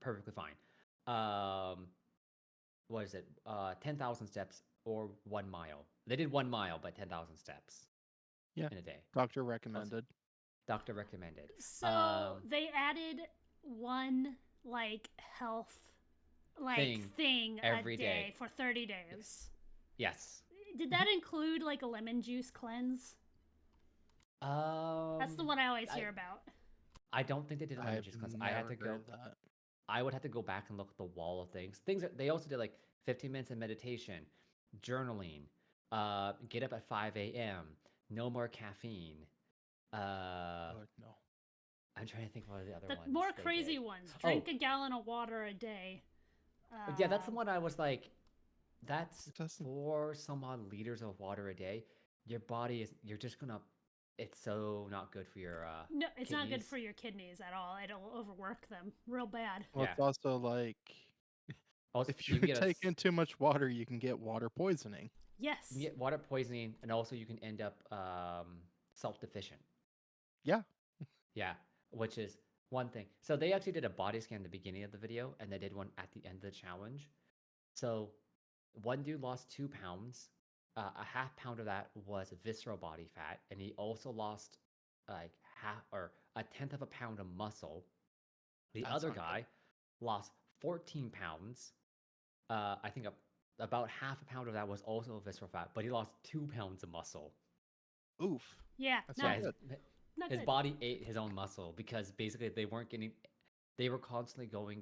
perfectly fine. What is it? 10,000 steps or 1 mile. They did 1 mile, but 10,000 steps Yeah. in a day. Doctor Also, recommended. doctor recommended. So they added one like health like Thing thing a every day day. for 30 Yes. days. Yes. Did that include like a lemon juice cleanse? That's the Um, one I always I hear about. I don't think they did lemon I've juice cleanse. I had never to heard go. of that. I would have to go back and look at the wall of things. Things that they also did like 15 minutes of meditation, journaling, get up at 5 a.m., no more caffeine. Uh, Oh no. I'm trying to think what are the other The ones more they crazy did. ones: Oh, drink a gallon of water a day. yeah, that's the Um, one I was like, that's It doesn't. 4 some odd liters of water a day. Your body is, you're just gonna, it's so not good for your no, it's not good kidneys. for your kidneys at all. It'll overwork them real bad. Well, Yeah. it's also like Also, if you you can get take in too much water, you can get water poisoning. you can Yes. get water poisoning, and also you can end up salt deficient. Yeah. Yeah, which is one thing. So they actually did a body scan at the beginning of the video, and they did one at the end of the challenge. So one dude lost 2 pounds. A half pound of that was visceral body fat, and he also lost like half or a tenth of a pound of muscle. The That's other not good. guy lost 14 pounds. I think about half a pound of that was also visceral fat, but he lost 2 pounds of muscle. Oof. Yeah. That's Yeah, not Not good. not his good. body ate his own muscle because basically they weren't getting, they were constantly going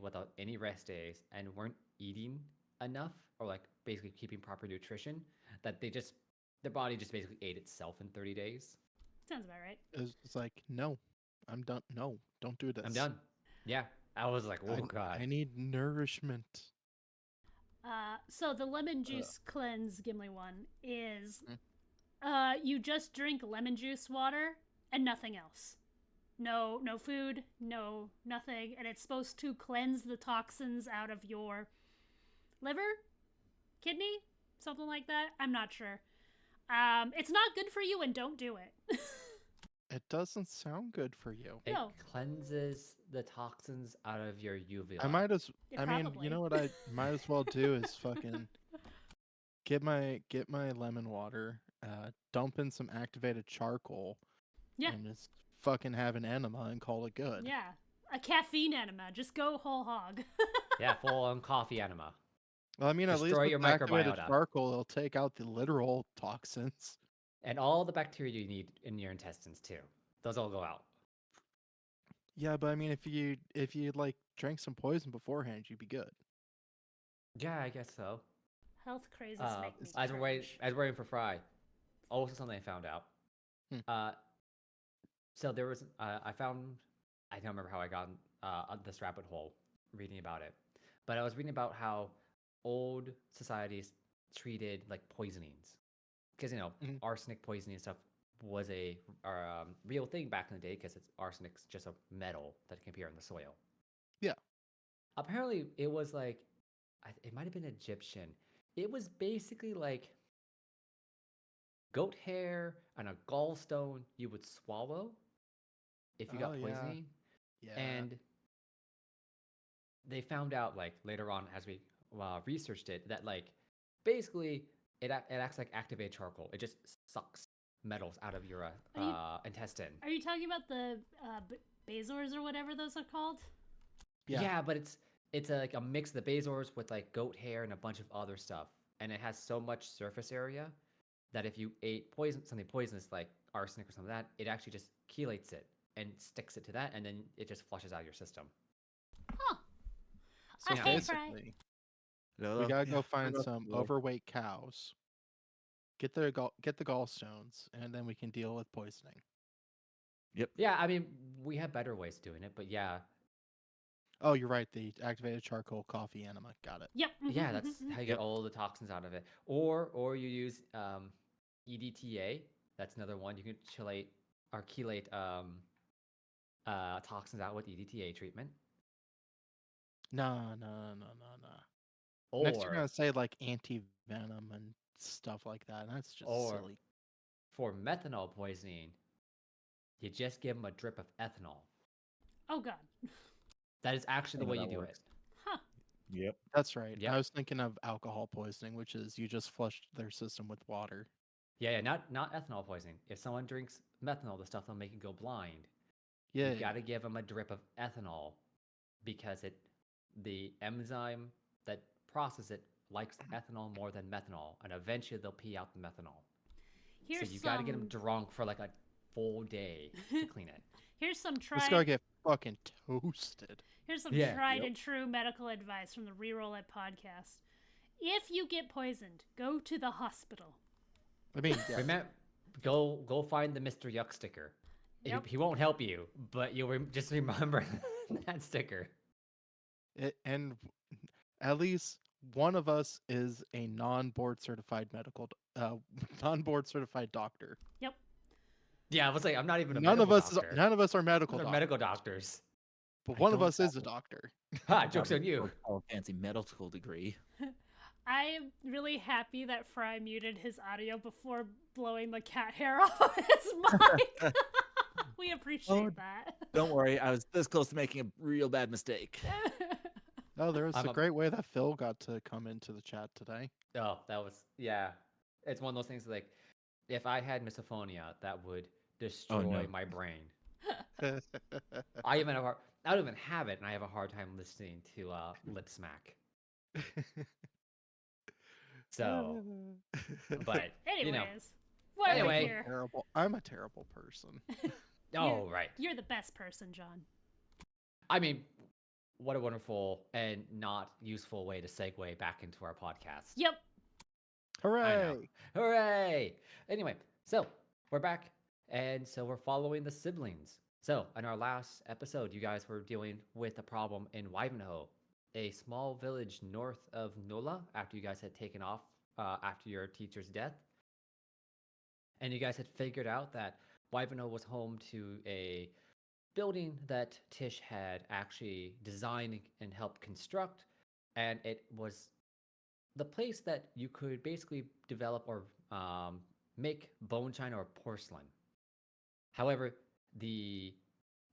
without any rest days and weren't eating enough or like basically keeping proper nutrition that they just, their body just basically ate itself in 30 days. Sounds about right. It's like no, I'm done. No, don't do I'm this. done. Yeah. I was like, oh I God. I need nourishment. So the lemon Uh, juice cleanse Gimli one is mm, you just drink lemon juice water and nothing else. No food, no nothing, and it's supposed to cleanse the toxins out of your liver, kidney, something like that. I'm not sure. It's not good for you, and don't do it. it doesn't sound good for you. It No, cleanses the toxins out of your I uvula. might as. it I mean, you probably. know what I might as well do is fucking get my lemon water, dump in some activated charcoal, Yeah, and just fucking have an enema and call it good. yeah. A caffeine enema. Just go whole hog. Yeah, full on coffee enema. Well, I mean, at least Destroy with your the activated microbiota charcoal, it'll take out the literal toxins. and all the bacteria you need in your intestines too. Those all go out. Yeah, but I mean, if you like drank some poison beforehand, you'd be good. Yeah, I guess so. Health crazes make me cringe. As we're waiting for Fry, also something I found out. Hmm. Uh, so there was I found, I don't remember how I got this rabbit hole reading about it, but I was reading about how old societies treated like poisonings because Mhm. arsenic poisoning and stuff was a real thing back in the day because it's arsenic's just a metal that can appear in the soil. Yeah. Apparently, it was like it might have been Egyptian. It was basically like goat hair and a gallstone you would swallow if you Oh got yeah. poisoning. Yeah. And they found out like later on as we researched it that like basically it acts like activated charcoal. It just sucks metals out of your Are you intestine. are you talking about the Bezors or whatever those are called? Yeah. Yeah, but it's like a mix of the Bezors with like goat hair and a bunch of other stuff, and it has so much surface area that if you ate something poisonous like arsenic or something like that, it actually just chelates it and sticks it to that, and then it just flushes out your system. Huh. So Yeah, Hey, Fry. basically, we Hello. gotta Yeah. go find Hello. some Hello. overweight cows, get the gallstones, and then we can deal with poisoning. Yep. yeah. I mean, we have better ways of doing it, but yeah, Oh, you're right. The activated charcoal coffee enema. Got it. Yep. yeah. That's how you get Yep. all the toxins out of it. Or you use EDTA. That's another one. You can chelate toxins out with EDTA treatment. No, no, no, no, no. Next, you're Or gonna say like anti venom and stuff like that. And that's just or silly. for methanol poisoning, you just give them a drip of ethanol. Oh God. That is actually the Think way that you do works. it. Huh. Yep. That's right. Yep. I was thinking of alcohol poisoning, which is you just flushed their system with water. Yeah, not ethanol poisoning. If someone drinks methanol, the stuff that'll make you go blind, Yeah. you got to give them a drip of ethanol because the enzyme that processes it likes ethanol more than methanol, and eventually they'll pee out the methanol. Here's So you got to get them some. drunk for like a full day to clean it. Here's some This guy tried. get fucking toasted. Here's some Yeah. tried Yep. and true medical advice from the ReRoll It podcast. If you get poisoned, go to the hospital. I mean, yeah. Remember, go find the Mr. Yuck sticker. Yep. He won't help you, but you'll just remember that sticker. And at least one of us is a non-board certified non-board certified doctor. Yep. Yeah, I was like, I'm not even a None of medical us doctor. none of us are medical They're doctors, medical doctors. but I one of don't us is a have doctor. Ha, joke's on you. A fancy medical degree. I am really happy that Fry muted his audio before blowing the cat hair off his mic. We appreciate that. Don't worry, I was this close to making a real bad mistake. Oh, there was I'm a a- great way that Phil got to come into the chat today. Oh, that was yeah. It's one of those things like if I had misophonia, that would destroy no. my brain. I don't even have it, and I have a hard time listening to lip smack. So, but Anyways, you know, why are Anyway. we here? terrible. I'm a terrible person. oh right. You're the best person, John. I mean, what a wonderful and not useful way to segue back into our podcast. Yep. Hooray! Hooray! Anyway, so we're back, and so we're following the siblings. So, in our last episode, you guys were dealing with a problem in Wivenhoe, a small village north of Nola, after you guys had taken off after your teacher's death. And you guys had figured out that Wivenhoe was home to a building that Tish had actually designed and helped construct, and it was the place that you could basically develop or make bone china or porcelain. However, the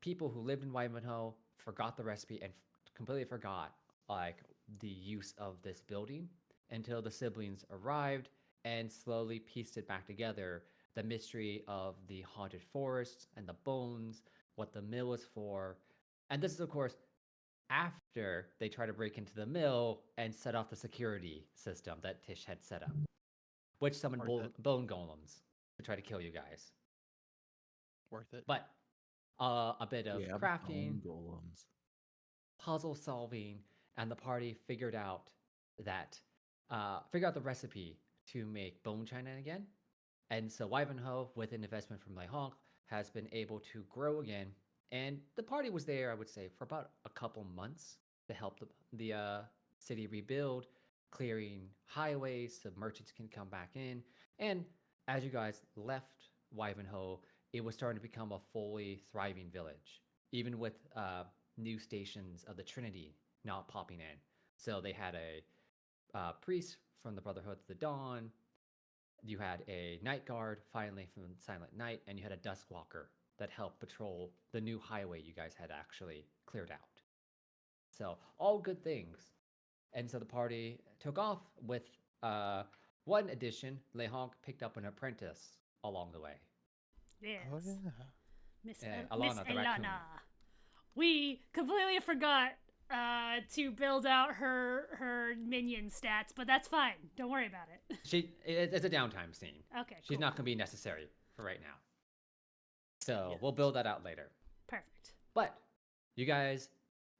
people who lived in Wivenhoe forgot the recipe and completely forgot like the use of this building until the siblings arrived and slowly pieced it back together. The mystery of the haunted forest and the bones, what the mill was for. And this is, of course, after they try to break into the mill and set off the security system that Tish had set up, which summoned Worth bone golems to try to kill you guys. Worth it. But a bit of Yeah, crafting, bone golems. puzzle solving, and the party figured out the recipe to make bone china again. And so Wivenhoe, with an investment from Lehonk, has been able to grow again. And the party was there, I would say, for about a couple months to help the city rebuild, clearing highways so merchants can come back in. And as you guys left Wivenhoe, it was starting to become a fully thriving village, even with new stations of the Trinity not popping in. So they had a priest from the Brotherhood of the Dawn. You had a night guard, finally, from Silent Night, and you had a Duskwalker that helped patrol the new highway you guys had actually cleared out. So, all good things. And so the party took off with one addition. Lehonk picked up an apprentice along the way. Yes. Oh yeah. Miss Alana, Miss the raccoon. Elana. We completely forgot to build out her minion stats, but that's fine. Don't worry about it. It's a downtime scene. Okay, She's cool. not going to be necessary for right now. So Yeah. we'll build that out later. Perfect. But you guys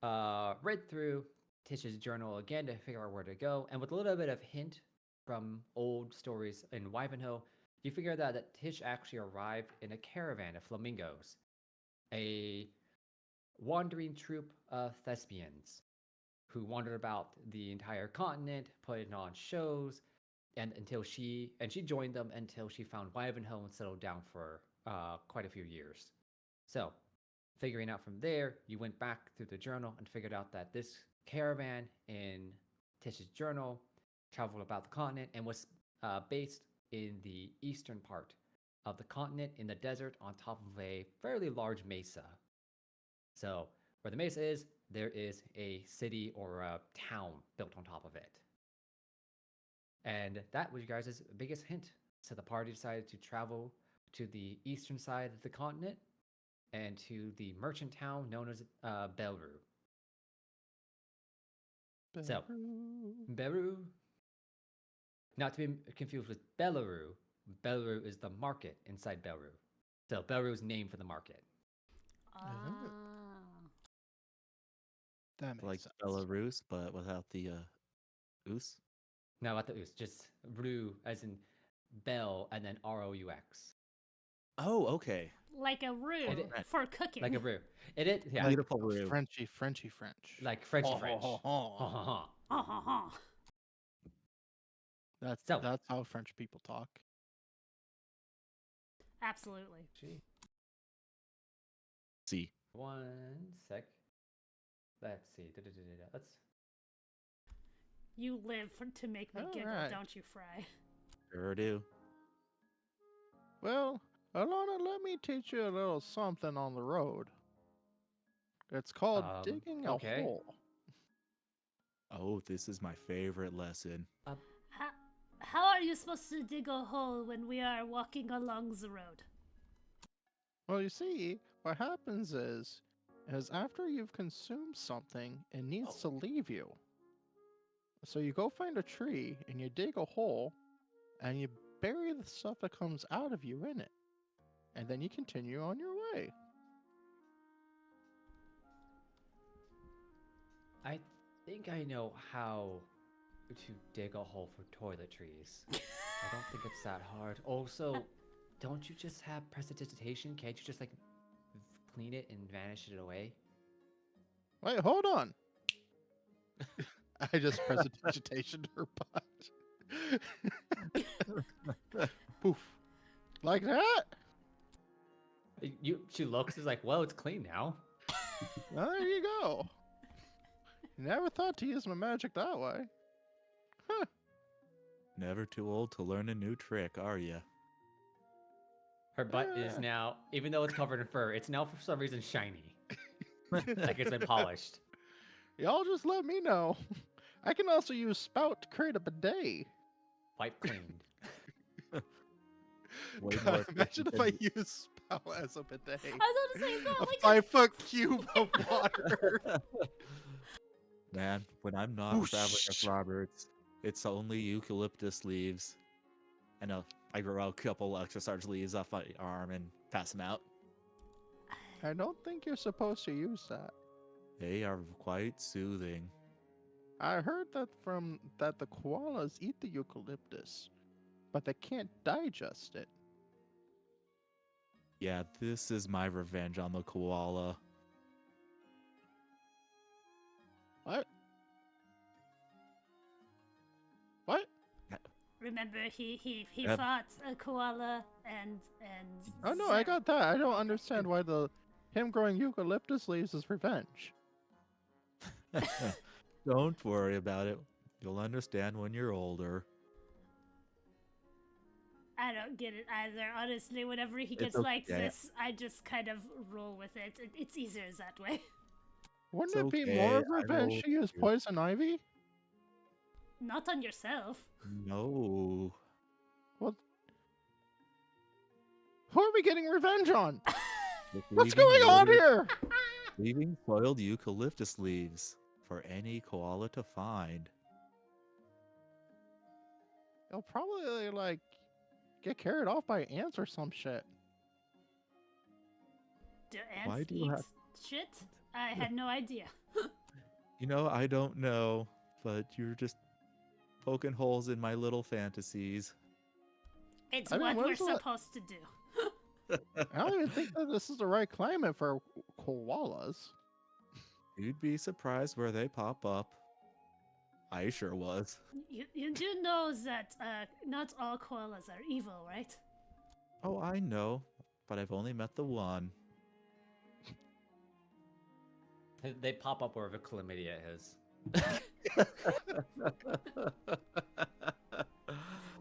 read through Tish's journal again to figure out where to go, and with a little bit of hint from old stories in Wivenhoe, you figure out that Tish actually arrived in a caravan of flamingos, a wandering troupe of thespians who wandered about the entire continent, putting on shows, and she joined them until she found Wivenhoe and settled down for quite a few years. So, figuring out from there, you went back through the journal and figured out that this caravan in Tish's journal traveled about the continent and was based in the eastern part of the continent in the desert on top of a fairly large mesa. So Where the mesa is, there is a city or a town built on top of it. And that was you guys' biggest hint. So the party decided to travel to the eastern side of the continent and to the merchant town known as Belroux. So, Belroux, not to be confused with Belroux. Belroux is the market inside Belroux. So Belroux is named for the market. Ah. That makes Like sense. Belarus, but without the oos. No, not the Us, just Roux as in Bell and then ROUX. Oh, okay. Like a roux It- for cooking. Like a roux. It is, yeah. Like Beautiful a roux. Frenchy French. Like Frenchy French. Oh, Ha ha ha. Ha ha ha. So- That's how French people talk. Absolutely. Gee. See. 1 sec. Let's see. Let's. You live to make me giggle, Alright. don't you, Fry? Sure do. Well, Alana, let me teach you a little something on the road. It's called digging a okay. hole. Oh, this is my favorite lesson. How are you supposed to dig a hole when we are walking along the road? Well, you see, what happens is after you've consumed something, it needs to leave you. So you go find a tree and you dig a hole and you bury the stuff that comes out of you in it. And then you continue on your way. I think I know how to dig a hole for toiletries. I don't think it's that hard. Also, don't you just have prestidigitation? Can't you just like clean it and vanish it away? Wait, hold on. I just press a digitation to her butt. Poof. Like that? She looks, is like, well, it's clean now. Well, there you go. Never thought to use my magic that way. Huh. Never too old to learn a new trick, are you? Her butt is Yeah. now, even though it's covered in fur, it's now for some reason shiny. Like it's been polished. Y'all just let me know. I can also use spout to create a bidet. Wipe cleaned. Way God, more imagine efficient if I than- use spout as a bidet. I was about to say, it's not A like 5-foot cube of water. Man, when I'm not Whoosh. traveling with Roberts, it's only eucalyptus leaves. And I grow out a couple extra large leaves off my arm and pass them out. I don't think you're supposed to use that. They are quite soothing. I heard that the koalas eat the eucalyptus, but they can't digest it. Yeah, this is my revenge on the koala. What? What? remember he Yep. fought a koala and Oh no, I got that. I don't understand why him growing eucalyptus leaves is revenge. Don't worry about it. You'll understand when you're older. I don't get it either. Honestly, whenever he It's gets like okay. this, I just kind of roll with it. It's easier that way. Wouldn't It's it be okay, more I revenge rolled to use too. poison ivy? Not on yourself. No. Well, who are we getting revenge on? Just What's leaving going on loaded- here? Leaving soiled eucalyptus leaves for any koala to find. They'll probably like get carried off by ants or some shit. Do Why ants do you eat have- shit? I had no idea. You know, I don't know, but you're just poking holes in my little fantasies. It's I mean, what what we're is the- supposed to do. I don't even think that this is the right climate for koalas. You'd be surprised where they pop up. I sure was. You do know that not all koalas are evil, right? Oh, I know, but I've only met the one. They pop up wherever chlamydia is. I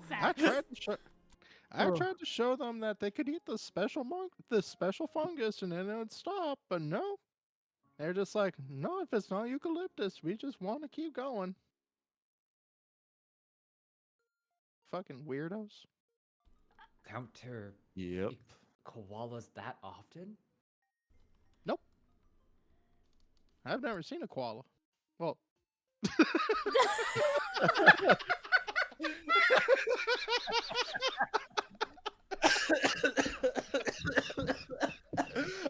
Facts. tried to show them that they could eat the special fungus and then it would stop, but no. They're just like, no, if it's not eucalyptus, we just want to keep going. Fucking weirdos. Counter Yep. koalas that often? Nope. I've never seen a koala. Well,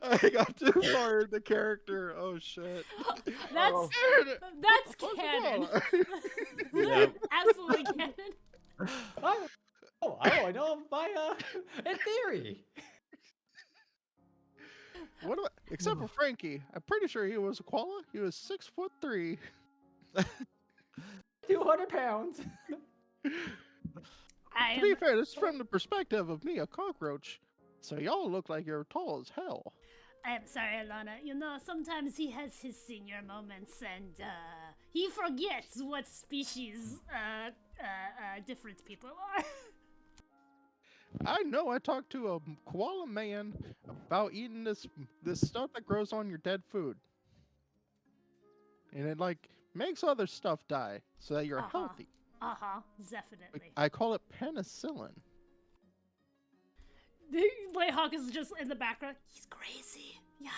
I got too far in the character. Oh shit. That's Oh. that's Fuck a canon. koala. Yep. Absolutely canon. I know by in theory. What do except for Frankie, I'm pretty sure he was a koala. He was 6'3". 200 pounds. I To be am fair, this is from the perspective of me, a cockroach. So y'all look like you're tall as hell. I'm sorry, Alana. You know, sometimes he has his senior moments and he forgets what species different people are. I know. I talked to a koala man about eating this stuff that grows on your dead food, and it like makes other stuff die so that you're healthy. Definitely. I call it penicillin. Layhawk is just in the background. He's crazy. Yeah.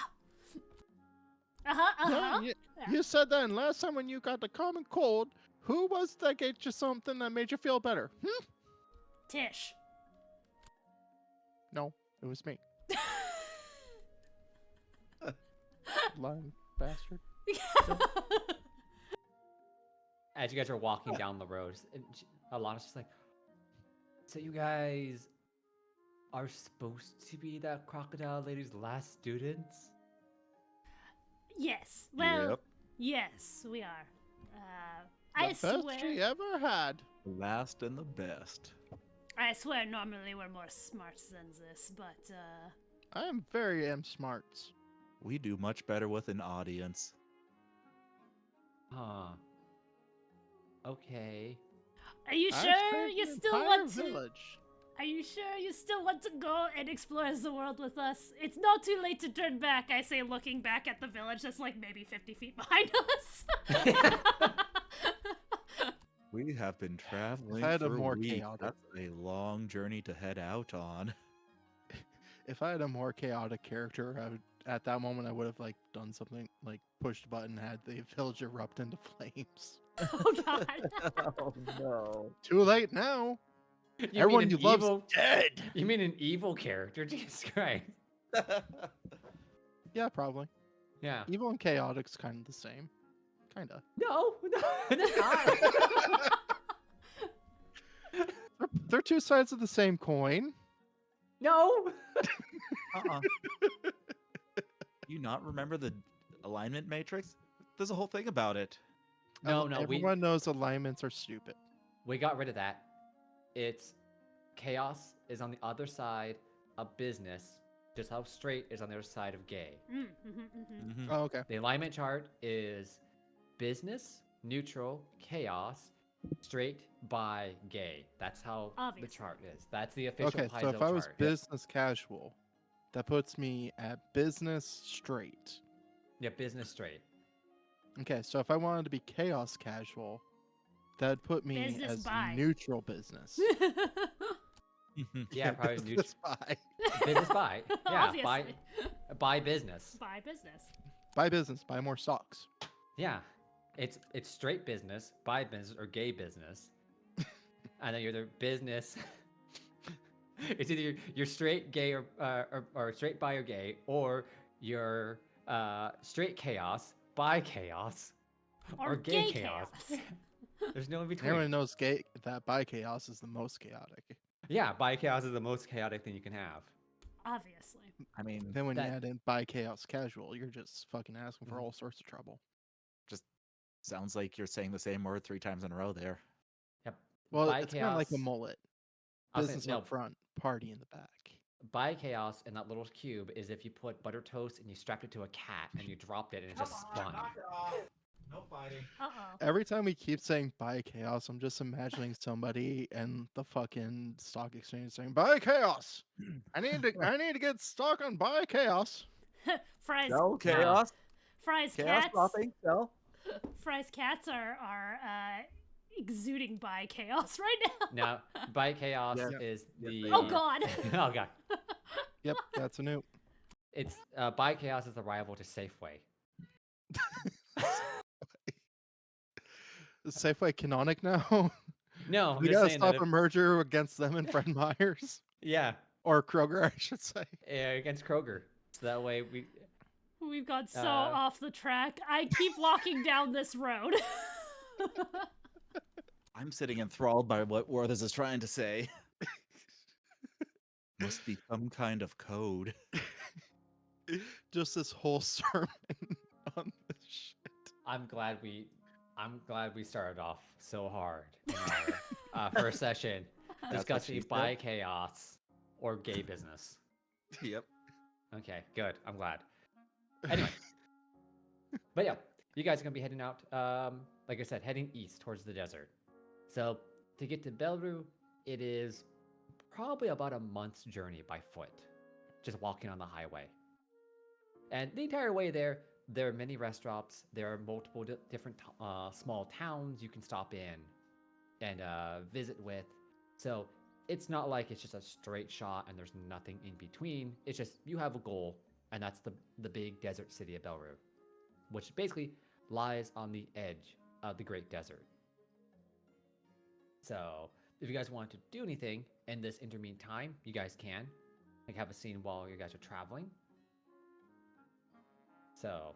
Yeah, you said that, and last time when you got the common cold, who was that gave you something that made you feel better? Tish. No, it was me. Lying bastard. As you guys are walking down the road, Alana's just like, so you guys are supposed to be that crocodile lady's last students? Yes. Well, Yep. yes, we are. The I best swear. she ever had. The last and the best. I swear normally we're more smart than this, but I am very smart. We do much better with an audience. Huh. Okay. are you I've sure saved you the still entire want to village. Are you sure you still want to go and explore the world with us? It's not too late to turn back, I say, looking back at the village that's like maybe 50 feet behind us. We have been traveling had a for more weeks. chaotic- That's a long journey to head out on. If I had a more chaotic character, at that moment I would have like done something like pushed a button and had the village erupt into flames. Oh god. Oh no. Too late now. You Everyone mean you an love's evil, dead. You mean an evil character? Jesus Christ. Yeah, probably. Yeah. Evil and chaotic's kind of the same. Kinda. No, it's not. They're two sides of the same coin. No. You not remember the alignment matrix? There's a whole thing about it. No, Everyone knows alignments are stupid. we got rid of that. It's chaos is on the other side of business, just how straight is on the other side of gay. Mhm. Oh, okay. The alignment chart is business, neutral, chaos, straight, bi, gay. That's how Obviously. the chart is. That's the official Okay, so Paizo if I was chart. business casual, that puts me at business straight. Yeah, business straight. Okay, so if I wanted to be chaos casual, that'd put me Business as bi. neutral business. Yeah, probably neutral. business bi. Business bi. Yeah, Obviously. bi business. By business. Buy business, buy more stocks. Yeah, it's straight business, bi business, or gay business, and then you're the business. It's either you're straight, gay, or straight, bi, or gay, or you're straight chaos, bi chaos, or gay chaos. There's no in between. Everyone knows that bi chaos is the most chaotic. Yeah, bi chaos is the most chaotic thing you can have. Obviously. I mean, Then when you That- add in bi chaos casual, you're just fucking asking for Mhm. all sorts of trouble. just sounds like you're saying the same word 3 times in a row there. Yep. Well, bi it's kind of like a chaos- mullet. I'll say- Business no, up front, party in the back. Bi chaos in that little cube is if you put butter toast and you strapped it to a cat and you dropped it and it just spun. No fighting. Uh-oh. Every time we keep saying bi chaos, I'm just imagining somebody in the fucking stock exchange saying bi chaos. I need to get stock on bi chaos. Fry's No chaos. Fry's Chaos cats. dropping, so. Fry's cats are exuding by chaos right now. Now, by chaos Yeah. is Yes, the. they Oh are. God. Oh god. Yep, that's a new. It's by chaos is the rival to Safeway. Is Safeway canonic now? No, I'm We just gotta saying that. stop a merger against them and Fred Meyer's. Yeah, Or Kroger, I should say. against Kroger. So that way we. We've got so Uh, off the track. I keep walking down this road. I'm sitting enthralled by what Worthers is trying to say. Must be some kind of code. Just this whole sermon on this shit. I'm glad we started off so hard in our first session what discussing she by said. chaos or gay business. Yep. Okay, good. I'm glad. Anyway, but yeah, you guys are gonna be heading out. Like I said, heading east towards the desert. So to get to Belroux, it is probably about a month's journey by foot, just walking on the highway. And the entire way there are many restaurants. There are multiple different small towns you can stop in and visit with. So it's not like it's just a straight shot and there's nothing in between. It's just you have a goal, and that's the big desert city of Belroux, which basically lies on the edge of the Great Desert. So if you guys want to do anything in this intermediate time, you guys can. Like have a scene while you guys are traveling. So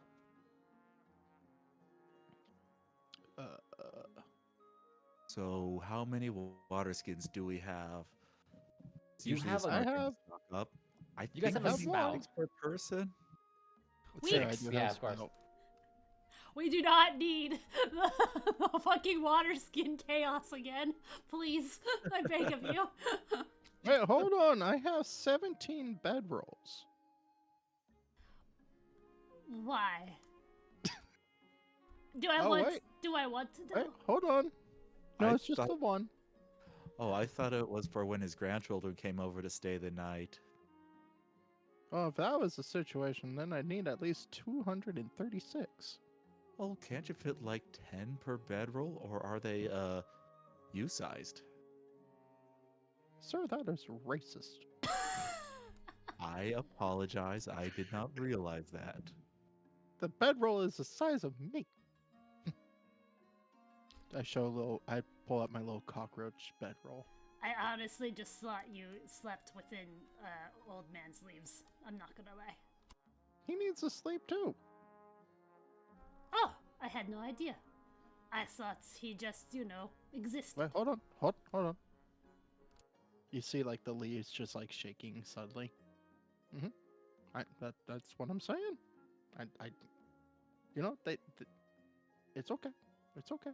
So how many water skins do we have? It's You usually have a- start I to have- stock up. I You guys think have a it's spout. 6 per person. Let's say I Weeks. do Yeah, have of course. spout. We do not need the fucking water skin chaos again. Please, I beg of you. Wait, hold on. I have 17 bedrolls. Why? Do I Oh, want? wait. Do I want to know? Wait, hold on. No, I it's just thought- the one. Oh, I thought it was for when his grandchildren came over to stay the night. Oh, if that was the situation, then I'd need at least 236. Well, can't you fit like 10 per bedroll, or are they U-sized? Sir, that is racist. I apologize. I did not realize that. The bedroll is the size of me. I pull out my little cockroach bedroll. I honestly just thought you slept within old man's leaves. I'm not gonna lie. He needs to sleep too. Oh, I had no idea. I thought he just, existed. Wait, hold on. You see, like the leaves just like shaking suddenly. That's what I'm saying. It's okay. It's okay.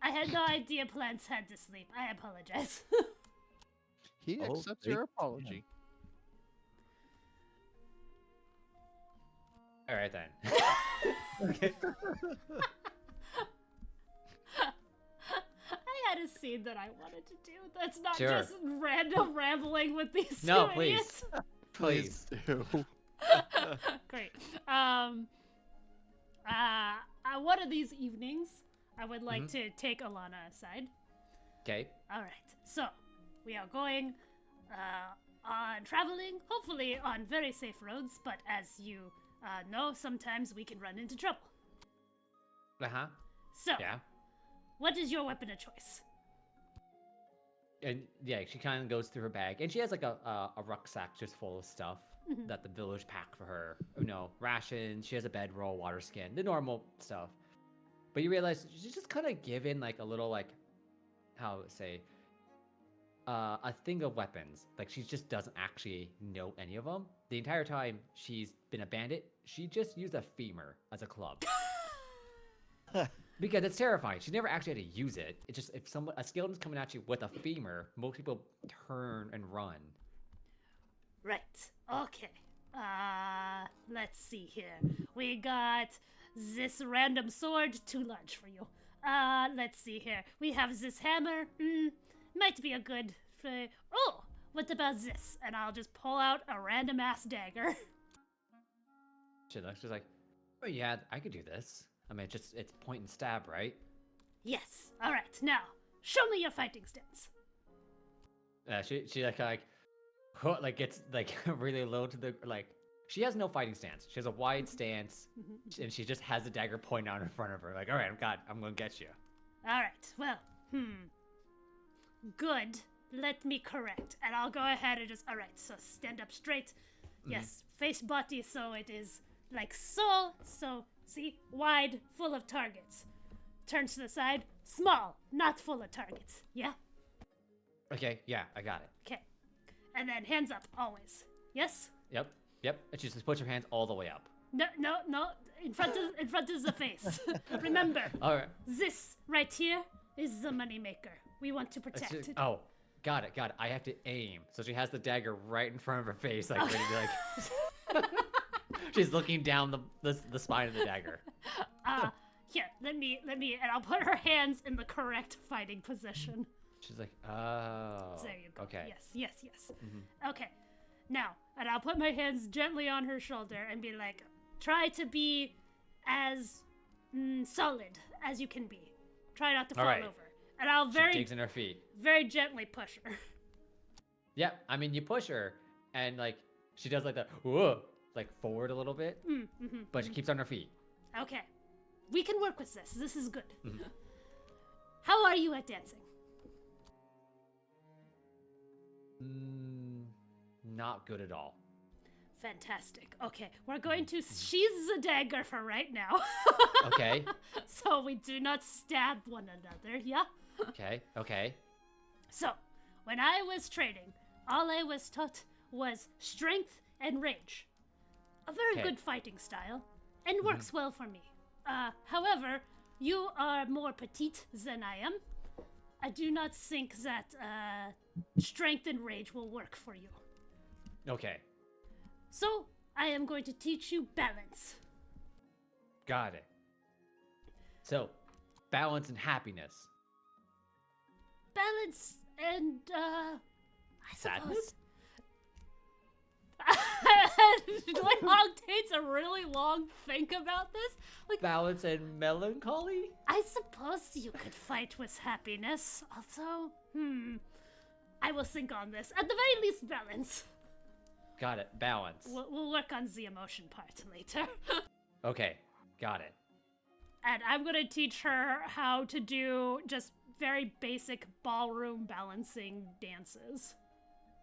I had no idea plants had to sleep. I apologize. He Oh, accepts they your can. apology. all right then. Okay. I had a scene that I wanted to do. That's not Sure. just random rambling with these No, two please. idiots. Please. do. Great. One of these evenings, I would like to take Alana aside. Okay. All right. So, we are going on traveling, hopefully on very safe roads, but as you know, sometimes we can run into trouble. Uh-huh. So, Yeah. what is your weapon of choice? And yeah, she kind of goes through her bag, and she has like a rucksack just full of stuff that the village packed for her. Rations. She has a bedroll, water skin, the normal stuff. But you realize she's just kind of given like a little how to say, a thing of weapons. Like she just doesn't actually know any of them. The entire time she's been a bandit, she just used a femur as a club. Because it's terrifying. She never actually had to use it. It's just if a skeleton's coming at you with a femur, most people turn and run. Right. Okay. Let's see here. We got this random sword, too large for you. Let's see here. We have this hammer. Might be a good. Oh, what about this? And I'll just pull out a random ass dagger. She looks just like, oh yeah, I could do this. I mean, it's point and stab, right? Yes. All right. Now, show me your fighting stance. She like gets like really low to the like. She has no fighting stance. She has a wide stance, and she just has a dagger pointing out in front of her. Like, all right, I'm gonna get you. All right. Well, good. Let me correct, and I'll go ahead and just. All right. So stand up straight. Yes, face body. So it is like so. So see, wide, full of targets. Turn to the side, small, not full of targets. Yeah. Okay, yeah, I got it. Okay. And then hands up always. Yes. Yep. And she just puts her hands all the way up. No. In front of the face. Remember. All right. This right here is the moneymaker. We want to protect it. Oh, got it. I have to aim. So she has the dagger right in front of her face, like ready to be like. She's looking down the spine of the dagger. Here, let me, and I'll put her hands in the correct fighting position. She's like, oh. There you go. Okay. Yes. Okay. Now, and I'll put my hands gently on her shoulder and be like, try to be as solid as you can be. Try not to fall over. And I'll she digs in her feet. very gently push her. Yeah, I mean, you push her, and like she does like the whoa, like forward a little bit, but she keeps on her feet. Okay. We can work with this. This is good. How are you at dancing? Not good at all. Fantastic. Okay, we're going to sheath the dagger for right now. Okay. So we do not stab one another, yeah? Okay. So, when I was training, all I was taught was strength and rage. A very good fighting style, and works well for me. However, you are more petite than I am. I do not think that strength and rage will work for you. Okay. So, I am going to teach you balance. Got it. So, balance and happiness. Balance and, I Sadness? Like, Hog takes a really long think about this. Like, Balance and melancholy? I suppose you could fight with happiness. Also, I will think on this. At the very least, balance. Got it. Balance. We'll work on the emotion part later. Okay. Got it. And I'm going to teach her how to do just very basic ballroom balancing dances.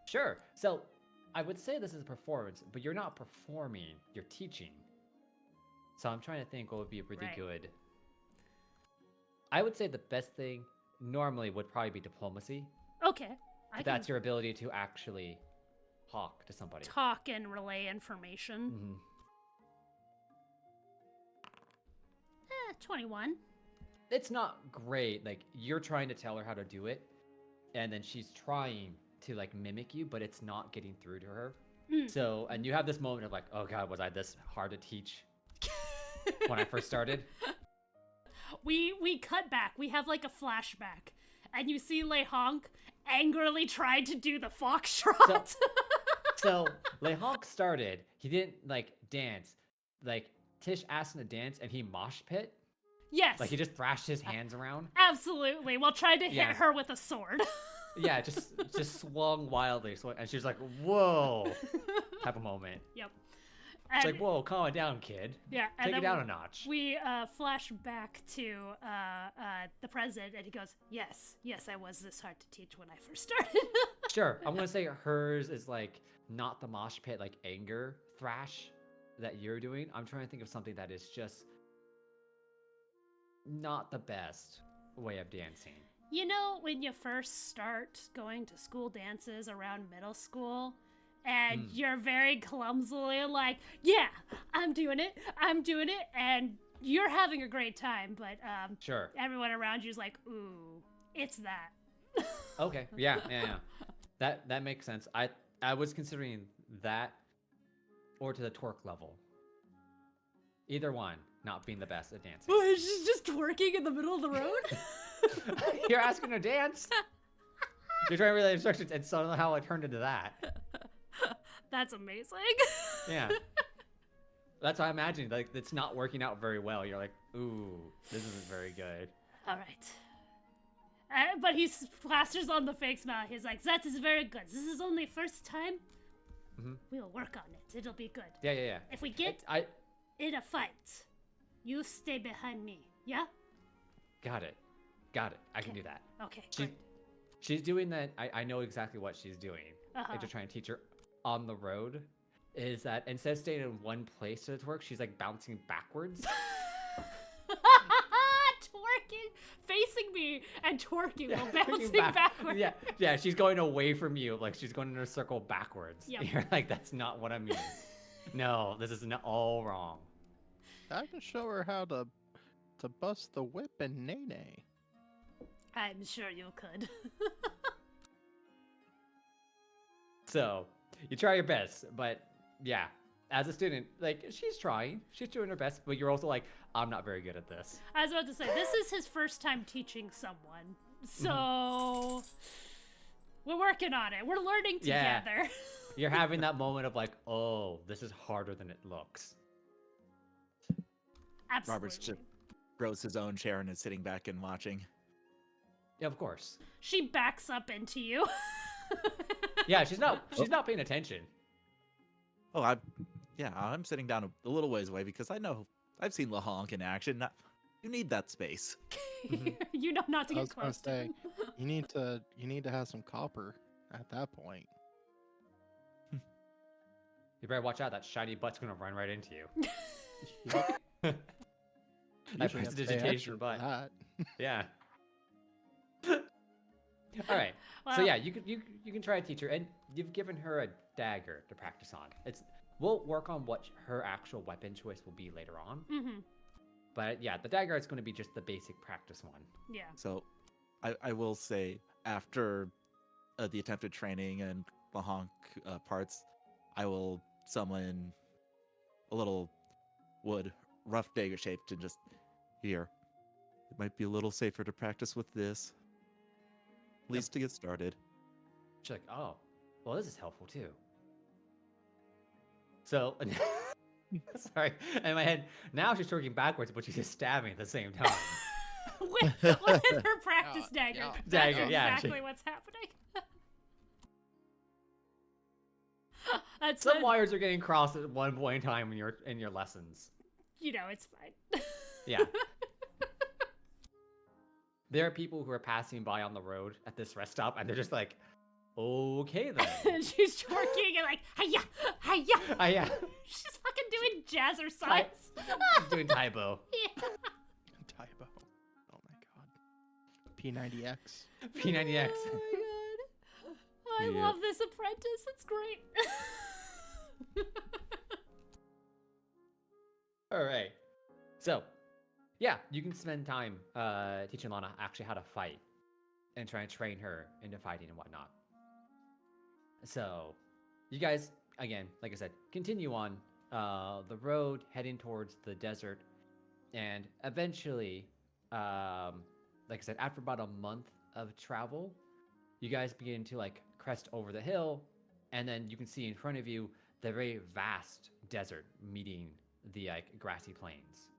Sure. So, I would say this is a performance, but you're not performing, you're teaching. So I'm trying to think what would be really good. I would say the best thing normally would probably be diplomacy. Okay. That's your ability to actually talk to somebody. Talk and relay information. 21. It's not great. Like, you're trying to tell her how to do it, and then she's trying to like mimic you, but it's not getting through to her. So, and you have this moment of like, oh god, was I this hard to teach when I first started? We cut back. We have like a flashback, and you see Lei Honk angrily tried to do the foxtrot. So Lei Honk started. He didn't like dance. Like Tish asked him to dance, and he mosh pit. Yes. Like he just thrashed his hands around. Absolutely. While trying to hit her with a sword. Yeah, just swung wildly, and she's like, "Whoa!" type of moment. Yep. It's like, "Whoa, calm it down, kid. Yeah, take it down a notch." We flash back to the president, and he goes, "Yes, I was this hard to teach when I first started." Sure, I'm gonna say hers is like not the mosh pit, like anger thrash that you're doing. I'm trying to think of something that is just not the best way of dancing. You know, when you first start going to school dances around middle school, and you're very clumsily like, yeah, I'm doing it, and you're having a great time, but sure, everyone around you's like, ooh, it's that. Okay, yeah. That makes sense. I was considering that, or to the twerk level. Either one, not being the best at dancing. Well, she's just twerking in the middle of the road? You're asking her to dance? You're trying to relay instructions, and somehow it turned into that. That's amazing. Yeah. That's how I imagine. Like, it's not working out very well. You're like, ooh, this isn't very good. All right. But he plasters on the fake smile. He's like, that is very good. This is only first time. We'll work on it. It'll be good. Yeah. If we get in a fight, you stay behind me. Yeah? Got it. I can do that. Okay, great. She's doing that. I know exactly what she's doing. Uh-huh. I'm just trying to teach her on the road. Is that instead of staying in one place to work, she's like bouncing backwards. Twerking, facing me and twerking while bouncing backwards. Yeah, she's going away from you, like she's going in a circle backwards. Yep. You're like, that's not what I mean. No, this is all wrong. I can show her how to bust the whip and nay. I'm sure you could. So, you try your best, but yeah, as a student, like, she's trying. She's doing her best, but you're also like, I'm not very good at this. I was about to say, this is his first time teaching someone. So, we're working on it. We're learning Yeah. together. You're having that moment of like, oh, this is harder than it looks. Absolutely. Robert's just grows his own chair and is sitting back and watching. Yeah, of course. She backs up into you. Yeah, she's not paying attention. Oh, I'm sitting down a little ways away because I know I've seen LaHonk in action. You need that space. You know not to I get was gonna close to say, him. you need to have some copper at that point. You better watch out. That shiny butt's gonna run right into you. Yep. That Usually have to pay prestidigitation extra for butt. that. Yeah. All right. So Well- yeah, you can try to teach her, and you've given her a dagger to practice on. We'll work on what her actual weapon choice will be later on. Mm-hmm. But yeah, the dagger is going to be just the basic practice one. Yeah. So, I will say after the attempted training and LaHonk parts, I will summon a little wood, rough dagger shaped, and just here. It might be a little safer to practice with this. At least to get started. She's like, oh, well, this is helpful too. So, sorry, in my head, now she's working backwards, but she's just stabbing at the same time. with her practice dagger. yeah. That's Dagger, yeah. exactly what's happening. That's Some wires are getting crossed at one point in time when you're in your lessons. it's fine. Yeah. There are people who are passing by on the road at this rest stop, and they're just like, okay then. She's twerking and like, hiya, hiya. Yeah. She's fucking doing jazzercise. Doing Taibo. Yeah. Typo. Oh my god. P90X. P90X. Oh my god. I Yeah. love this apprentice. It's great. All right. So, yeah, you can spend time teaching Lana actually how to fight and try and train her into fighting and whatnot. So, you guys, again, like I said, continue on the road heading towards the desert. And eventually, like I said, after about a month of travel, you guys begin to like crest over the hill. And then you can see in front of you the very vast desert meeting the like grassy plains.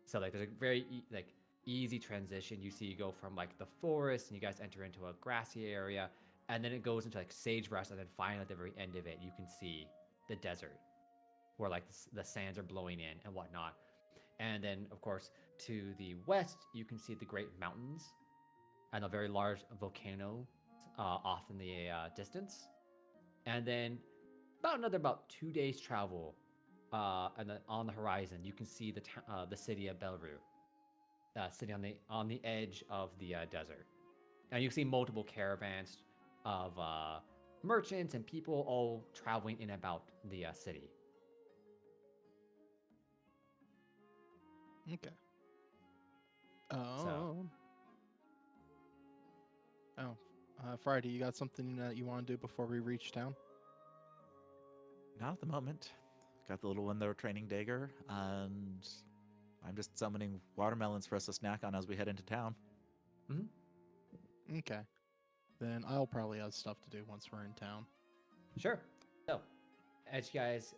So like there's a very easy transition. You see you go from like the forest and you guys enter into a grassy area, and then it goes into like sagebrush, and then finally at the very end of it you can see the desert where like the sands are blowing in and whatnot. And then of course to the west you can see the Great Mountains and a very large volcano off in the distance. And then about 2 days travel, and then on the horizon you can see the city of Belroux, sitting on the edge of the desert. And you can see multiple caravans of merchants and people all traveling in about the city. Okay. Oh. Friday, you got something that you want to do before we reach town? Not at the moment. Got the little one that we're training dagger, and I'm just summoning watermelons for us to snack on as we head into town. Okay. then I'll probably have stuff to do once we're in town. Sure. So, as you guys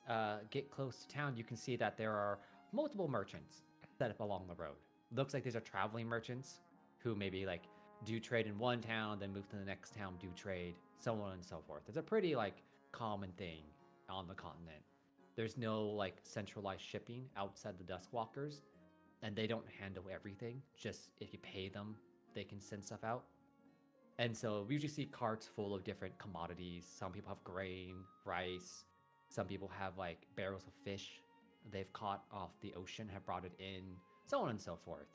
get close to town, you can see that there are multiple merchants set up along the road. Looks like these are traveling merchants who maybe like do trade in one town, then move to the next town, do trade, so on and so forth. It's a pretty like common thing on the continent. There's no like centralized shipping outside the Duskwalkers, and they don't handle everything. Just if you pay them, they can send stuff out. And so we usually see carts full of different commodities. Some people have grain, rice. Some people have like barrels of fish they've caught off the ocean, have brought it in, so on and so forth.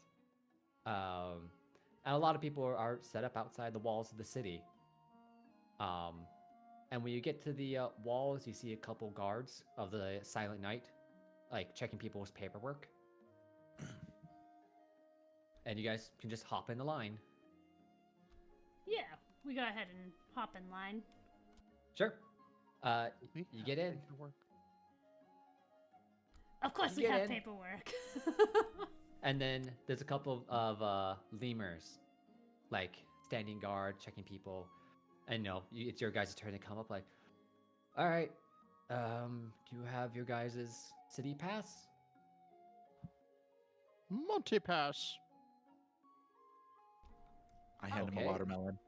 And a lot of people are set up outside the walls of the city. And when you get to the walls, you see a couple guards of the Silent Night, like checking people's paperwork. And you guys can just hop in the line. Yeah, we go ahead and hop in line. Sure. We You have get in. paperwork. Of course, we Get have in. paperwork. And then there's a couple of lemurs, like standing guard, checking people. And it's your guys' turn to come up like, all right, do you have your guys' city pass? Monty Pass. I hand him Okay. a watermelon.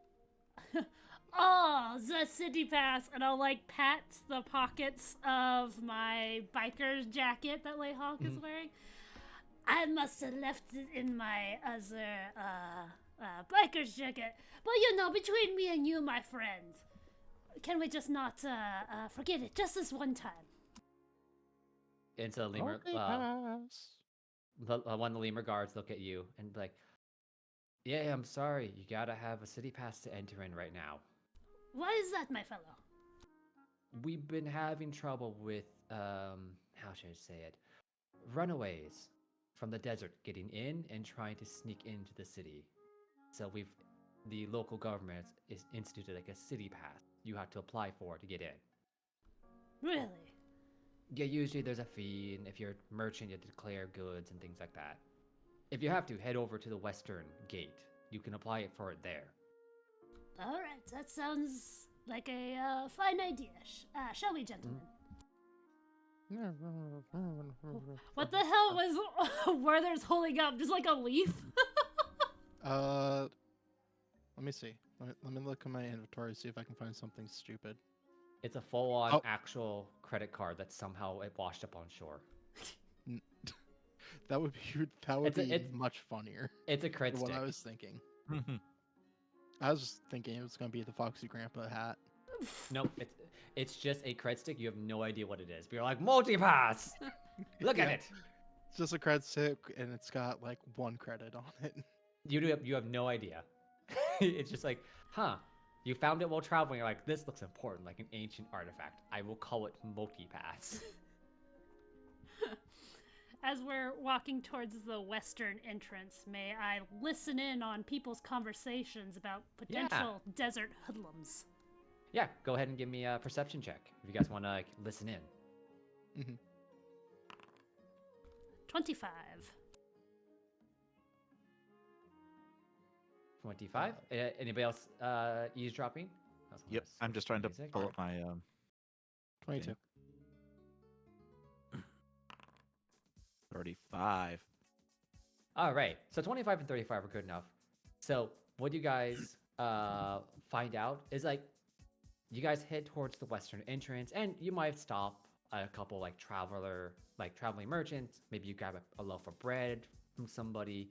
Oh, the city pass, and I'll like pat the pockets of my biker's jacket that Layhawk is wearing. I must have left it in my other biker's jacket, but between me and you, my friend, can we just not forget it just this one time? And so lemur, Monty Pass. one of the lemur guards look at you and be like, yeah, I'm sorry, you gotta have a city pass to enter in right now. Why is that, my fellow? We've been having trouble with, how should I say it? Runaways from the desert getting in and trying to sneak into the city. So the local government is instituted like a city pass you have to apply for to get in. Really? Yeah, usually there's a fee, and if you're a merchant, you have to declare goods and things like that. If you have to, head over to the western gate. You can apply for it there. All right, that sounds like a fine idea. Shall we, gentlemen? What the hell was Werther's holding up? Just like a leaf? Let me see. Let me look at my inventory, see if I can find something stupid. It's a full-on Oh. actual credit card that somehow it washed up on shore. That would be It's- much funnier It's a cred than what stick. I was thinking. I was just thinking it was gonna be the Foxy Grandpa hat. Nope, it's just a cred stick. You have no idea what it is. But you're like, multi-pass! Look at Yeah. it! It's just a cred stick, and it's got like 1 credit on it. You have no idea. It's just like, huh. You found it while traveling. You're like, this looks important, like an ancient artifact. I will call it multi-pass. As we're walking towards the western entrance, may I listen in on people's conversations about potential desert hoodlums? Yeah, go ahead and give me a perception check if you guys want to like listen in. 25. 25. Anybody else eavesdropping? That's Yep, nice. I'm just trying to Music. pull up my 22. 35. All right. So 25 and 35 are good enough. So what you guys find out is like you guys head towards the western entrance, and you might stop a couple like traveling merchants. Maybe you grab a loaf of bread from somebody,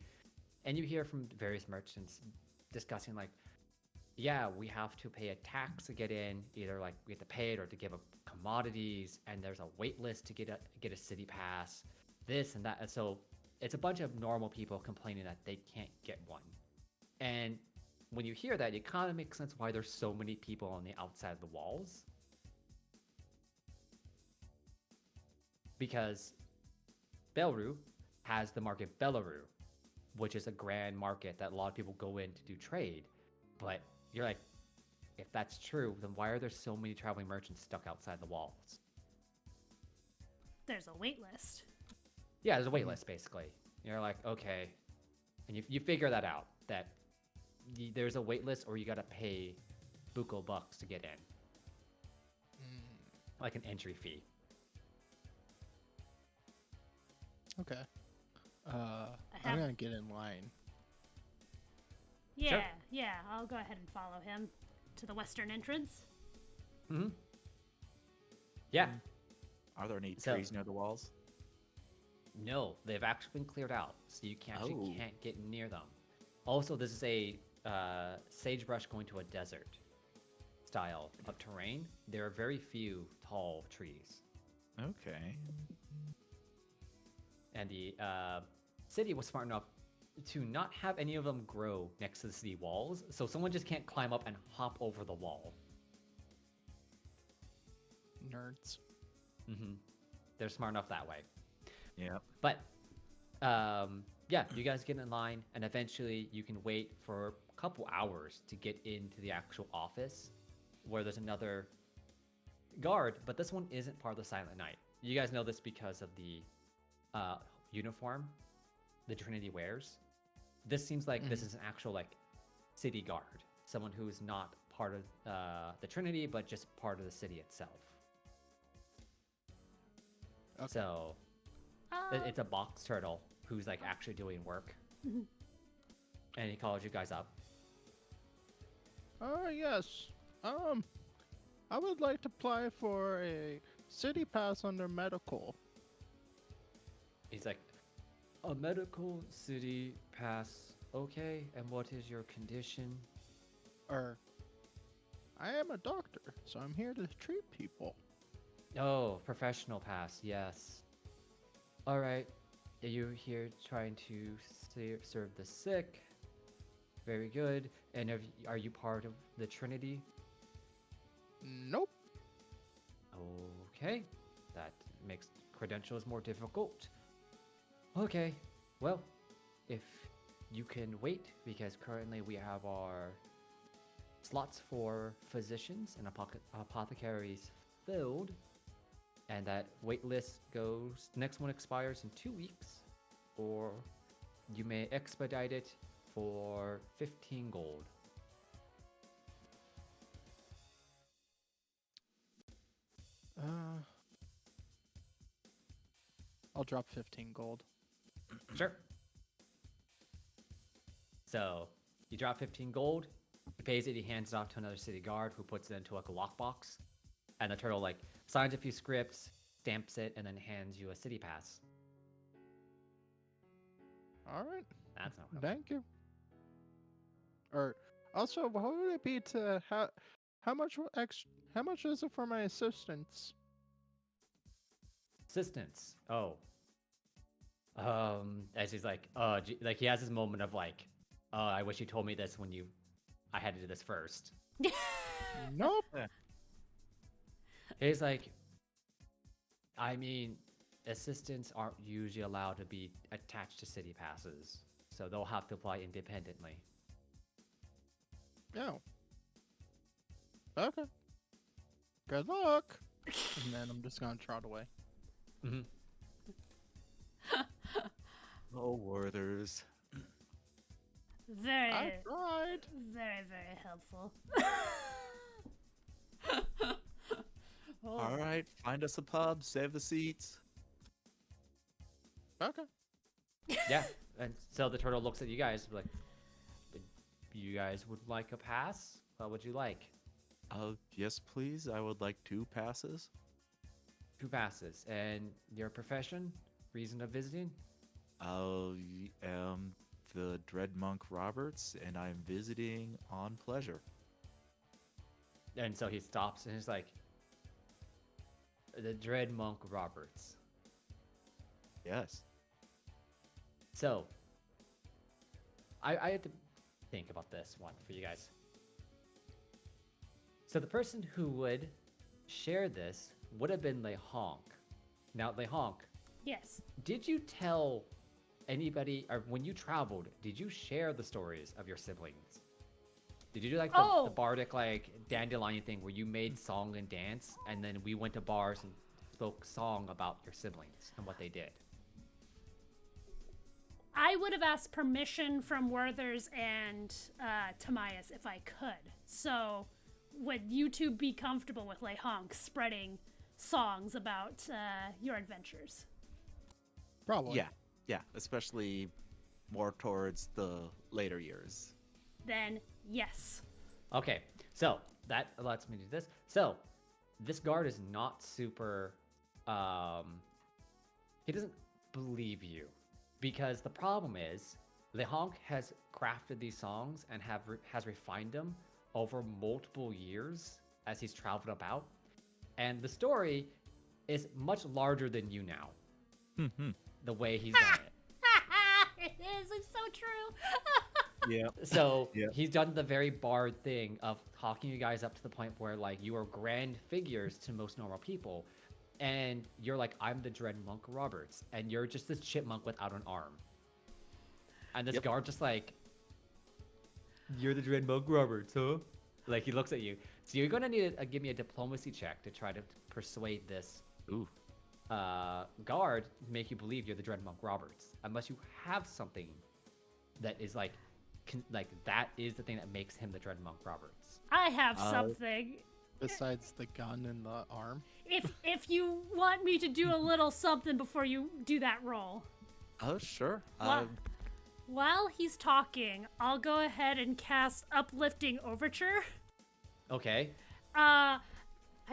and you hear from various merchants discussing like, yeah, we have to pay a tax to get in. Either like we have to pay it or to give up commodities, and there's a wait list to get a city pass. This and that. And so it's a bunch of normal people complaining that they can't get one. And when you hear that, it kind of makes sense why there's so many people on the outside of the walls. Because Belroux has the market Belroux, which is a grand market that a lot of people go in to do trade. But you're like, if that's true, then why are there so many traveling merchants stuck outside the walls? There's a wait list. Yeah, there's a wait list, basically. You're like, okay. And you figure that out, that there's a wait list or you got to pay buco bucks to get in, like an entry fee. Okay. have- I'm gonna get in line. Yeah, yeah. I'll go ahead and follow him to the western entrance. Mm-hmm. Yeah. Are there any So- trees near the walls? No, they've actually been cleared out, so you actually Oh. can't get near them. Also, this is a sagebrush going to a desert style of terrain. There are very few tall trees, Okay. and the city was smart enough to not have any of them grow next to the city walls, so someone just can't climb up and hop over the wall. Nerds. Mm-hmm. They're smart enough that way. Yeah. But yeah, you guys get in line, and eventually you can wait for a couple hours to get into the actual office, where there's another guard. But this one isn't part of the Silent Night. You guys know this because of the uniform the Trinity wears. This seems like this is an actual like city guard, someone who is not part of the Trinity, but just part of the city itself. Okay. So it's a box turtle who's like actually doing work, and he calls you guys up. Yes. I would like to apply for a city pass under medical. He's like, a medical city pass, okay? And what is your condition? I am a doctor, so I'm here to treat people. Oh, professional pass, yes. All right, are you here trying to serve the sick? Very good. And are you part of the Trinity? Nope. Okay, that makes credentials more difficult. Okay, well, if you can wait, because currently we have our slots for physicians and apothecaries filled, and that wait list goes, next one expires in 2 weeks, or you may expedite it for 15 gold. I'll drop 15 gold. Sure. So you drop 15 gold. He pays it. He hands it off to another city guard who puts it into like a lockbox. And the turtle like signs a few scripts, stamps it, and then hands you a city pass. All right. That's no problem. Thank you. Or also, what would it be to how much is it for my assistance? Assistance. Oh. As he's like, like he has this moment of like, I wish you told me this when I had to do this first. Nope. He's like, I mean, assistants aren't usually allowed to be attached to city passes, so they'll have to apply independently. No. Okay. Good luck. And then I'm just gonna trot away. Mm-hmm. Oh, Werthers. Very, I tried. very, very helpful. Oh. All right, find us a pub, save the seats. Okay. Yeah, and so the turtle looks at you guys like, you guys would like a pass? What would you like? Yes, please. I would like 2 passes. 2 passes. And your profession? Reason of visiting? I am the Dread Monk Roberts, and I'm visiting on pleasure. And so he stops and he's like, the Dread Monk Roberts. Yes. So, I had to think about this one for you guys. So the person who would share this would have been Lehonk. Now, Lehonk, Yes. did you tell anybody, or when you traveled, did you share the stories of your siblings? Did you do like the bardic like dandelion thing where you made song and dance, and then we went to bars and spoke song about your siblings and what they did? I would have asked permission from Werthers and Tamias if I could. So would you two be comfortable with Lehonk spreading songs about your adventures? Probably. Yeah, especially more towards the later years. Then yes. Okay, so that lets me do this. So this guard is not super. He doesn't believe you because the problem is Lehonk has crafted these songs and has refined them over multiple years as he's traveled about, and the story is much larger than you now. The way he's done it. It is. It's so true. Yeah. So Yeah. he's done the very bard thing of talking you guys up to the point where like you are grand figures to most normal people, and you're like, I'm the Dread Monk Roberts, and you're just this chipmunk without an arm. And this Yep. guard just like, you're the Dread Monk Roberts, huh? Like he looks at you. So you're gonna need to give me a diplomacy check to try to persuade this Ooh. guard to make you believe you're the Dread Monk Roberts, unless you have something that is like that is the thing that makes him the Dread Monk Roberts. I have something. Besides the gun and the arm. If you want me to do a little something before you do that roll. Oh, sure. While he's talking, I'll go ahead and cast Uplifting Overture. Okay. I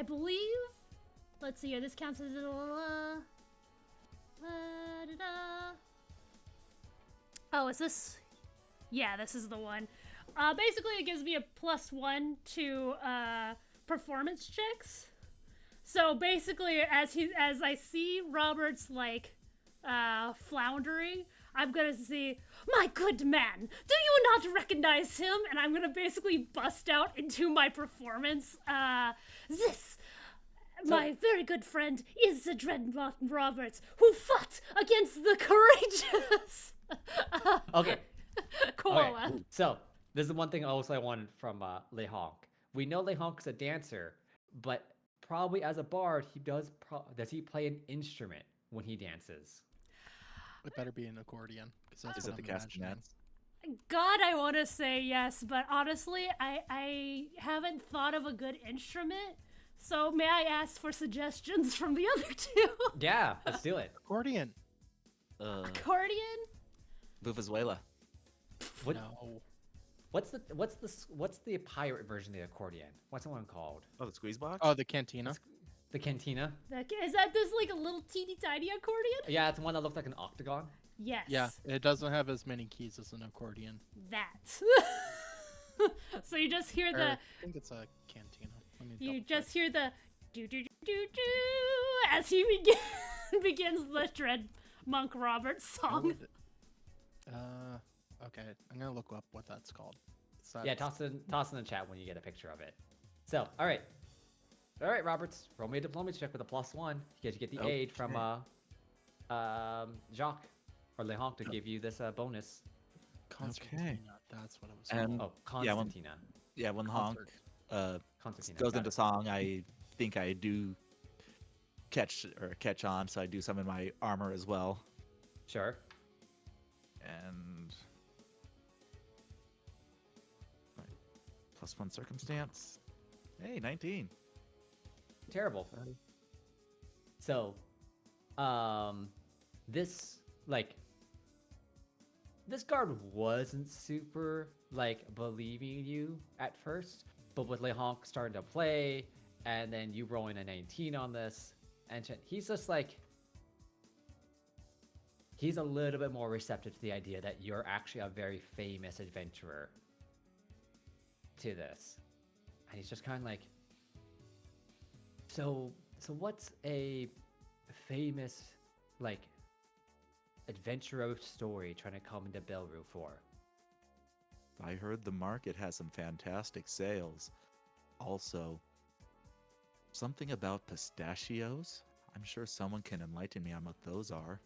believe. Let's see here. This counts as Oh, is this? Yeah, this is the one. Basically, it gives me a +1 to performance checks. So basically, as I see Robert's like floundering, I'm gonna say, "My good man, do you not recognize him?" And I'm gonna basically bust out into my performance. My very good friend is the Dreadnought Roberts, who fought against the courageous. Okay. Koala. Okay. So this is one thing also I wanted from Lehonk. We know Lehonk is a dancer, but probably as a bard, he does he play an instrument when he dances? It better be an accordion. That's Is what it the I'm imagining. castanets? God, I want to say yes, but honestly, I haven't thought of a good instrument. So may I ask for suggestions from the other two? Yeah, let's do it. Accordion. Accordion? Vuvuzuela. What, No. What's the pirate version of the accordion? What's the one called? Oh, the squeeze box? Oh, the cantina. The cantina? Is that this like a little teeny tiny accordion? Yeah, it's one that looks like an octagon. Yes. Yeah, it doesn't have as many keys as an accordion. That. So you just hear Or the I think it's a cantina. Let me you double just check. hear the do do do do do as he begins the Dread Monk Roberts I song. would- okay, I'm gonna look up what that's called. Yeah, toss it in the chat when you get a picture of it. So, all right, Roberts, roll me a diplomacy check with a +1 because you get the aid from Jacques or Lehonk to give you this bonus. Concertina. That's what it was And- called. Oh, Constantina. Yeah, when Honk Constantina. goes got into it. song, I think I do catch on, so I do some in my armor as well. Sure. And +1 circumstance. Hey, 19. Terrible. So, this guard wasn't super believing you at first, but with Lehonk starting to play, and then you rolling a 19 on this, and he's just he's a little bit more receptive to the idea that you're actually a very famous adventurer to this, and he's just kind of like, so what's a famous adventurer story trying to come into Belroux for? I heard the market has some fantastic sales. Also, something about pistachios? I'm sure someone can enlighten me on what those are.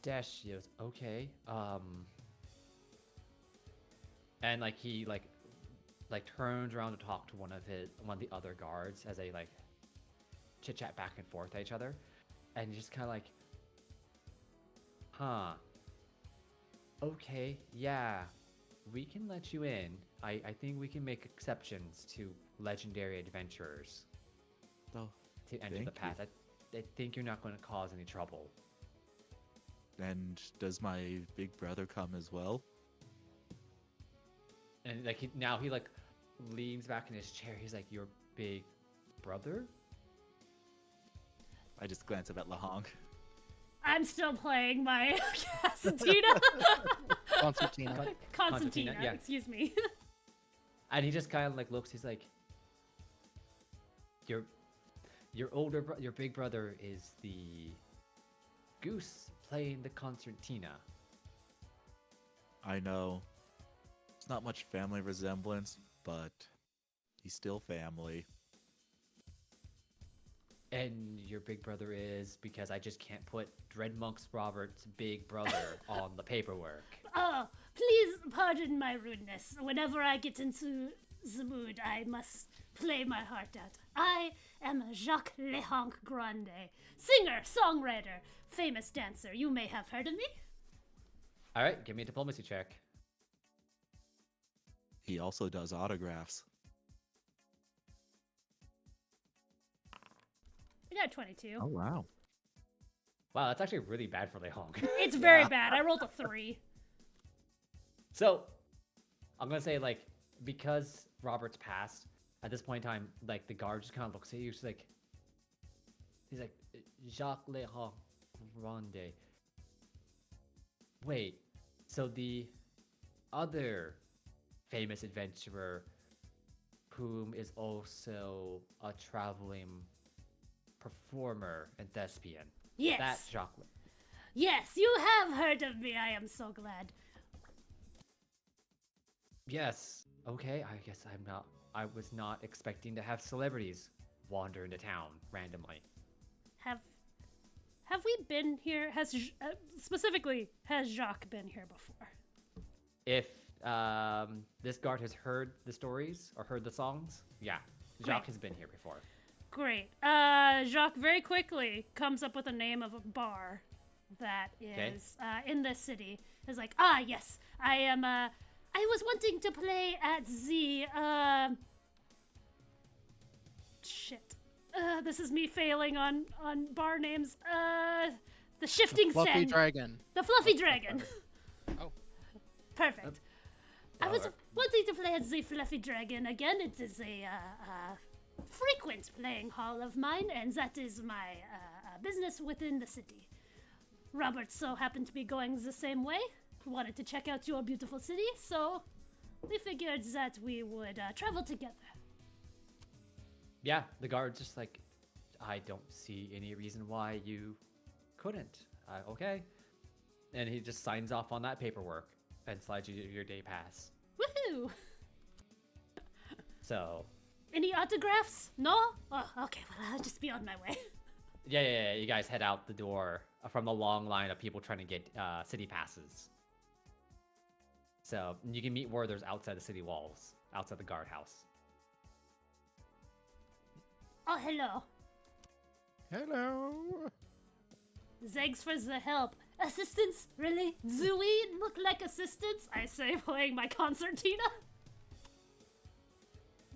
Pistachios, okay. And he turns around to talk to one of the other guards as they chit chat back and forth at each other, and just kind of huh, okay, yeah, we can let you in. I think we can make exceptions to legendary adventurers Oh, to enter thank the you. path. I think you're not going to cause any trouble. and does my big brother come as well? And like now he like leans back in his chair. He's like, "Your big brother?" I just glance up at Lahong. I'm still playing my Casatina. Concertina. Constantina, yeah. excuse me. And he just kind of like looks. He's like, "Your your big brother is the goose playing the concertina." I know. It's not much family resemblance, but he's still family. And your big brother is, because I just can't put Dreadmonks Robert's big brother on the paperwork. Oh, please pardon my rudeness. Whenever I get into the mood, I must play my heart out. I am Jacques Lehanc Grande, singer, songwriter, famous dancer. You may have heard of me. All right, give me a diplomacy check. He also does autographs. I got 22. Wow. Wow, that's actually really bad for Lehong. It's very bad. I rolled a 3. So, I'm gonna say like, because Robert's passed, at this point in time, like the guard just kind of looks at you. He's like, Jacques Lehong Grande. Wait, so the other famous adventurer, whom is also a traveling performer and thespian. Yes. That Jacques. Yes, you have heard of me. I am so glad. Yes. Okay. I guess I was not expecting to have celebrities wander into town randomly. Have we been here? Specifically, has Jacques been here before? If this guard has heard the stories or heard the songs, yeah, Jacques has been here before. Great. Jacques very quickly comes up with a name of a bar that is in this city. Is like, yes, I am. I was wanting to play at the. Shit. This is me failing on bar names. The Shifting Fluffy Sen. Dragon. The Fluffy Dragon. Oh. Perfect. I was wanting to play at the Fluffy Dragon again. It is a frequent playing hall of mine, and that is my business within the city. Robert so happened to be going the same way. Wanted to check out your beautiful city, so we figured that we would travel together. Yeah, the guard's just like, I don't see any reason why you couldn't. Okay. And he just signs off on that paperwork and slides you your day pass. Woohoo! So, Any autographs? No? Oh, okay, well, I'll just be on my way. yeah, you guys head out the door from the long line of people trying to get city passes. So, you can meet Werther's outside the city walls, outside the guardhouse. Oh, hello. Hello. Thanks for the help. Assistance? Really? Do we look like assistants? I say, playing my concertina.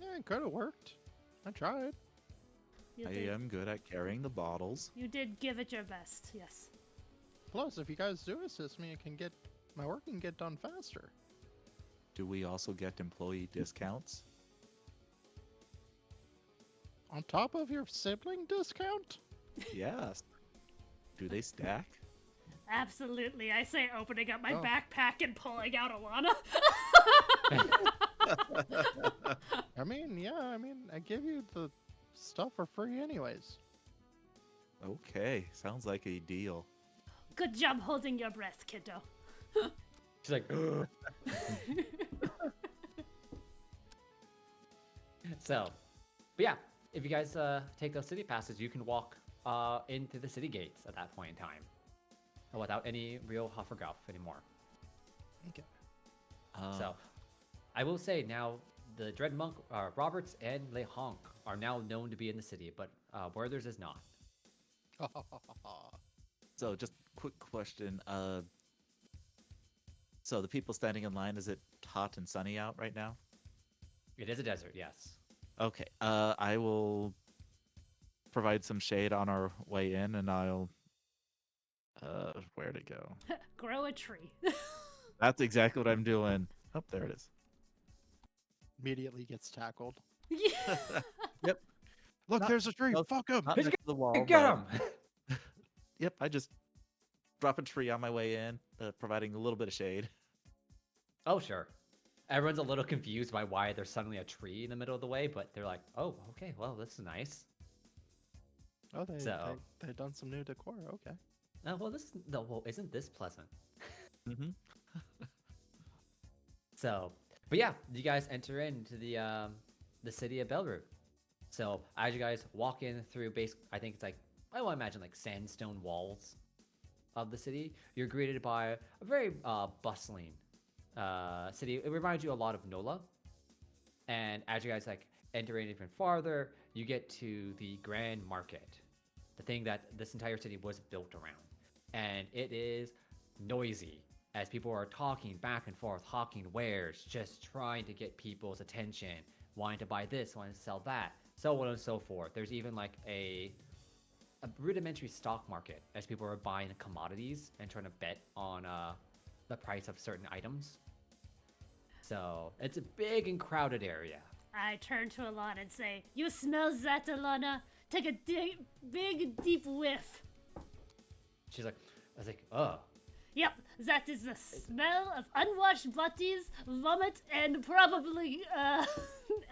Yeah, it could have worked. I tried. You I did, am good at carrying the bottles. you did give it your best, yes. Plus, if you guys do assist me, my work can get done faster. Do we also get employee discounts? On top of your sibling discount? Yes. Do they stack? Absolutely, I say, opening up my Oh. backpack and pulling out Alana. I give you the stuff for free anyways. Okay, sounds like a deal. Good job holding your breath, kiddo. She's like, So, but yeah, if you guys take those city passes, you can walk into the city gates at that point in time, without any real huff or guff anymore. Okay. So, I will say now, the Dread Monk, Roberts and Le Honk are now known to be in the city, but Werther's is not. So just quick question. So the people standing in line, is it hot and sunny out right now? It is a desert, yes. Okay. I will provide some shade on our way in, and I'll. Where'd it go? Grow a tree. That's exactly what I'm doing. Oh, there it is. Immediately gets tackled. Yeah. Yep. Look, Not- there's a tree. no, Fuck him. Not next to the wall. Get but- him! Yep. I just drop a tree on my way in, providing a little bit of shade. Oh, sure. Everyone's a little confused by why there's suddenly a tree in the middle of the way, but they're like, oh, okay, well, this is nice. Oh, they So- they done some new decor. Okay. Well, isn't this pleasant? Mm-hmm. So, but yeah, you guys enter into the city of Belroux. So as you guys walk in through I think it's like, I will imagine like sandstone walls of the city, you're greeted by a very bustling city. It reminds you a lot of Nola. And as you guys like enter in even farther, you get to the Grand Market, the thing that this entire city was built around. And it is noisy as people are talking back and forth, hawking wares, just trying to get people's attention, wanting to buy this, wanting to sell that, so on and so forth. There's even like a rudimentary stock market as people are buying commodities and trying to bet on the price of certain items. So it's a big and crowded area. I turn to Alana and say, "You smell that, Alana? Take a big, deep whiff." She's like, I was like, oh. Yep, that is the smell of unwashed bodies, vomit, and probably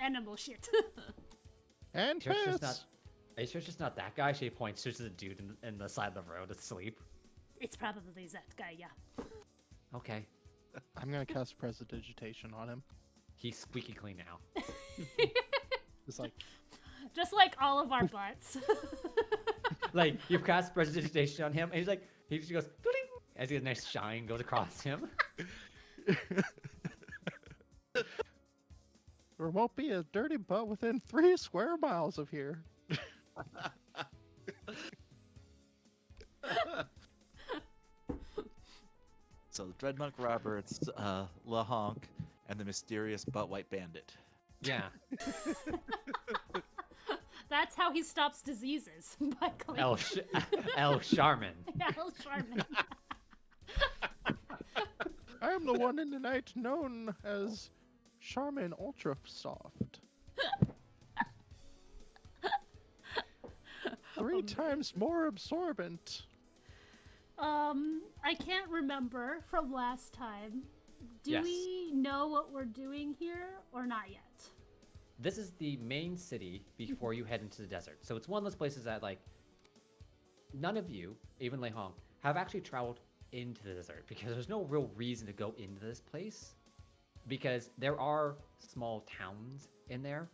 animal shit. And Sure it's just piss. Are you sure it's just not that guy? She points to the dude in the side of the road asleep. It's probably that guy, yeah. Okay. I'm gonna cast Prestidigitation on him. He's squeaky clean now. Just like Just like all of our butts. Like, you cast prestidigitation on him, and he just goes, "Ding," as a nice shine goes across him. there won't be a dirty butt within 3 square miles of here. So the Dreadmonk Roberts, LaHonk, and the mysterious butt white bandit. Yeah. That's how he stops diseases, by cleaning. El Charmin. El Charmin. I am the one in the night known as Charmin Ultra Soft. 3 times more absorbent. I can't remember from last time. Do Yes. we know what we're doing here or not yet? This is the main city before you head into the desert. So it's one of those places that, like, none of you, even Lei Hong, have actually traveled into the desert because there's no real reason to go into this place because there are small towns in there,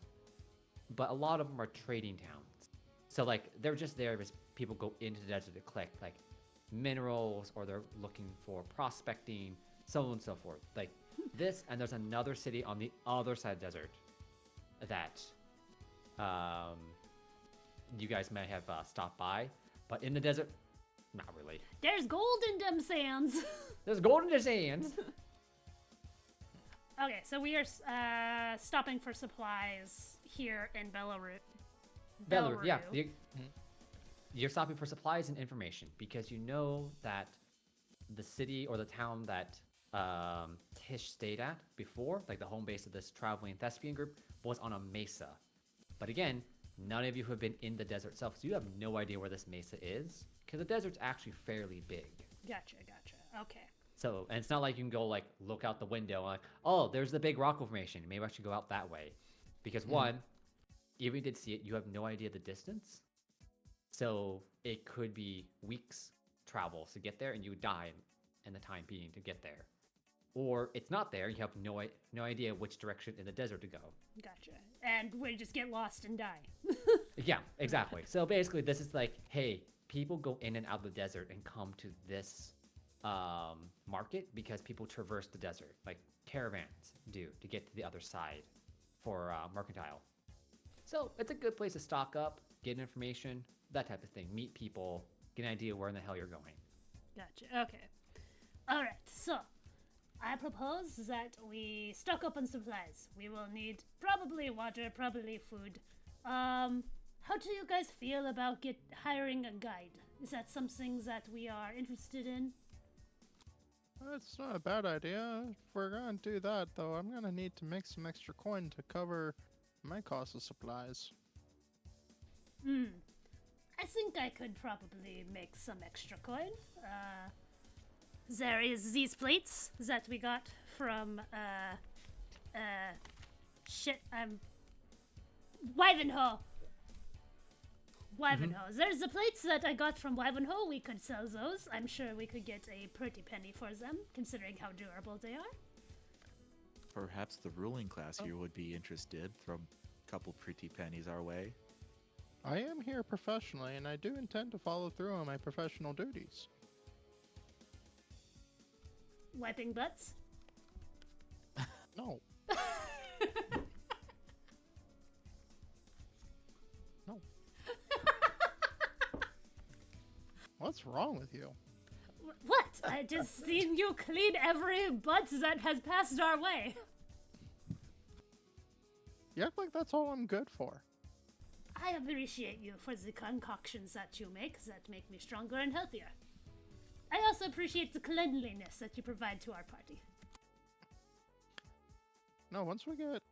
but a lot of them are trading towns. So, like, they're just there because people go into the desert to collect, like, minerals or they're looking for prospecting, so on and so forth. Like, this, and there's another city on the other side of the desert that you guys may have stopped by, but in the desert, not really. There's gold in them sands. There's gold in the sands. Okay, so we are stopping for supplies here in Belroux. Belroux, yeah. You're stopping for supplies and information because you know that the city or the town that Tish stayed at before, like the home base of this traveling thespian group, was on a mesa. But again, none of you have been in the desert itself, so you have no idea where this mesa is because the desert's actually fairly big. Gotcha. Okay. So, and it's not like you can go like look out the window and like, oh, there's the big rock formation. Maybe I should go out that way. Because one, even if you did see it, you have no idea the distance. So it could be weeks travel to get there and you would die in the time being to get there. Or it's not there, you have no idea which direction in the desert to go. Gotcha. And we just get lost and die. Yeah, exactly. So basically this is like, hey, people go in and out of the desert and come to this market because people traverse the desert, like caravans do, to get to the other side for mercantile. So it's a good place to stock up, get information, that type of thing, meet people, get an idea where in the hell you're going. Gotcha. Okay. All right. So I propose that we stock up on supplies. We will need probably water, probably food. How do you guys feel about hiring a guide? Is that something that we are interested in? That's not a bad idea. If we're gonna do that, though, I'm gonna need to make some extra coin to cover my cost of supplies. I think I could probably make some extra coin. There is these plates that we got from, Wyvenhoe. Wyvenhoe. There's the plates that I got from Wyvenhoe. We could sell those. I'm sure we could get a pretty penny for them, considering how durable they are. Perhaps the ruling class here would be interested. Throw a couple pretty pennies our way. I am here professionally, and I do intend to follow through on my professional duties. Wiping butts? No. No. What's wrong with you? What? I just seen you clean every butt that has passed our way. You act like that's all I'm good for. I appreciate you for the concoctions that you make that make me stronger and healthier. I also appreciate the cleanliness that you provide to our party. No, once we get...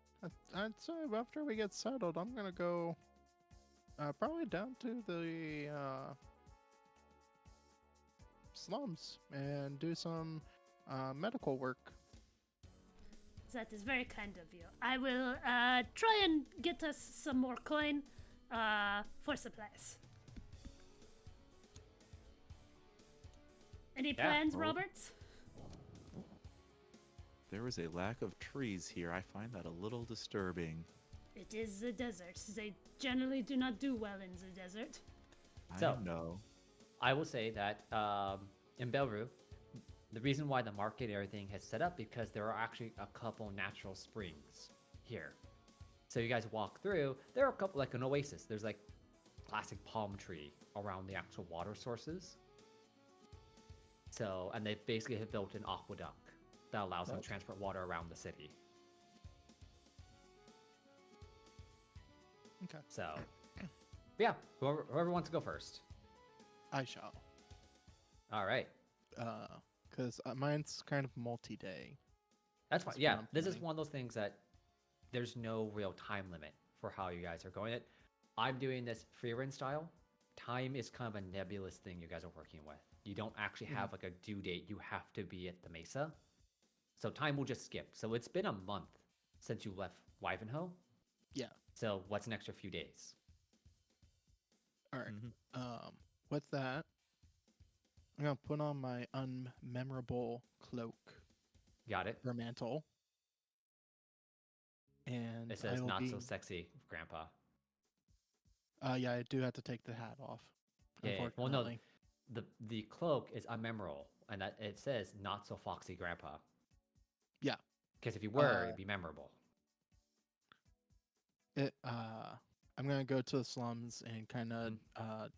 I'd say after we get settled, I'm gonna go... probably down to the, slums and do some, medical work. That is very kind of you. I will, try and get us some more coin, for supplies. Any plans, well- Roberts? There is a lack of trees here. I find that a little disturbing. It is the desert. They generally do not do well in the desert. So- I know. I will say that in Belroux, the reason why the market and everything has set up because there are actually a couple natural springs here. So you guys walk through, there are a couple, like an oasis. There's like classic palm tree around the actual water sources. So, and they basically have built an aqueduct that allows them to transport water around the city. Okay. So, yeah, whoever wants to go first. I shall. All right. Because mine's kind of multi-day. That's fine. That's Yeah, what I'm this is planning. one of those things that there's no real time limit for how you guys are going it. I'm doing this free run style. Time is kind of a nebulous thing you guys are working with. You don't actually have like a due date. You have to be at the mesa. So time will just skip. So it's been a month since you left Wyvenhoe. Yeah. So what's an extra few days? All right. Mhm. With that, I'm gonna put on my unmemorable cloak Got it? or mantle, and It says I will not be... so sexy, Grandpa. Yeah, I do have to take the hat off. Yeah. Well, no, Unfortunately. the cloak is unmemorable, and that it says not so foxy, Grandpa. Yeah. Because if you were, it'd be memorable. I'm gonna go to the slums and kind of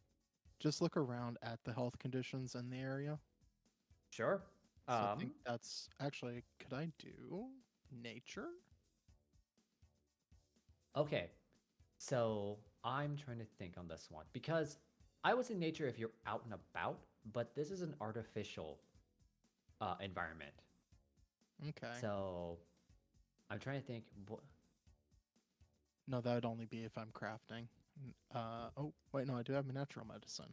just look around at the health conditions in the area. Sure. So I think that's actually, could I do nature? Okay. So I'm trying to think on this one because I would say nature if you're out and about, but this is an artificial environment. Okay. So I'm trying to think. No, that would only be if I'm crafting. Oh, wait, no, I do have my natural medicine.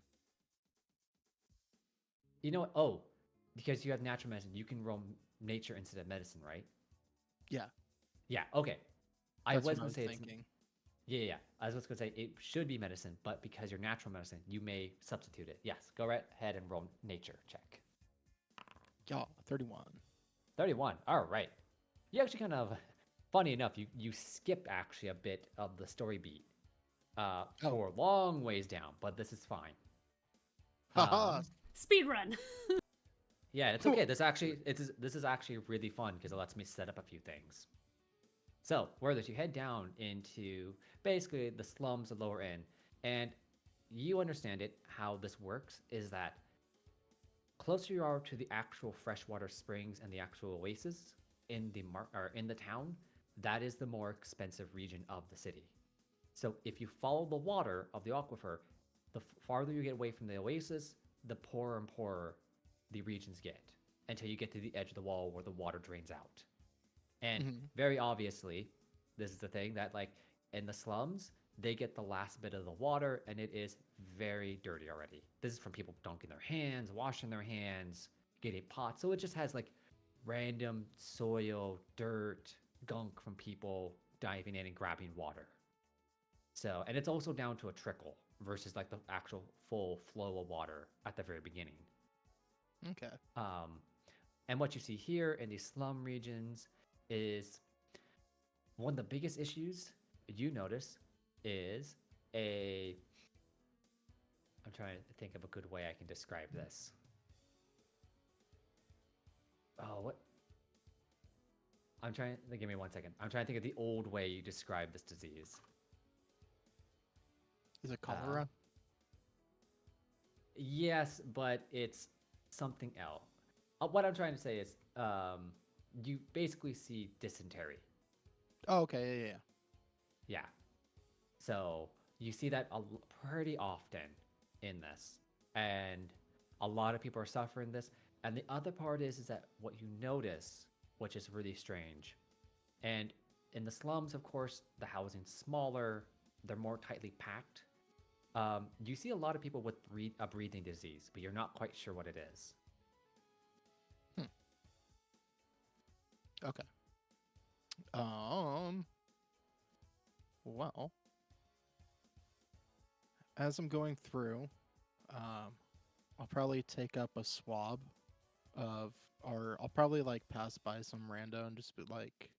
You know what? Oh, because you have natural medicine, you can roll nature instead of medicine, right? Yeah. Yeah. Okay. I That's was what gonna say it's thinking. yeah. I was gonna say it should be medicine, but because you're natural medicine, you may substitute it. Yes. Go right ahead and roll nature check. Yeah, 31. 31. All right. You actually kind of, funny enough, you skip actually a bit of the story beat for a long ways down, but this is fine. Haha. Speed run. Yeah, it's okay. This is actually really fun because it lets me set up a few things. So, Werther, you head down into basically the slums, the lower end, and you understand it. How this works is that closer you are to the actual freshwater springs and the actual oasis in the or in the town, that is the more expensive region of the city. So if you follow the water of the aquifer, the farther you get away from the oasis, the poorer and poorer the regions get until you get to the edge of the wall where the water drains out. And very obviously, this is the thing that like in the slums, they get the last bit of the water and it is very dirty already. This is from people dunking their hands, washing their hands, getting pots. So it just has like random soil, dirt, gunk from people diving in and grabbing water. So, and it's also down to a trickle versus like the actual full flow of water at the very beginning. Okay. And what you see here in these slum regions is one of the biggest issues you notice is I'm trying to think of a good way I can describe this. Oh, what? Give me 1 second. I'm trying to think of the old way you describe this disease. Is it cholera? Yes, but it's something else. What I'm trying to say is you basically see dysentery. Oh, okay. Yeah. Yeah. So you see that pretty often in this. And a lot of people are suffering this. And the other part is that what you notice, which is really strange. And in the slums, of course, the housing's smaller. They're more tightly packed. You see a lot of people with a breathing disease, but you're not quite sure what it is. Okay. Well, as I'm going through, I'll probably take up a swab or I'll probably like pass by some rando and just be like,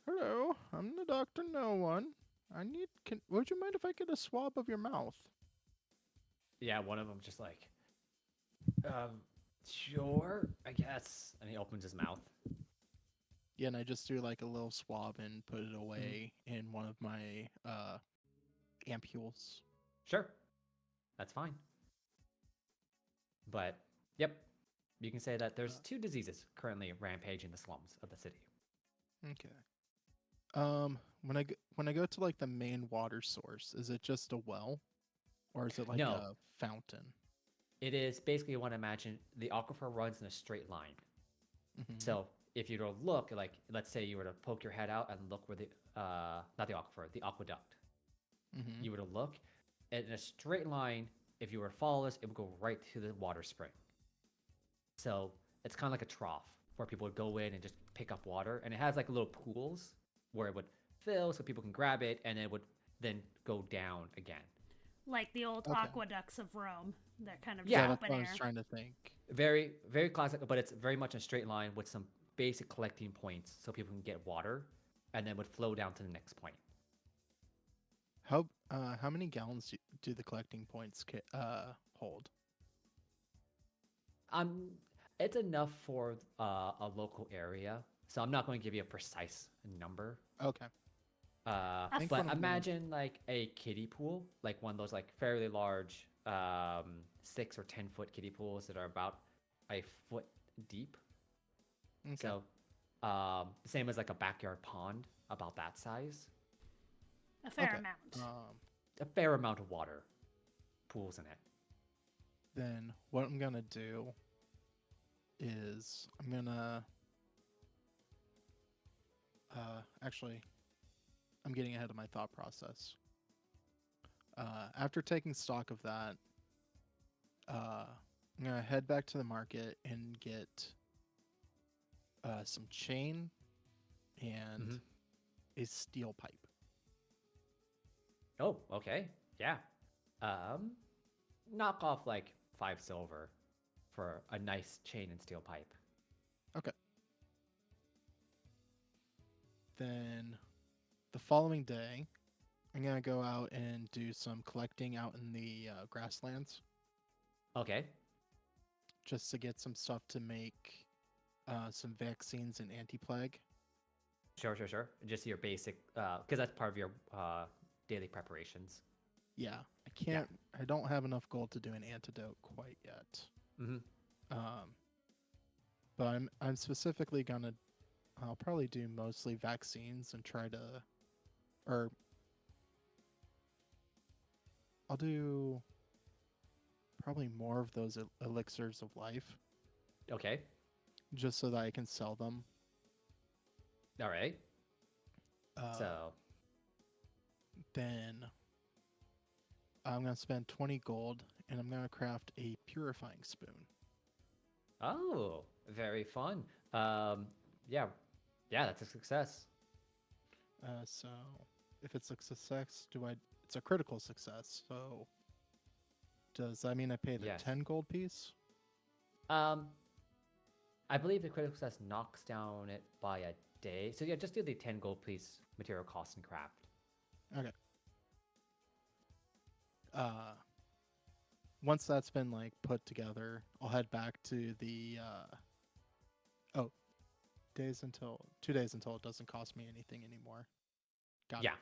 "Hello, I'm the doctor. No one. Would you mind if I get a swab of your mouth?" Yeah, one of them just like, sure, I guess. And he opens his mouth. Yeah, and I just do like a little swab and put it away in one of my ampules. Sure, that's fine. But, yep, you can say that there's two diseases currently rampaging the slums of the city. Okay. When I go to like the main water source, is it just a well, or is it like No. a fountain? It is basically, you want to imagine the aquifer runs in a straight line. So if you were to look, like, let's say you were to poke your head out and look where not the aquifer, the aqueduct. You were to look, and in a straight line, if you were to follow this, it would go right to the water spring. So it's kind of like a trough where people would go in and just pick up water, and it has like little pools where it would fill so people can grab it, and it would then go down again. Like the old aqueducts of Rome. They're kind of Yeah, just that's open what air. I was trying to think. Very, very classic, but it's very much a straight line with some basic collecting points so people can get water, and then would flow down to the next point. How many gallons do the collecting points hold? It's enough for a local area, so I'm not going to give you a precise number. Okay. But imagine like a kiddie pool, like one of those like fairly large 6 or 10 foot kiddie pools that are about a foot deep. Okay. So same as like a backyard pond, about that size. A fair amount. A fair amount of water pools in it. Then what I'm gonna do is I'm gonna actually I'm getting ahead of my thought process. After taking stock of that, I'm gonna head back to the market and get some chain and a steel pipe. Oh, okay. Yeah. Knock off like 5 silver for a nice chain and steel pipe. Okay. Then the following day, I'm gonna go out and do some collecting out in the grasslands. Okay. Just to get some stuff to make some vaccines and anti-plague. Sure. Just your basic, because that's part of your daily preparations. Yeah, I don't have enough gold to do an antidote quite yet. But I'm specifically gonna. I'll probably do mostly vaccines and try to, or I'll do probably more of those elixirs of life, Okay. just so that I can sell them. All right. Uh, So, Then I'm gonna spend 20 gold, and I'm gonna craft a purifying spoon. oh, very fun. Yeah, yeah, that's a success. So if it's a success, It's a critical success. So does that mean I pay the Yes. 10 gold piece? Um, I believe the critical success knocks down it by a day. So yeah, just do the 10 gold piece material cost and craft. Okay. Once that's been like put together, I'll head back to the 2 days until it doesn't cost me anything anymore. Got Yeah.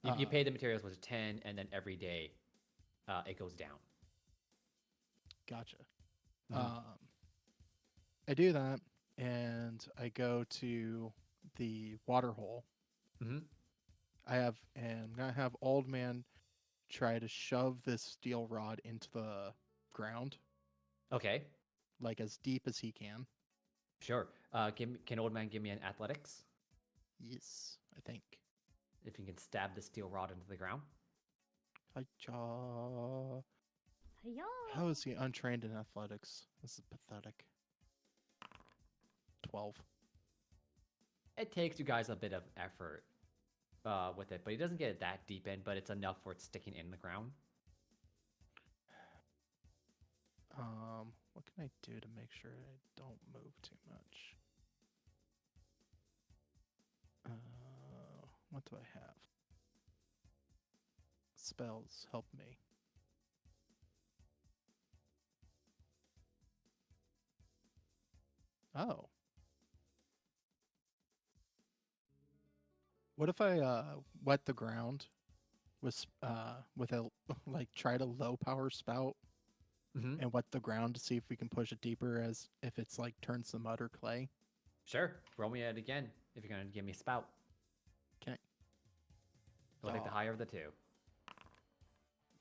it. You pay the materials was 10, and then every day it goes down. Gotcha. Mhm. I do that, and I go to the water hole. Mm-hmm. I'm gonna have Old Man try to shove this steel rod into the ground, Okay, like as deep as he can. sure. Can Old Man give me an athletics? Yes, I think. If you can stab the steel rod into the ground. Hi-cha. Hiya. How is he untrained in athletics? This is pathetic. 12. It takes you guys a bit of effort with it, but he doesn't get it that deep in, but it's enough for it sticking in the ground. What can I do to make sure I don't move too much? What do I have? Spells help me. Oh. What if I wet the ground with a like try to low power spout Mm-hmm. and wet the ground to see if we can push it deeper as if it's like turns to mud or clay? Sure. Roll me it again if you're gonna give me a spout. Okay. We'll take the Oh. higher of the two.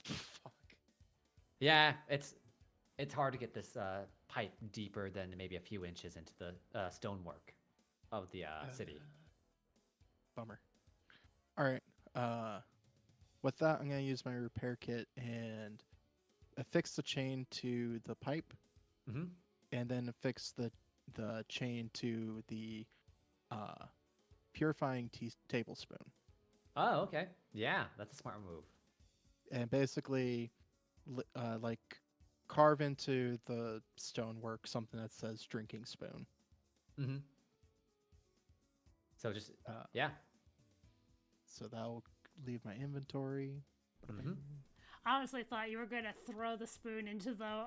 Fuck. Yeah, it's hard to get this pipe deeper than maybe a few inches into the stonework of the city. Bummer. All right. With that, I'm gonna use my repair kit and affix the chain to the pipe, Mm-hmm. and then affix the chain to the purifying tablespoon, Oh, okay. Yeah, that's a smart move. and basically, like carve into the stonework something that says drinking spoon. Mm-hmm. So just Uh, yeah. So that will leave my inventory. Mm-hmm. I honestly thought you were going to throw the spoon into the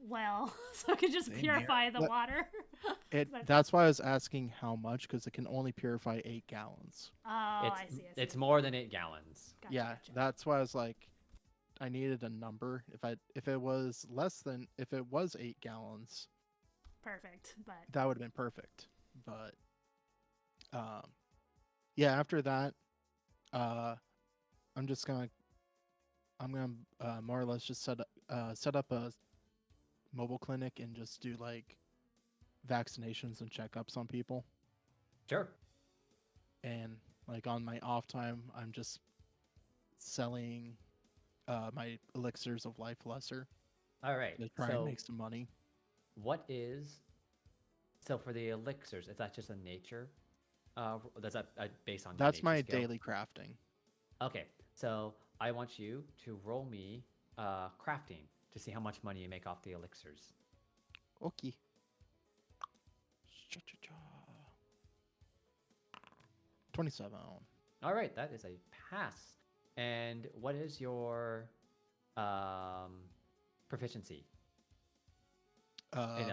well so it could just Same purify here. the But- water. That's why I was asking how much, because it can only purify 8 gallons. Oh, I see. It's more than 8 gallons. Gotcha, Yeah, gotcha. that's why I was like, I needed a number. If it was 8 gallons, Perfect. But that would have been perfect. But yeah, after that, I'm gonna more or less just set up a mobile clinic and just do like vaccinations and checkups on people. Sure. And like on my off time, I'm just selling my elixirs of life lesser All right. to try and make some money. What is so for the elixirs? Is that just a nature? That's based on your That's nature my skill? daily crafting. Okay, so I want you to roll me crafting to see how much money you make off the elixirs. Okay. 27. All right, that is a pass. And what is your proficiency in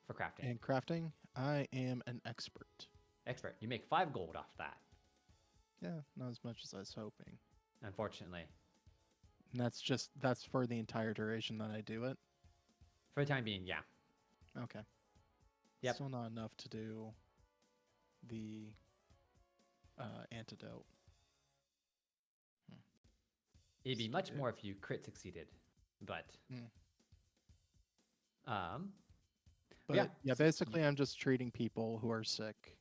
for crafting? And crafting, I am an expert. Expert. You make 5 gold off that. Yeah, not as much as I was hoping. Unfortunately. And that's for the entire duration that I do it. For the time being, yeah. Okay. Yep. Still not enough to do the antidote. It'd be Let's much do- more if you crit succeeded, but um, But yeah. basically, I'm just treating people who are sick,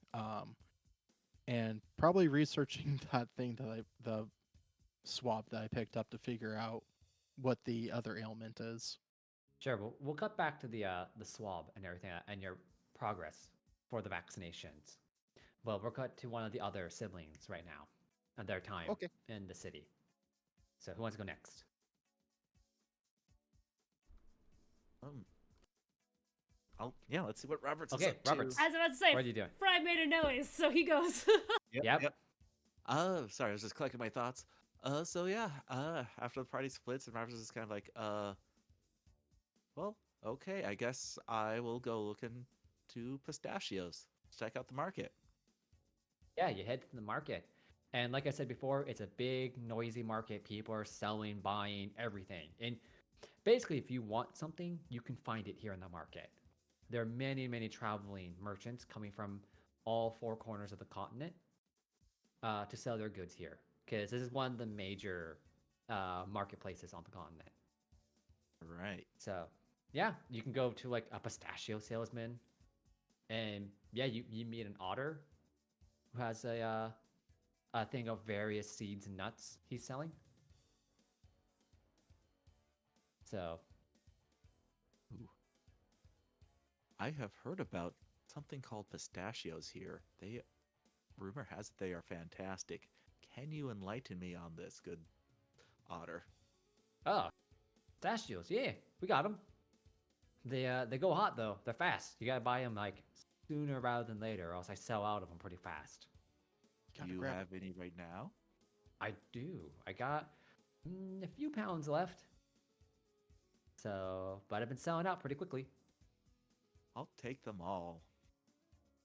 and probably researching that thing that the swab that I picked up to figure out what the other ailment is. Sure. We'll cut back to the swab and everything and your progress for the vaccinations. Well, we'll cut to one of the other siblings right now and their time Okay. in the city. So who wants to go next? Yeah, let's see what Roberts is Okay, up to. Roberts. I was about to say, What are you doing? Fry made a noise, so he goes. Yep. Sorry, I was just collecting my thoughts. So yeah, after the party splits, and Roberts is kind of like, well, okay, I guess I will go look into pistachios. Check out the market. Yeah, you head to the market. And like I said before, it's a big, noisy market. People are selling, buying, everything. And basically, if you want something, you can find it here in the market. There are many, many traveling merchants coming from all four corners of the continent to sell their goods here. Because this is one of the major marketplaces on the continent. Right. So, yeah, you can go to like a pistachio salesman. And yeah, you meet an otter who has a thing of various seeds and nuts he's selling. So, Ooh. I have heard about something called pistachios here. Rumor has it they are fantastic. Can you enlighten me on this, good otter? oh, pistachios, yeah, we got them. They go hot though. They're fast. You gotta buy them like sooner rather than later, or else I sell out of them pretty fast. Do you have any right now? I do. I got a few pounds left. So, but I've been selling out pretty quickly. I'll take them all.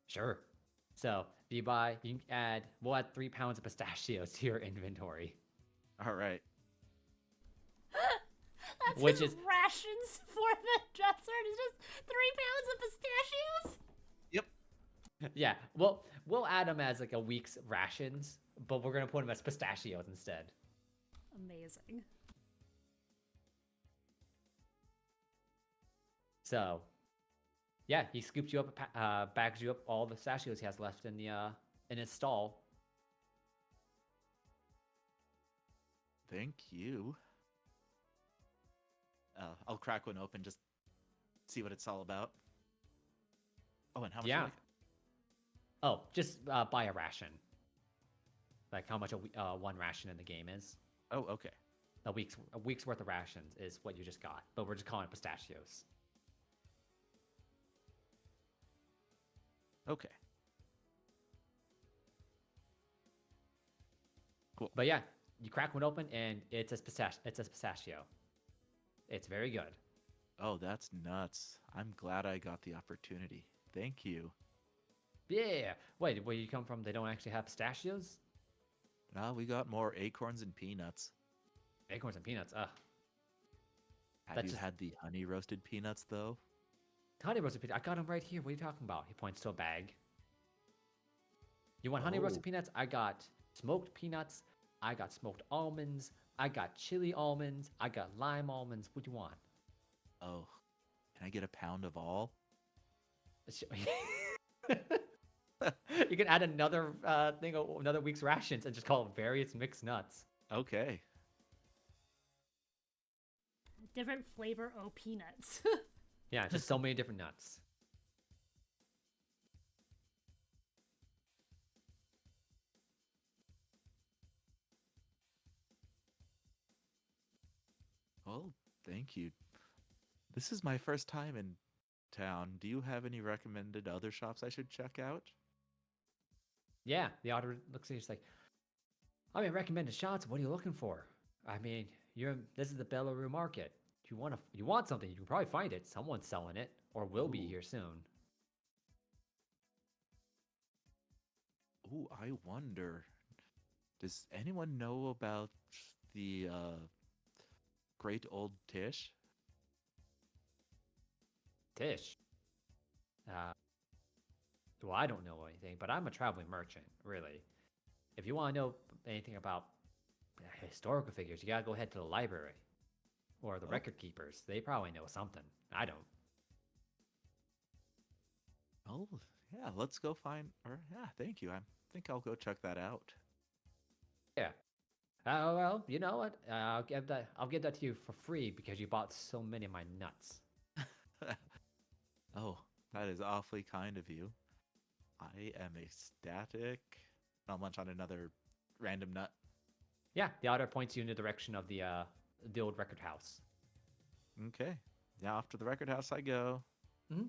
Sure. So, if you can we'll add 3 pounds of pistachios to your inventory. All right. That's Which his is- rations for the dresser. It's just 3 pounds of pistachios. Yep. Yeah, we'll add them as like a week's rations, but we're gonna put them as pistachios instead. Amazing. So, yeah, he scoops you up, bags you up all the pistachios he has left in his stall. Thank you. I'll crack one open, just see what it's all about. Oh, and how much? Yeah. Oh, just buy a ration. Like how much one ration in the game is. Oh, okay. A week's worth of rations is what you just got, but we're just calling it pistachios. Okay. Cool. But yeah, you crack one open and it's a pistachio. It's very good. Oh, that's nuts. I'm glad I got the opportunity. Thank you. Yeah. Wait, where you come from? They don't actually have pistachios? Now we got more acorns and peanuts. Acorns and peanuts. Ugh. Have you had the honey roasted peanuts though? Honey roasted peanuts. I got them right here. What are you talking about? He points to a bag. You want honey roasted peanuts? I got smoked peanuts. I got smoked almonds. I got chili almonds. I got lime almonds. What do you want? Oh, can I get a pound of all? You can add another another week's rations and just call it various mixed nuts. Okay. Different flavor peanuts. Yeah, just so many different nuts. Well, thank you. This is my first time in town. Do you have any recommended other shops I should check out? Yeah, the otter looks at you, just like, I mean, recommended shots. What are you looking for? I mean, this is the Belroux market. If you want something, you can probably find it. Someone's selling it, or will be Ooh. here soon. Ooh, I wonder. Does anyone know about the Great Old Tish? Tish. Uh, well, I don't know anything, but I'm a traveling merchant, really. If you want to know anything about historical figures, you gotta go head to the library or the Oh, record keepers. They probably know something. I don't. oh, yeah. Let's go find. Or yeah, thank you. I think I'll go check that out. Yeah. Well, you know what? I'll give that. I'll give that to you for free because you bought so many of my nuts. Oh, that is awfully kind of you. I am ecstatic. I'll munch on another random nut. Yeah, the otter points you in the direction of the old record house. Okay. Yeah, off to the record house I go. Mm-hmm.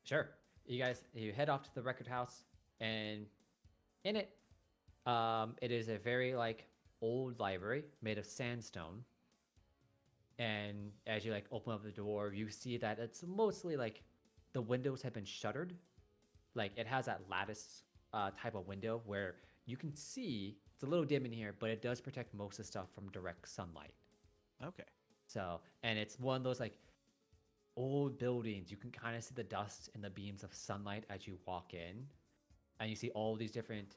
Sure. You head off to the record house, and in it, it is a very like old library made of sandstone. And as you like open up the door, you see that it's mostly like the windows have been shuttered. Like it has that lattice type of window where you can see it's a little dim in here, but it does protect most of the stuff from direct sunlight. Okay. So, and it's one of those like old buildings. You can kind of see the dust and the beams of sunlight as you walk in, and you see all these different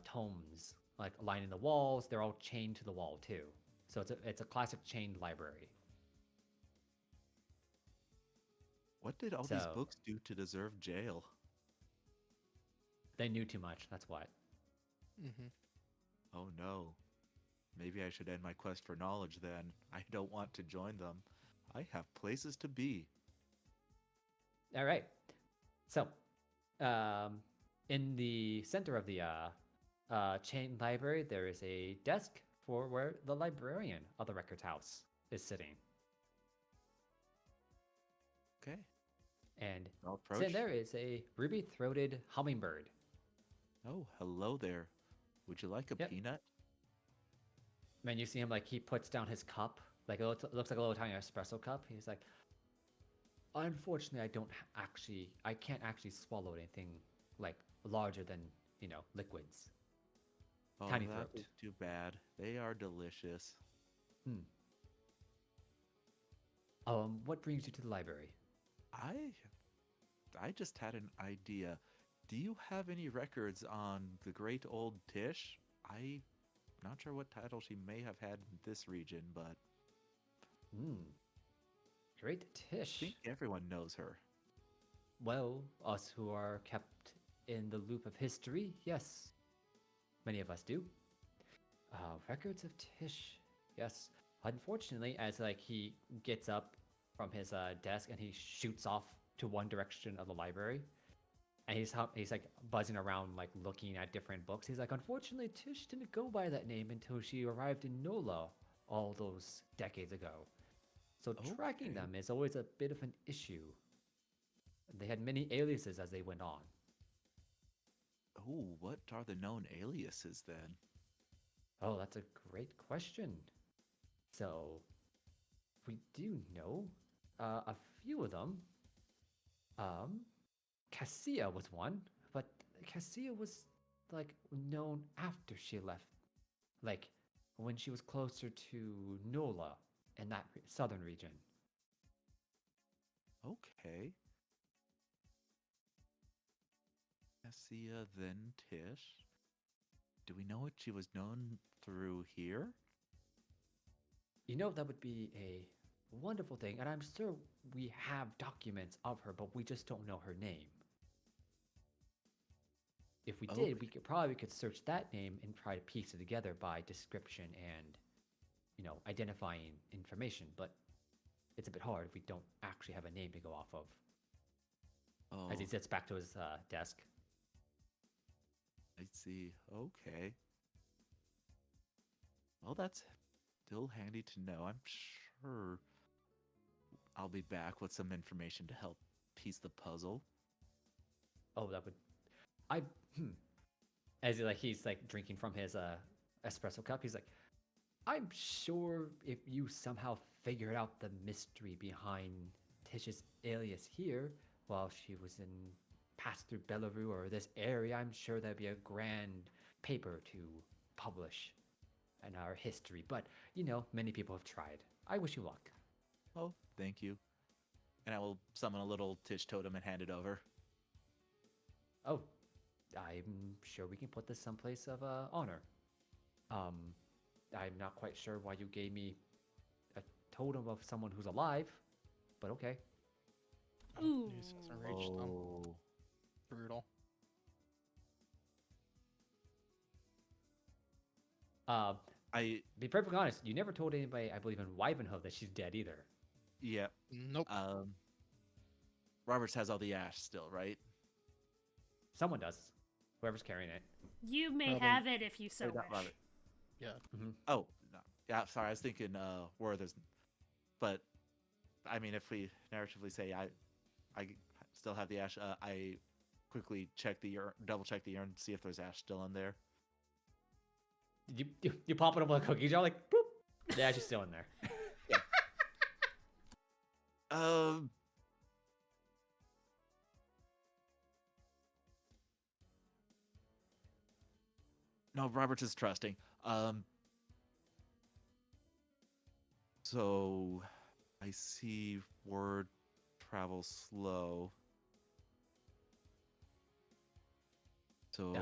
tomes like lining the walls. They're all chained to the wall too. So it's a classic chained library. What did all these So books do to deserve jail? they knew too much. That's why. Mm-hmm. Oh no. Maybe I should end my quest for knowledge then. I don't want to join them. I have places to be. All right. So, in the center of the chain library, there is a desk for where the librarian of the records house is sitting. Okay. And I'll sitting approach. there is a ruby-throated hummingbird. Oh, hello there. Would you like a Yep. peanut? Man, you see him like he puts down his cup, like it looks like a little tiny espresso cup. He's like, unfortunately, I can't actually swallow anything like larger than liquids. Oh, Tiny that throat. is too bad. They are delicious. Hmm. What brings you to the library? I just had an idea. Do you have any records on the great old Tish? I'm not sure what title she may have had in this region, but Hmm. Great I Tish. think everyone knows her. Well, us who are kept in the loop of history, yes. Many of us do. Records of Tish. Yes. Unfortunately, as like he gets up from his desk and he shoots off to one direction of the library, and he's like buzzing around like looking at different books. He's like, unfortunately, Tish didn't go by that name until she arrived in Nola all those decades ago. So tracking Okay. them is always a bit of an issue. They had many aliases as they went on. Oh, what are the known aliases then? Oh, that's a great question. So, we do know a few of them. Um, Cassia was one, but Cassia was like known after she left, like when she was closer to Nola in that southern region. Okay. Cassia, then Tish. Do we know what she was known through here? That would be a wonderful thing, and I'm sure we have documents of her, but we just don't know her name. If we Okay. did, we could search that name and try to piece it together by description and identifying information, but it's a bit hard if we don't actually have a name to go off of. As he Oh, sits back to his desk. I see. Okay. Well, that's still handy to know. I'm sure I'll be back with some information to help piece the puzzle. Oh, that would I hmm. As he's like drinking from his espresso cup, he's like, I'm sure if you somehow figured out the mystery behind Tish's alias here while she was in passed through Belroux or this area, I'm sure that'd be a grand paper to publish in our history. But many people have tried. I wish you luck. Oh, thank you. and I will summon a little Tish totem and hand it over. Oh, I'm sure we can put this someplace of honor. I'm not quite sure why you gave me a totem of someone who's alive, but okay. Ooh. News hasn't reached them. Oh. Brutal. I Be perfectly honest, you never told anybody, I believe in Wyvenhoe, that she's dead either. yeah. Nope. Roberts has all the ash still, right? Someone does. Whoever's carrying it. You may Probably- have it if you so Or not wish. Robert. Yeah. Oh, no. Yeah, sorry, I was thinking Werther's, but I mean, if we narratively say I still have the ash, I quickly check the urn, double check the urn, see if there's ash still in there. You pop it up like a cookie jar, like boop. Yeah, she's still in there. Um. No, Roberts is trusting. So I see word travel slow. So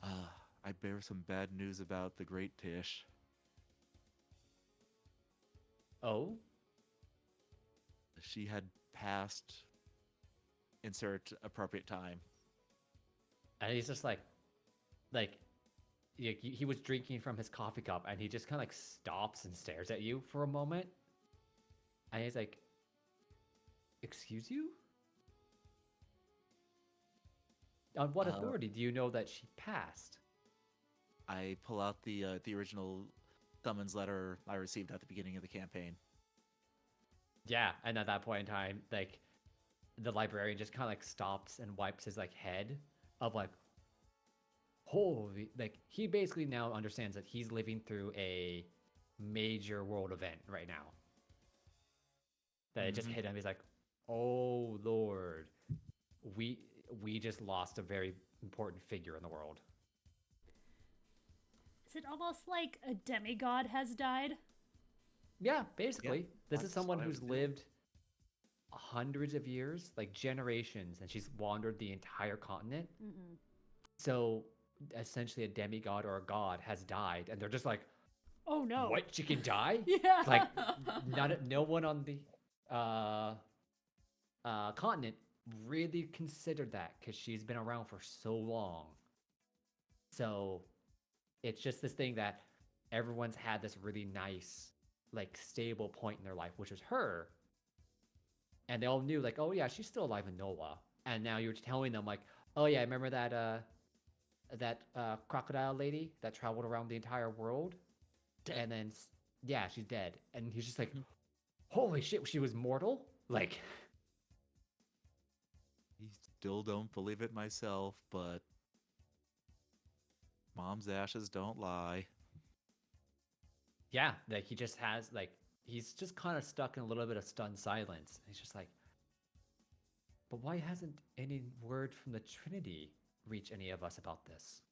I bear some bad news about the Great Tish. Oh, She had passed. Insert appropriate time. and he's just like he was drinking from his coffee cup, and he just kind of like stops and stares at you for a moment, and he's like, "Excuse you? On what authority do you know that she passed?" I pull out the original summons letter I received at the beginning of the campaign. Yeah, and at that point in time, like the librarian just kind of like stops and wipes his like head of like, holy, like he basically now understands that he's living through a major world event right now. That it just hit him. He's like, oh Lord, we just lost a very important figure in the world. Is it almost like a demigod has died? Yeah, basically. This is that's someone what I who's was feeling. lived hundreds of years, like generations, and she's wandered the entire continent. Mm-hmm. So essentially a demigod or a god has died, and they're just like, Oh no! what, she can die? Yeah. Like no one on the continent really considered that, because she's been around for so long. So it's just this thing that everyone's had this really nice, like stable point in their life, which is her. And they all knew, like, oh yeah, she's still alive in Nola. And now you're telling them, like, oh yeah, remember that crocodile lady that traveled around the entire world? Dead. And then yeah, she's dead. And he's just like, holy shit, she was mortal? Like, I still don't believe it myself, but Mom's ashes don't lie. yeah, like he just has like he's just kind of stuck in a little bit of stunned silence. He's just like, but why hasn't any word from the Trinity reached any of us about this?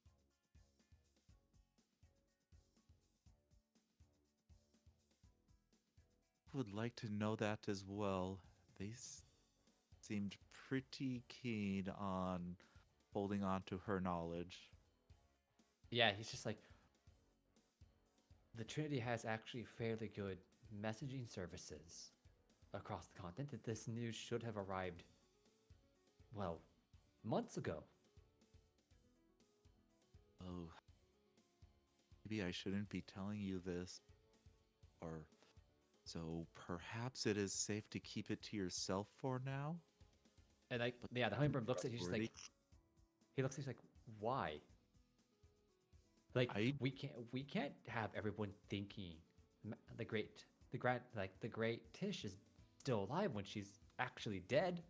Would like to know that as well. They seemed pretty keen on holding on to her knowledge. Yeah, he's just like, the Trinity has actually fairly good messaging services across the continent. That this news should have arrived, well, months ago. Oh, maybe I shouldn't be telling you this. Or, so perhaps it is safe to keep it to yourself for now? And like, yeah, the hummingbird looks at you, just like, Trustworthy? he looks at you like, why? Like, I- we can't have everyone thinking the great Tish is still alive when she's actually dead.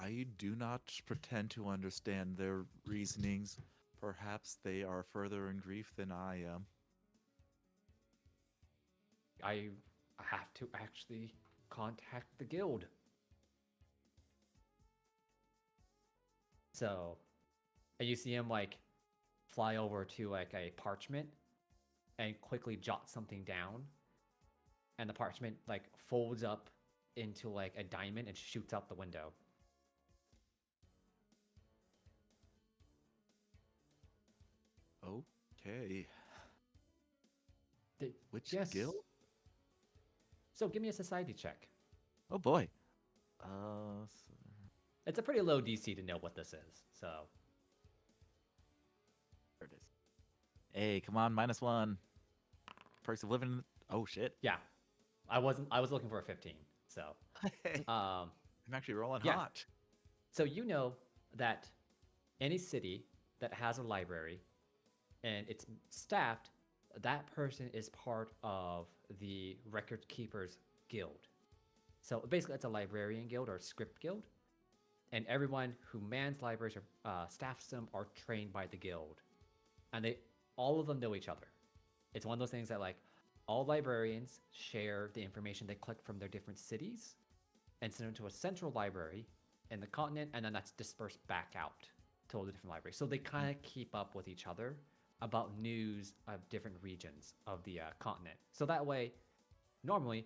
I do not pretend to understand their reasonings. Perhaps they are further in grief than I am. I have to actually contact the guild. So, and you see him like fly over to like a parchment, and quickly jot something down, and the parchment like folds up into like a diamond and shoots out the window. Okay. Th- Which yes. guild? So give me a society check. Oh boy. It's a pretty low DC to know what this is. So There it is. Hey, come on, -1. Perks of living. Oh shit. yeah, I was looking for a 15. So I'm actually rolling yeah. hot. So you know that any city that has a library and it's staffed, that person is part of the record keepers guild. So basically, it's a librarian guild or a script guild, and everyone who mans libraries or staffs them are trained by the guild, and all of them know each other. It's one of those things that like all librarians share the information they collect from their different cities and send them to a central library in the continent, and then that's dispersed back out to all the different libraries. So they kind of keep up with each other about news of different regions of the continent. So that way, normally,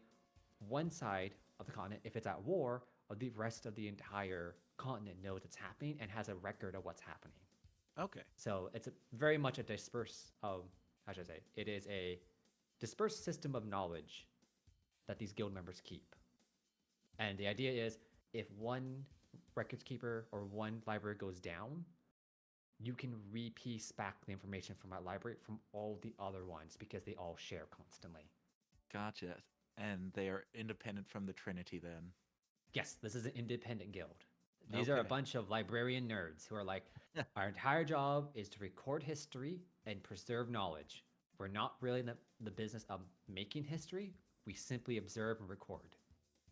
one side of the continent, if it's at war, the rest of the entire continent knows it's happening and has a record of what's happening. Okay. So it's very much a dispersed, how should I say? It is a dispersed system of knowledge that these guild members keep. And the idea is if one records keeper or one library goes down, you can re-piece back the information from that library from all the other ones because they all share constantly. Gotcha. And they are independent from the Trinity then. Yes, this is an independent guild. These are a Okay. bunch of librarian nerds who are like, our entire job is to record history and preserve knowledge. We're not really in the business of making history. We simply observe and record.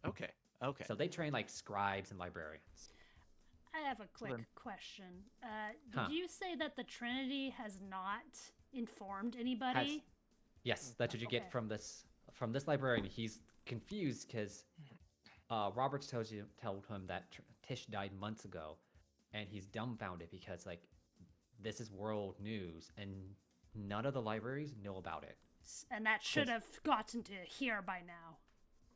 Okay. Okay. So they train like scribes and librarians. I have a quick then- question. Huh. Did you say that the Trinity has not informed anybody? Yes, that's what you Okay. get from this librarian. He's confused because Roberts told him that Tish died months ago, and he's dumbfounded because like this is world news and none of the libraries know about it. And that should have gotten to here by now.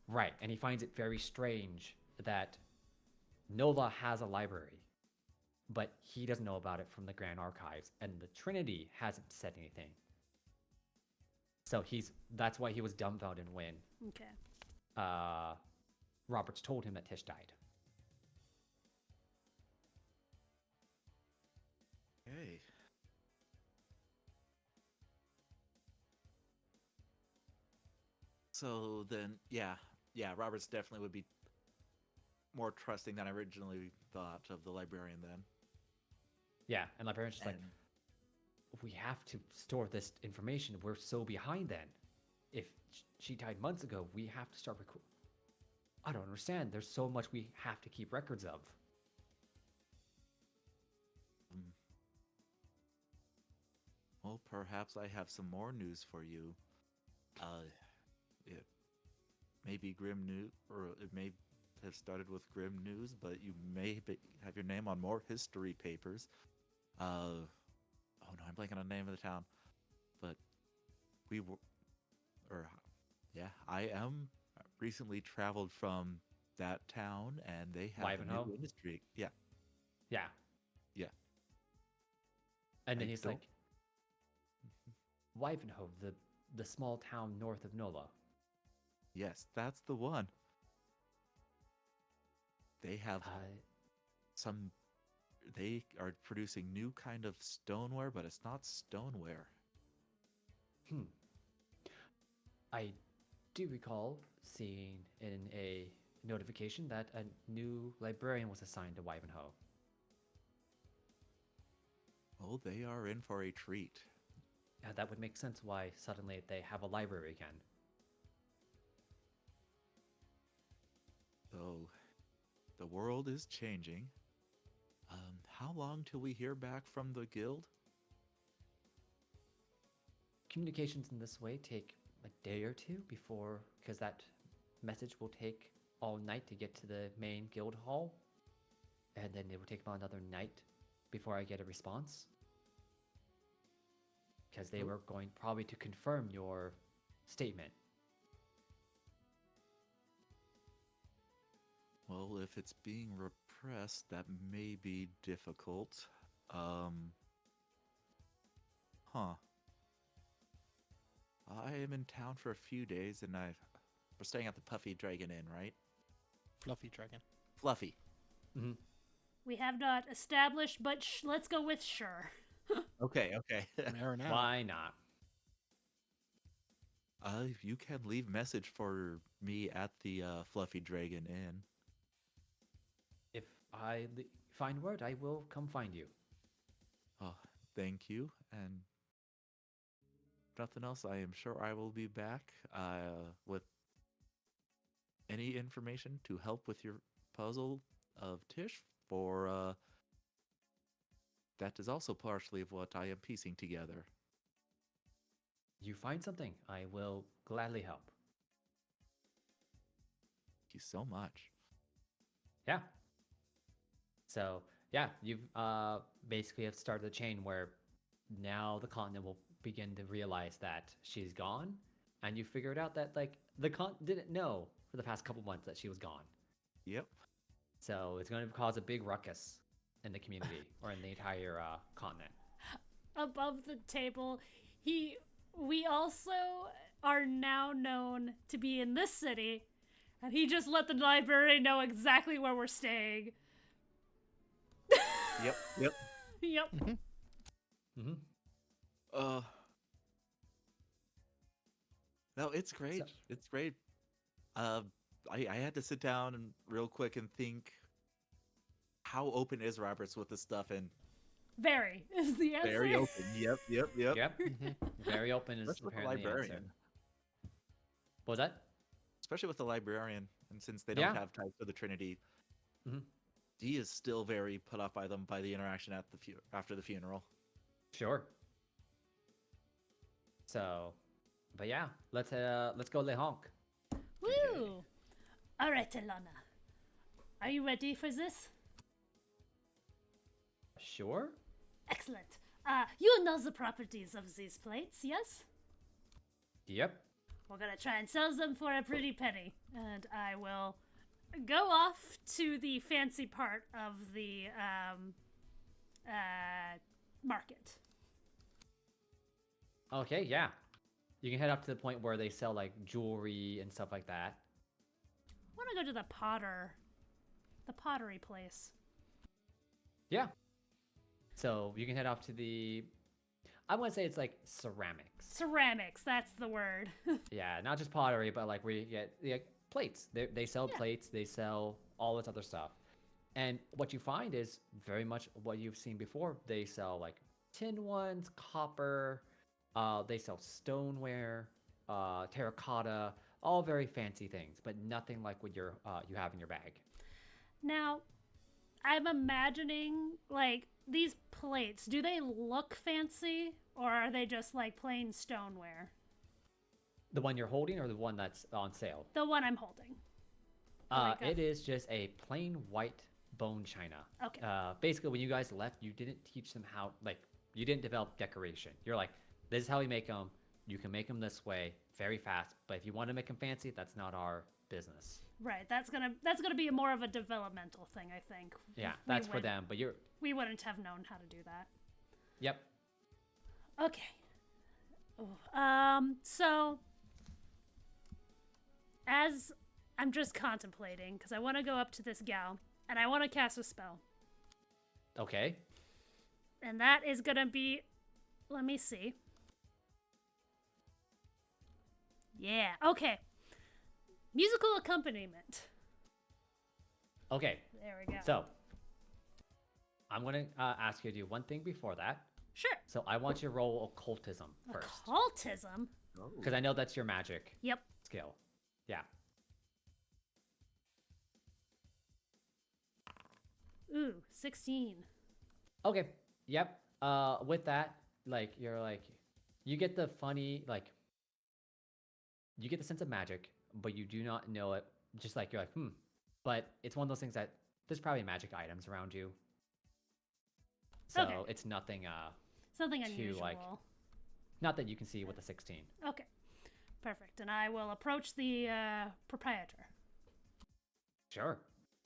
Right, and he finds it very strange that Nola has a library, but he doesn't know about it from the Grand Archives, and the Trinity hasn't said anything. So that's why he was dumbfounded when Okay. Roberts told him that Tish died. Okay. So then, yeah, Roberts definitely would be more trusting than I originally thought of the librarian then. Yeah, and librarian's just like, And- we have to store this information. We're so behind then. If she died months ago, we have to start I don't understand. There's so much we have to keep records of. Well, perhaps I have some more news for you. It may be grim news, or it may have started with grim news, but you may have your name on more history papers. Oh no, I'm blanking on the name of the town. But I am recently traveled from that town, and they have a Ivanhoe? new industry. Yeah, Yeah. yeah. And then I he's don't- like, Wivenhoe, the small town north of Nola. Yes, that's the one. They have some. They are producing new kind of stoneware, but it's not stoneware. I do recall seeing in a notification that a new librarian was assigned to Wivenhoe. Oh, they are in for a treat. Yeah, that would make sense why suddenly they have a library again. So, the world is changing. How long till we hear back from the guild? Communications in this way take a day or two because that message will take all night to get to the main guild hall, and then it will take about another night before I get a response. because they were going probably to confirm your statement. Well, if it's being repressed, that may be difficult. Huh. I am in town for a few days, and we're staying at the Puffy Dragon Inn, right? Fluffy dragon. Fluffy. Mm-hmm. We have not established, but let's go with sure. Okay, okay. There now. Why not? You can leave message for me at the Fluffy Dragon Inn. If I find word, I will come find you. Oh, thank you. And if nothing else, I am sure I will be back with any information to help with your puzzle of Tish. For that is also partially of what I am piecing together. You find something, I will gladly help. Thank you so much. Yeah. So yeah, you've basically have started a chain where now the continent will begin to realize that she's gone, and you figured out that like the continent didn't know for the past couple months that she was gone. Yep. So it's going to cause a big ruckus in the community or in the entire continent. Above the table, we also are now known to be in this city, and he just let the librarian know exactly where we're staying. Yep. Yep. Yep. Mm-hmm. No, it's great. So- It's great. I had to sit down and real quick and think, how open is Roberts with this stuff? And Very is the answer. very open. Yep. Yep. Mhm. Very open is Especially with the apparently the answer. librarian. What was that? Especially with the librarian, and since they don't Yeah. have ties to the Trinity, Mhm. he is still very put off by them by the interaction at the after the funeral. Sure. So, but yeah, let's go Le Honk. Woo! All right, Elana. Are you ready for this? Sure. Excellent. You know the properties of these plates, yes? Yep. We're gonna try and sell them for a pretty penny, and I will go off to the fancy part of the market. Okay, yeah. You can head up to the point where they sell like jewelry and stuff like that. I want to go to the pottery place. Yeah. So you can head off to the, I want to say it's like ceramics. Ceramics, that's the word. Yeah, not just pottery, but like where you get plates. They sell Yeah. plates, they sell all this other stuff. And what you find is very much what you've seen before. They sell like tin ones, copper, they sell stoneware, terracotta, all very fancy things, but nothing like what you have in your bag. Now, I'm imagining, like, these plates, do they look fancy, or are they just, like, plain stoneware? The one you're holding or the one that's on sale? The one I'm holding. Like a- It is just a plain white bone china. Okay. Basically, when you guys left, you didn't teach them how, like, you didn't develop decoration. You're like, this is how we make them. You can make them this way, very fast. But if you want to make them fancy, that's not our business. Right, that's gonna be more of a developmental thing, I think. Yeah, We that's for wouldn't- them. But We wouldn't have known how to do that. yep. Okay. So as I'm just contemplating, because I want to go up to this gal and I want to cast a spell, Okay. and that is gonna be, let me see. Yeah. Okay. Musical accompaniment. Okay. There we go. So I'm gonna ask you to do one thing before that. Sure. So I want you to roll occultism first, Occultism. because I know that's your magic Yep. skill. Yeah. Ooh, 16. Okay. Yep. With that, like you get the funny, like you get the sense of magic, but you do not know it. Just like you're like, But it's one of those things that there's probably magic items around you. So Okay. it's nothing Something Too, unusual. like, Not that you can see with a 16. Okay, perfect. And I will approach the proprietor. Sure.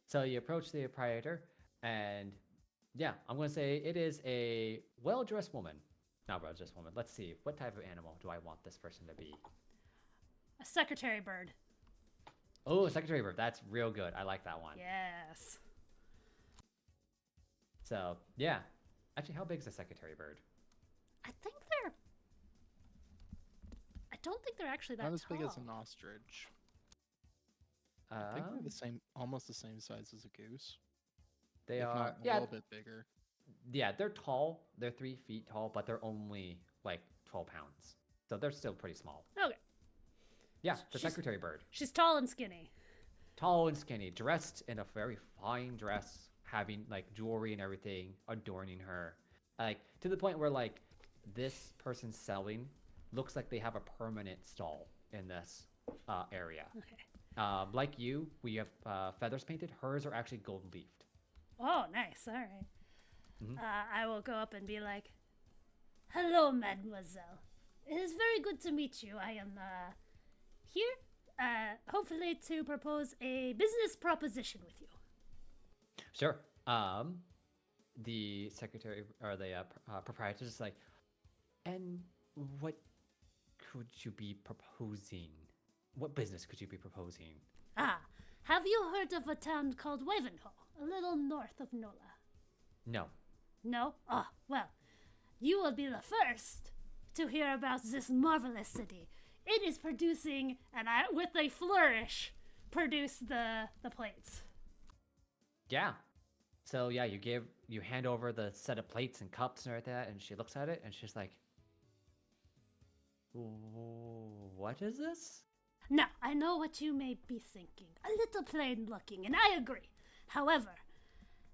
So you approach the proprietor, and yeah, I'm going to say it is a well-dressed woman. Not well-dressed woman. Let's see. What type of animal do I want this person to be? A secretary bird. Oh, a secretary bird. That's real good. I like that one. Yes. So, yeah. Actually, how big is a secretary bird? I don't think they're actually that Not as tall. big as an ostrich. I think they're the same, almost the same size as a goose. They if are, not a yeah, little bit bigger. yeah, they're tall. They're 3 feet tall, but they're only like 12 pounds. So they're still pretty small. Okay. Yeah, the She's- secretary bird. She's tall and skinny. Tall and skinny, dressed in a very fine dress, having like jewelry and everything adorning her. Like to the point where like this person selling looks like they have a permanent stall in this area. Okay. Like you, we have feathers painted. Hers are actually gold leafed. Oh, nice. All right. Mhm. I will go up and be like, "Hello, mademoiselle. It is very good to meet you. I am here, hopefully to propose a business proposition with you." Sure. The secretary or the proprietor is like, and what could you be proposing? What business could you be proposing? Ah, have you heard of a town called Wavenhall, a little north of Nola? No. No? Ah, well, you will be the first to hear about this marvelous city. It is producing, and I, with a flourish, produce the plates. Yeah. So yeah, you hand over the set of plates and cups and everything, and she looks at it and she's like, "What is this?" Now, I know what you may be thinking. A little plain looking, and I agree. However,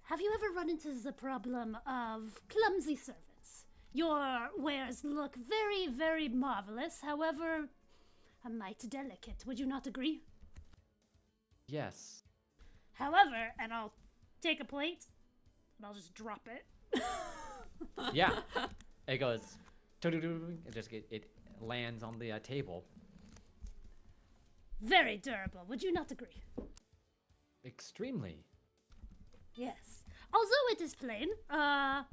have you ever run into the problem of clumsy servants? Your wares look very, very marvelous, however, a mite delicate. Would you not agree? Yes. However, and I'll take a plate, and I'll just drop it. Yeah. It goes. It lands on the table. Very durable. Would you not agree? Extremely. Yes. Although it is plain, I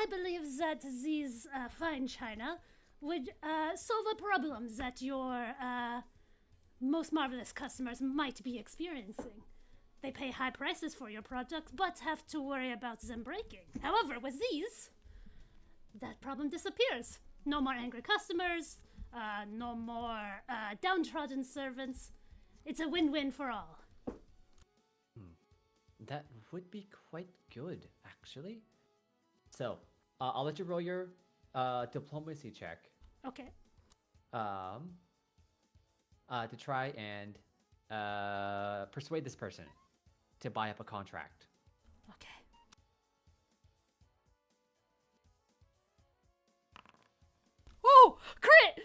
believe that these fine china would solve a problem that your most marvelous customers might be experiencing. They pay high prices for your products, but have to worry about them breaking. However, with these, that problem disappears. No more angry customers, no more downtrodden servants. It's a win-win for all. That would be quite good, actually. So, I'll let you roll your diplomacy check Okay. to try and persuade this person to buy up a contract. Okay. Oh, crit!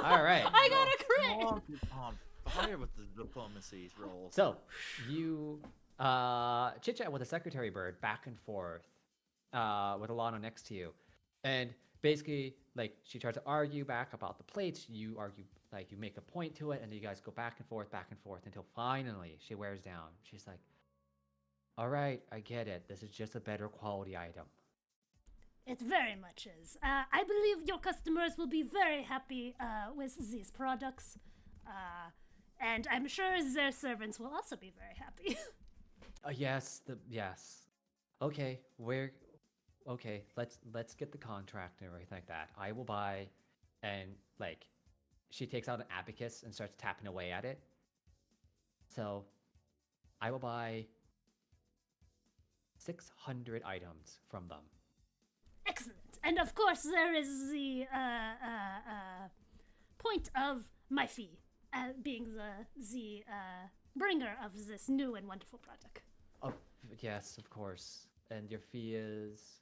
All right. I got a crit! On fire with the diplomacy rolls. So, you chit chat with the secretary bird back and forth with Alana next to you. And basically, like, she tries to argue back about the plates. You argue, like, you make a point to it, and then you guys go back and forth until finally she wears down. She's like, "All right, I get it. This is just a better quality item." It very much is. I believe your customers will be very happy with these products. And I'm sure their servants will also be very happy. Yes. Okay, let's get the contract and everything like that. I will buy, and like, she takes out an abacus and starts tapping away at it. So, I will buy 600 items from them. Excellent. And of course, there is the point of my fee, being the bringer of this new and wonderful product. Oh, yes, of course. And your fee is?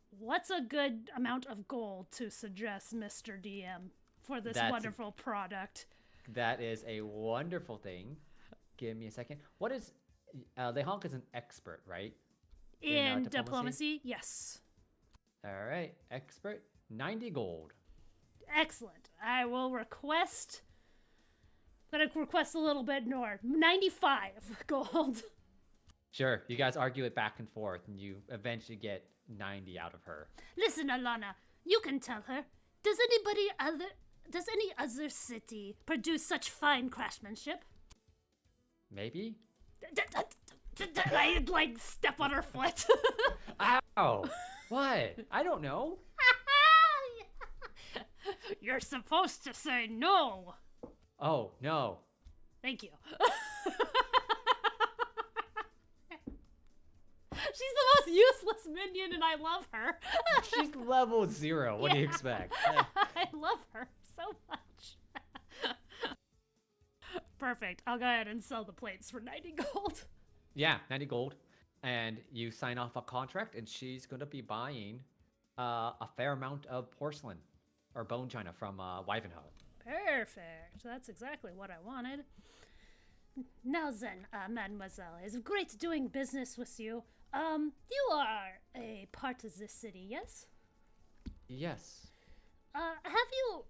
What's a good amount of gold to suggest, Mr. DM, for this wonderful product? That is a wonderful thing. Give me a second. What is? Lehonk is an expert, right? In diplomacy, yes. All right, expert. 90 gold. Excellent. I will request. Gonna request a little bit more. 95 gold. Sure, you guys argue it back and forth, and you eventually get 90 out of her. Listen, Alana, you can tell her. Does any other city produce such fine craftsmanship? Maybe? I like step on her foot. Ow! What? I don't know. You're supposed to say no. Oh, no. Thank you. She's the most useless minion and I love her. She's level 0. What do you expect? I love her so much. Perfect. I'll go ahead and sell the plates for 90 gold. Yeah, 90 gold. And you sign off a contract, and she's going to be buying a fair amount of porcelain or bone china from Wivenhoe. Perfect. That's exactly what I wanted. Now then, mademoiselle, it's great doing business with you. You are a part of this city, yes? Yes. Have you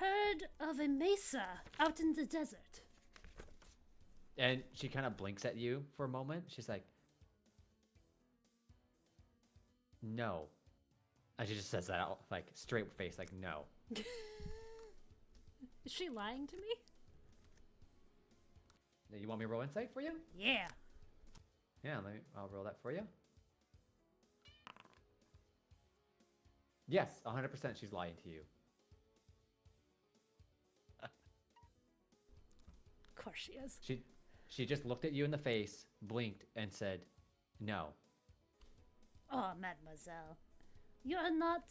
heard of a mesa out in the desert? And she kind of blinks at you for a moment. She's like, no. And she just says that out, like, straight face, like, no. Is she lying to me? You want me to roll insight for you? Yeah. Yeah, I'll roll that for you. Yes, 100% she's lying to you. Of course she is. She just looked at you in the face, blinked, and said, no. Oh, mademoiselle. You're not,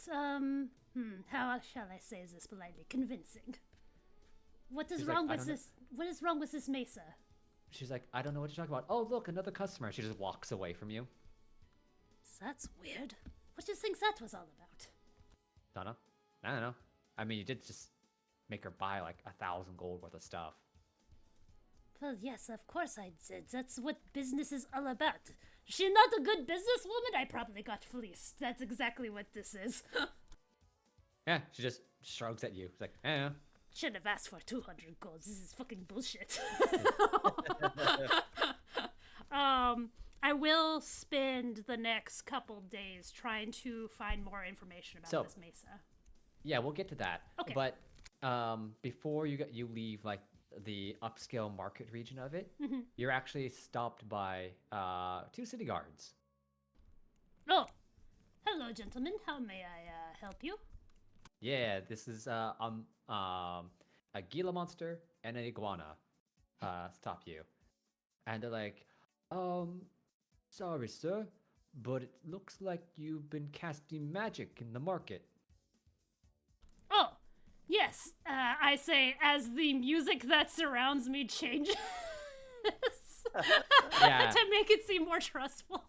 how shall I say this politely? Convincing. What is She's wrong like, with this? What is wrong with this mesa? She's like, I don't know what you're talking about. Oh, look, another customer. She just walks away from you. That's weird. What do you think that was all about? Donna? I don't know. I mean, you did just make her buy like 1,000 gold worth of stuff. Well, yes, of course I did. That's what business is all about. She's not a good businesswoman? I probably got fleeced. That's exactly what this is. Yeah, she just shrugs at you. She's like, I don't know. Should have asked for 200 gold. This is fucking bullshit. I will spend the next couple days trying to find more information about this mesa. Yeah, we'll get to that. Okay. But before you leave like the upscale market region of it, you're actually stopped by 2 city guards. Oh, hello, gentlemen. How may I help you? Yeah, this is a Gila monster and an iguana stop you. And they're like, sorry, sir, but it looks like you've been casting magic in the market. Oh, yes, I say as the music that surrounds me changes Yeah. to make it seem more trustful.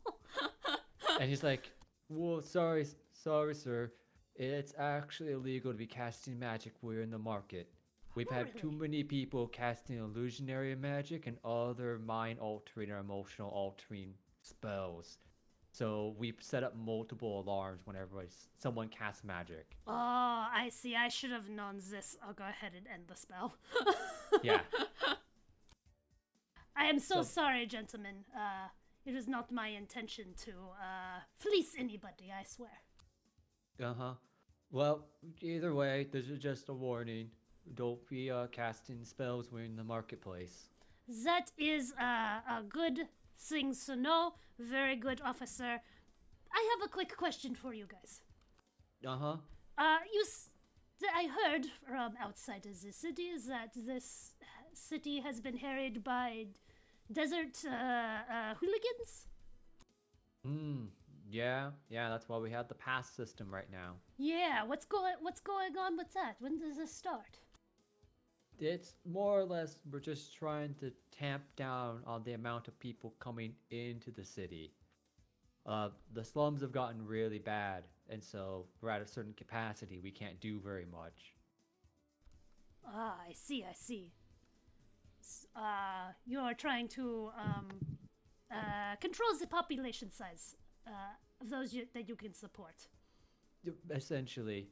And he's like, whoa, sorry, sir. It's actually illegal to be casting magic while you're in the market. We've had too many people casting illusionary magic and other mind-altering or emotional-altering spells. So we've set up multiple alarms whenever someone casts magic. Oh, I see. I should have known this. I'll go ahead and end the spell. Yeah. I am so sorry, gentlemen. It was not my intention to fleece anybody, I swear. Uh-huh. Well, either way, this is just a warning. Don't be casting spells when you're in the marketplace. That is a good thing to know. Very good, officer. I have a quick question for you guys. Uh-huh. I heard from outside of the city that this city has been harried by desert hooligans. Yeah, that's why we have the pass system right now. Yeah, what's going on with that? When does this start? It's more or less we're just trying to tamp down on the amount of people coming into the city. The slums have gotten really bad, and so we're at a certain capacity. We can't do very much. Ah, I see. You're trying to control the population size of those that you can support. Essentially.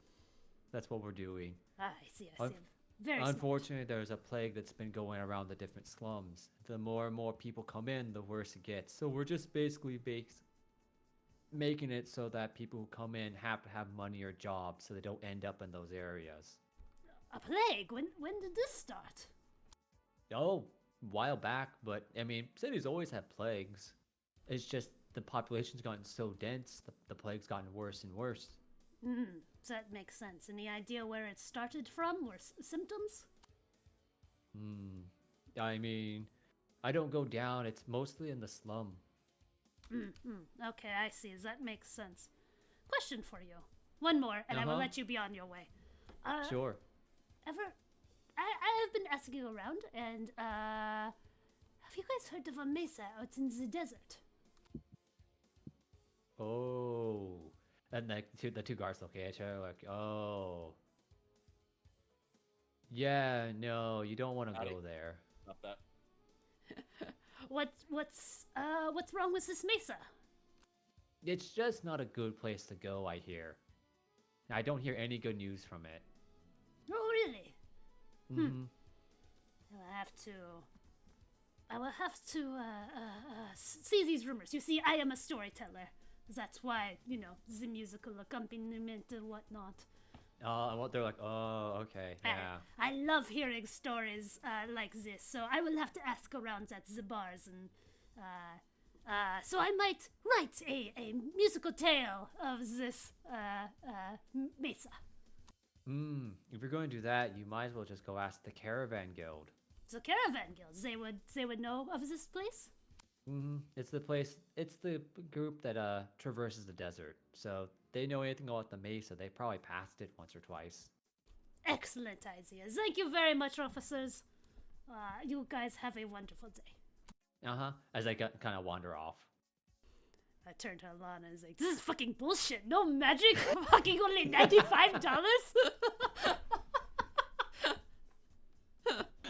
That's what we're doing. Ah, I see. I see. Very Unfortunately, there's a plague that's been going around the different slums. The more and more people come in, the worse it gets. So we're just basically making it so that people who come in have to have money or jobs so they don't end up in those areas. A plague? When did this start? Oh, a while back, but I mean, cities always have plagues. It's just the population's gotten so dense, the plague's gotten worse and worse. So that makes sense. Any idea where it started from or symptoms? I mean, I don't go down. It's mostly in the slum. Okay, I see. That makes sense. Question for you. One more, and I will let you be on your way. Sure. I have been asking around, and have you guys heard of a mesa out in the desert? Oh, and the two guards look at each other like, oh. Yeah, no, you don't want to go there. Not that. What's wrong with this mesa? It's just not a good place to go, I hear. I don't hear any good news from it. Oh, really? Mm-hmm. I will have to see these rumors. You see, I am a storyteller. That's why, the musical accompaniment and whatnot. They're like, oh, okay, yeah. I love hearing stories like this, so I will have to ask around at the bars, and so I might write a musical tale of this mesa. If you're going to do that, you might as well just go ask the Caravan Guild. The Caravan Guild, they would know of this place? It's the group that traverses the desert. So they know anything about the mesa. They probably passed it once or twice. Excellent idea. Thank you very much, officers. You guys have a wonderful day. As they kind of wander off. I turned to Alana and was like, this is fucking bullshit. No magic? Fucking only $95?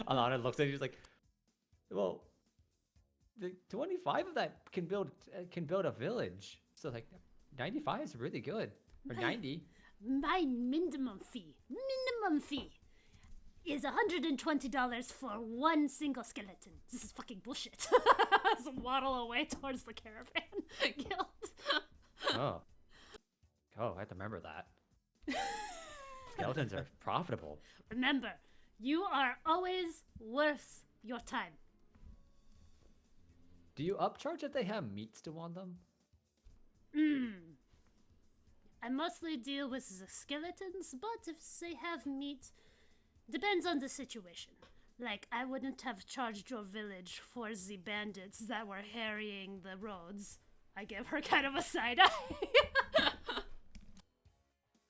Alana looks at you, she's like, well, the 25 of that can build a village. So like 95 is really good. Or 90. My minimum fee is $120 for one single skeleton. This is fucking bullshit. As I waddle away towards the Caravan Guild. Oh, I have to remember that. Skeletons are profitable. Remember, you are always worth your time. Do you upcharge if they have meat still on them? I mostly deal with the skeletons, but if they have meat, depends on the situation. Like, I wouldn't have charged your village for the bandits that were harrying the roads. I give her kind of a side eye.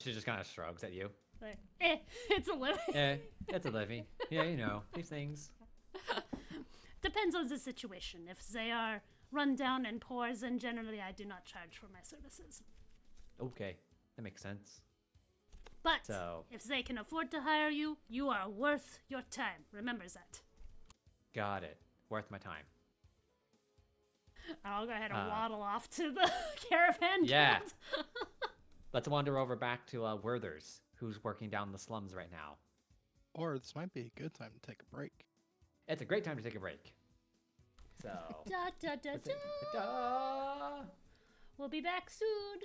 She just kind of shrugs at you. Like, it's a living. It's a living. Yeah, these things. Depends on the situation. If they are run down and poor, then generally I do not charge for my services. Okay, that makes sense. But if they can afford to hire you, you are worth your time. Remember that. Got it. Worth my time. I'll go ahead and waddle off to the Caravan Guild. Yeah. Let's wander over back to Werther's, who's working down the slums right now. Or this might be a good time to take a break. It's a great time to take a break. So. We'll be back soon.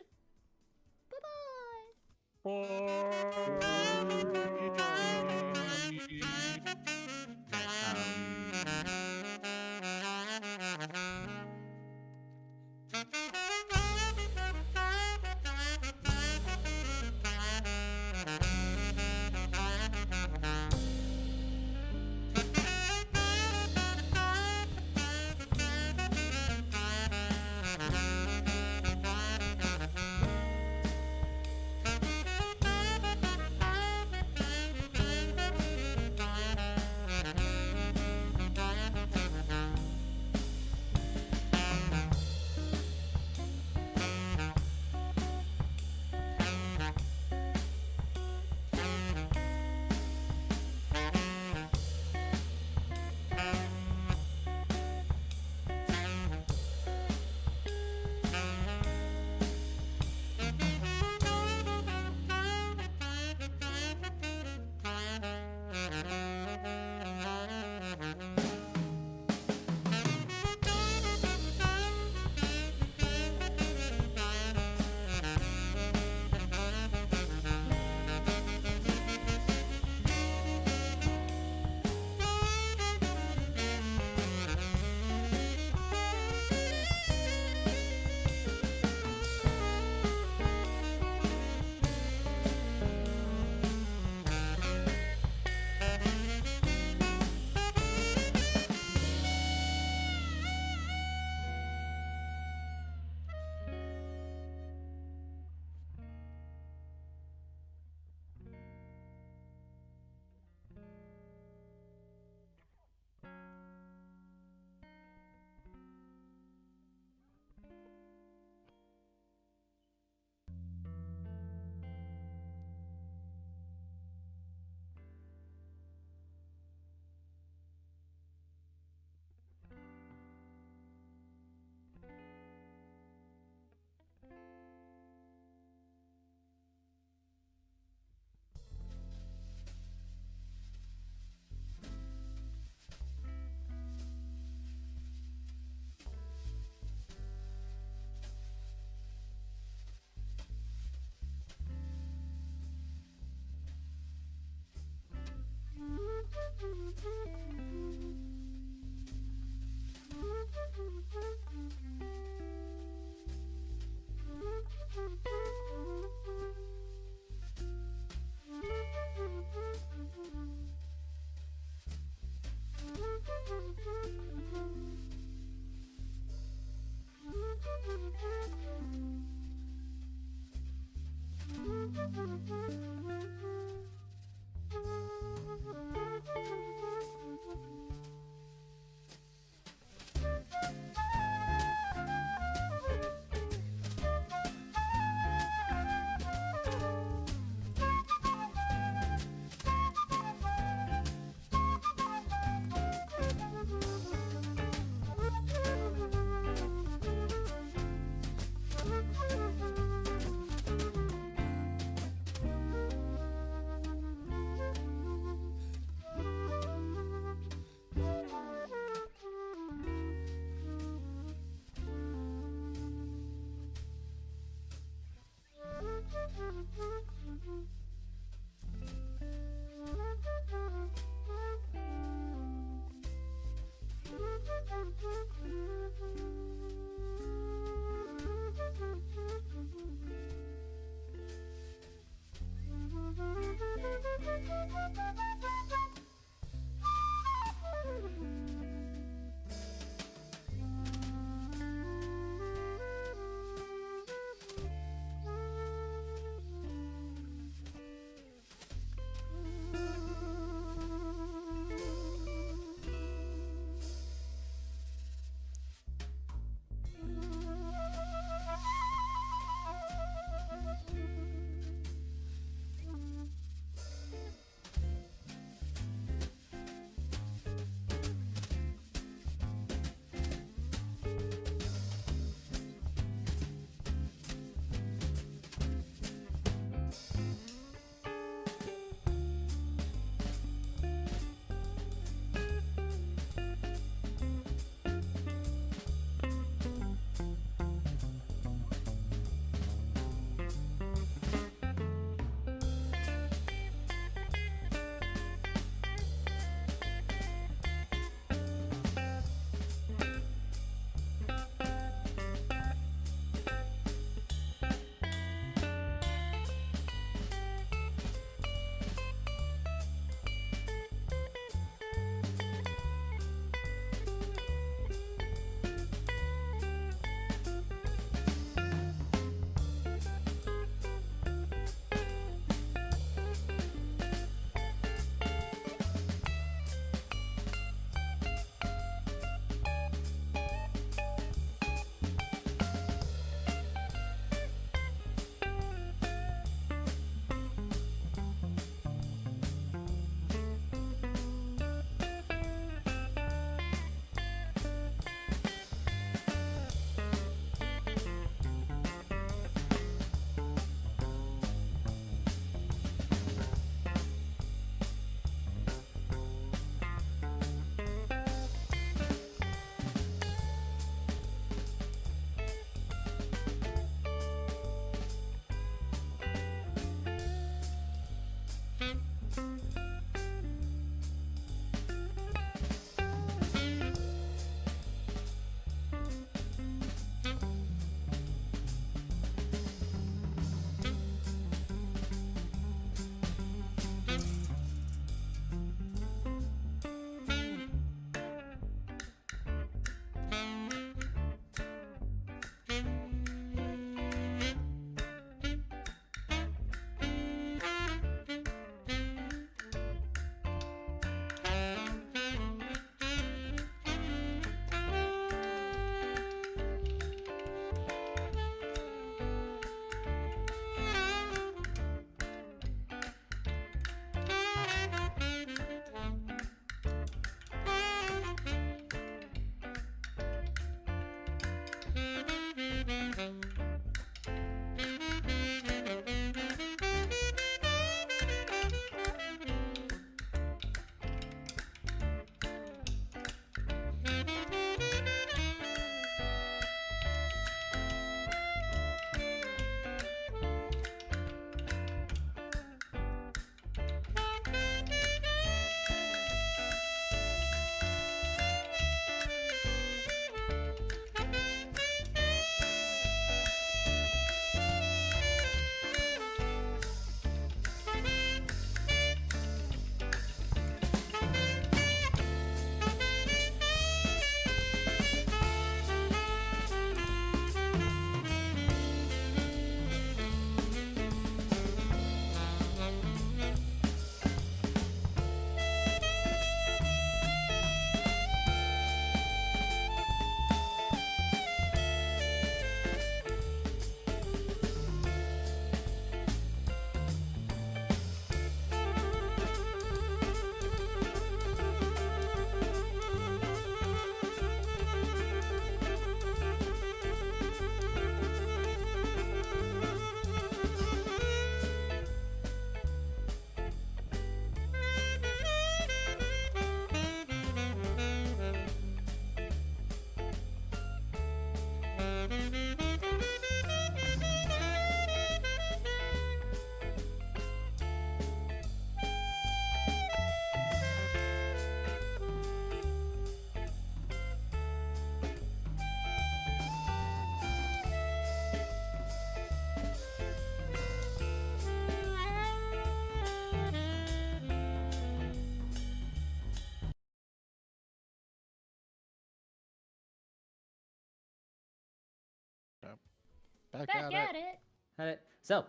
Back Back at at it. it. So,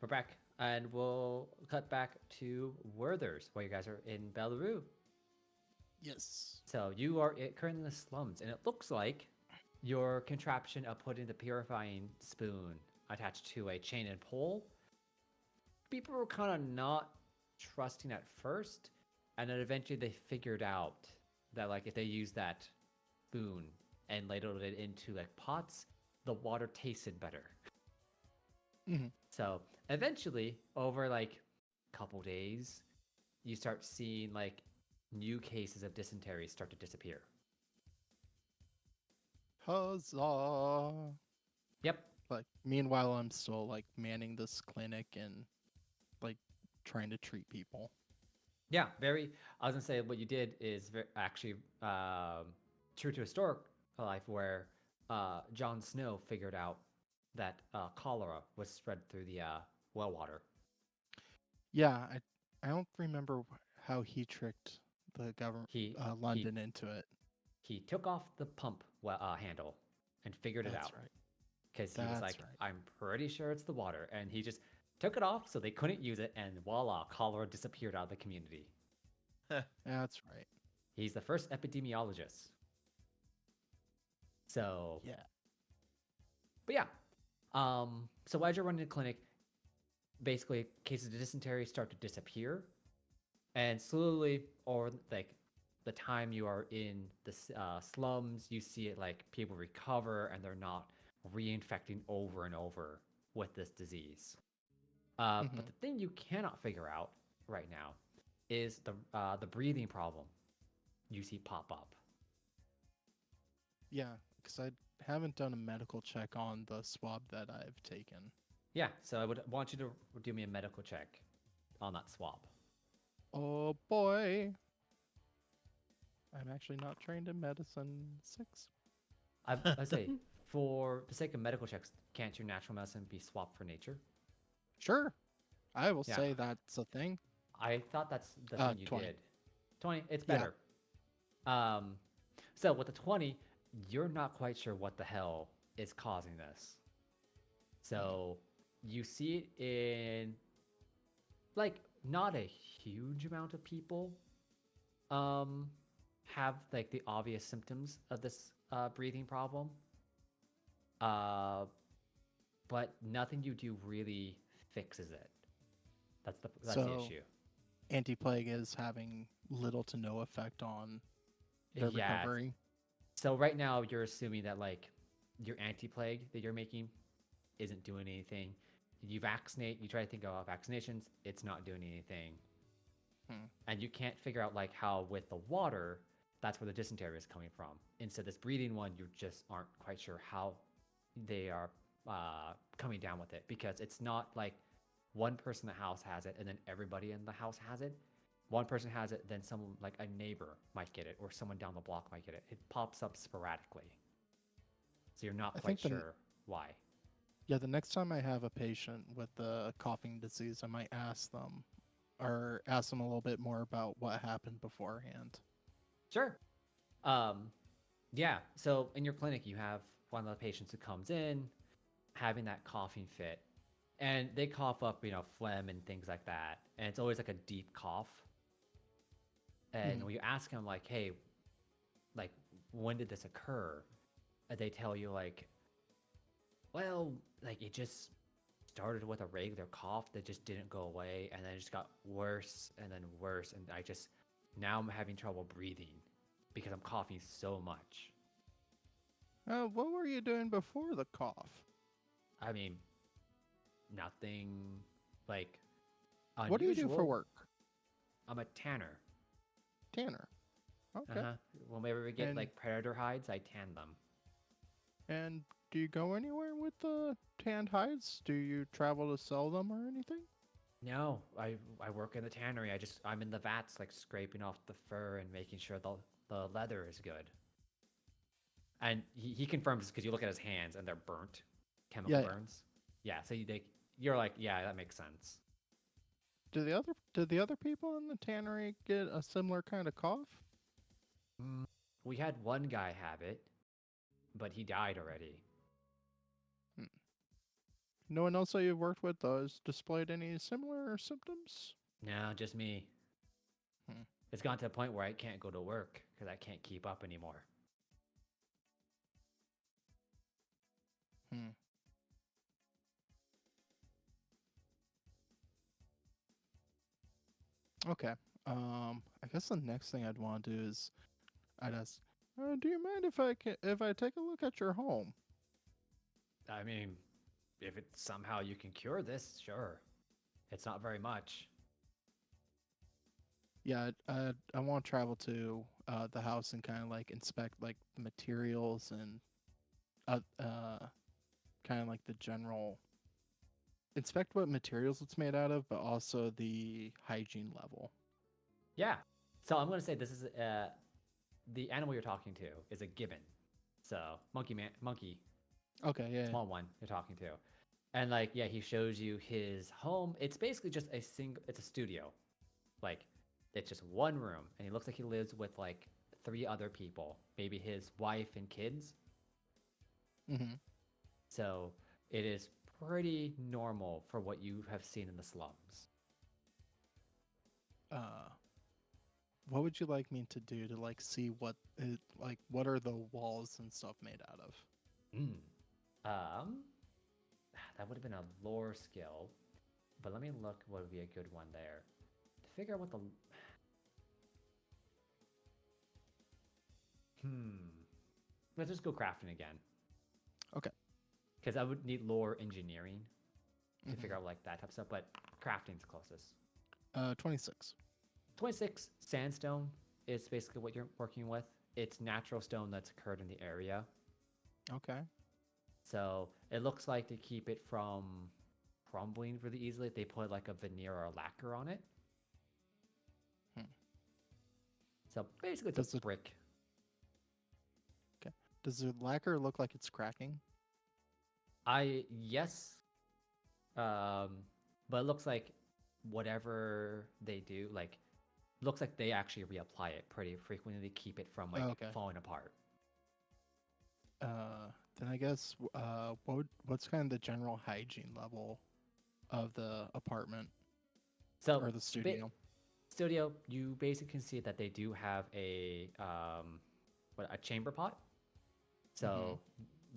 we're back, and we'll cut back to Werther's, where you guys are in Belroux. Yes. So you are currently in the slums, and it looks like your contraption of putting the purifying spoon attached to a chain and pole. People were kind of not trusting at first, and then eventually they figured out that like if they use that spoon and ladled it into like pots, the water tasted better. Mm-hmm. So eventually, over like a couple days, you start seeing like new cases of dysentery start to disappear. Huzzah! Yep. Like, meanwhile, I'm still like manning this clinic and like trying to treat people. Yeah, very. I was gonna say what you did is actually true to historic life, where Jon Snow figured out that cholera was spread through the well water. Yeah, I don't remember how he tricked the government, He London, into it. he took off the pump handle and figured it That's out right. because he was like, That's right. I'm pretty sure it's the water, and he just took it off so they couldn't use it, and voila, cholera disappeared out of the community. That's right. He's the first epidemiologist. So Yeah. But yeah, so as you're running the clinic, basically cases of dysentery start to disappear, and slowly, or like the time you are in the slums, you see it like people recover and they're not reinfecting over and over with this disease. But the thing you cannot figure out right now is the breathing problem you see pop up. Yeah, because I haven't done a medical check on the swab that I've taken. Yeah, so I would want you to do me a medical check on that swab. Oh boy. I'm actually not trained in medicine 6. I say, for the sake of medical checks, can't your natural medicine be swapped for nature? Sure. I will Yeah. say that's a thing. I thought that's the thing you 20. did. 20, it's Yeah. better. So with the 20, you're not quite sure what the hell is causing this. So you see it in like not a huge amount of people have like the obvious symptoms of this breathing problem. But nothing you do really fixes it. That's the issue. Anti-plague is having little to no effect on their recovery. So right now you're assuming that like your anti-plague that you're making isn't doing anything. You vaccinate, you try to think about vaccinations, it's not doing anything. And you can't figure out like how with the water, that's where the dysentery is coming from. Instead, this breathing one, you just aren't quite sure how they are coming down with it, because it's not like one person in the house has it and then everybody in the house has it. One person has it, then someone like a neighbor might get it, or someone down the block might get it. It pops up sporadically. So you're not quite sure why. Yeah, the next time I have a patient with a coughing disease, I might ask them a little bit more about what happened beforehand. Sure. Yeah, so in your clinic, you have one of the patients who comes in having that coughing fit, and they cough up, phlegm and things like that. And it's always like a deep cough. And when you ask them like, hey, like, when did this occur? And they tell you like, well, like it just started with a regular cough that just didn't go away, and then it just got worse and then worse. And now I'm having trouble breathing because I'm coughing so much. What were you doing before the cough? I mean, nothing like unusual. What do you do for work? I'm a tanner. Tanner. Okay. Whenever we get like predator hides, I tan them. And do you go anywhere with the tanned hides? Do you travel to sell them or anything? No, I work in the tannery. I'm in the vats, like scraping off the fur and making sure the leather is good. And he confirms because you look at his hands and they're burnt, chemical burns. Yeah, so you're like, yeah, that makes sense. Did the other people in the tannery get a similar kind of cough? We had one guy have it, but he died already. No one else that you've worked with has displayed any similar symptoms? No, just me. Hmm. It's gone to a point where I can't go to work because I can't keep up anymore. Hmm. Okay. I guess the next thing I'd want to do is I'd ask, do you mind if I take a look at your home? I mean, if it somehow you can cure this, sure. It's not very much. Yeah, I want to travel to the house and kind of like inspect like the materials and kind of like the general inspect what materials it's made out of, but also the hygiene level. Yeah. So I'm gonna say this is the animal you're talking to is a gibbon. So monkey, Okay, yeah. small one you're talking to, and like yeah, he shows you his home. It's basically just it's a studio, like it's just one room, and he looks like he lives with like 3 other people, maybe his wife and kids. Mm-hmm. So it is pretty normal for what you have seen in the slums. What would you like me to do to like see what are the walls and stuff made out of? Mm. That would have been a lore skill, but let me look what would be a good one there to figure out what the. Let's just go crafting again. Okay. Because I would need lore engineering to Mm-hmm. figure out like that type of stuff, but crafting's closest. 26. 26 sandstone is basically what you're working with. It's natural stone that's occurred in the area. Okay. So it looks like to keep it from crumbling really easily, they put like a veneer or a lacquer on it. Hmm. So basically, it's a brick. Okay. Does the lacquer look like it's cracking? Yes, but it looks like whatever they do, like, looks like they actually reapply it pretty frequently to keep it from like falling apart. Then I guess what's kind of the general hygiene level of the apartment So or the studio? Studio, you basically can see that they do have a chamber pot. So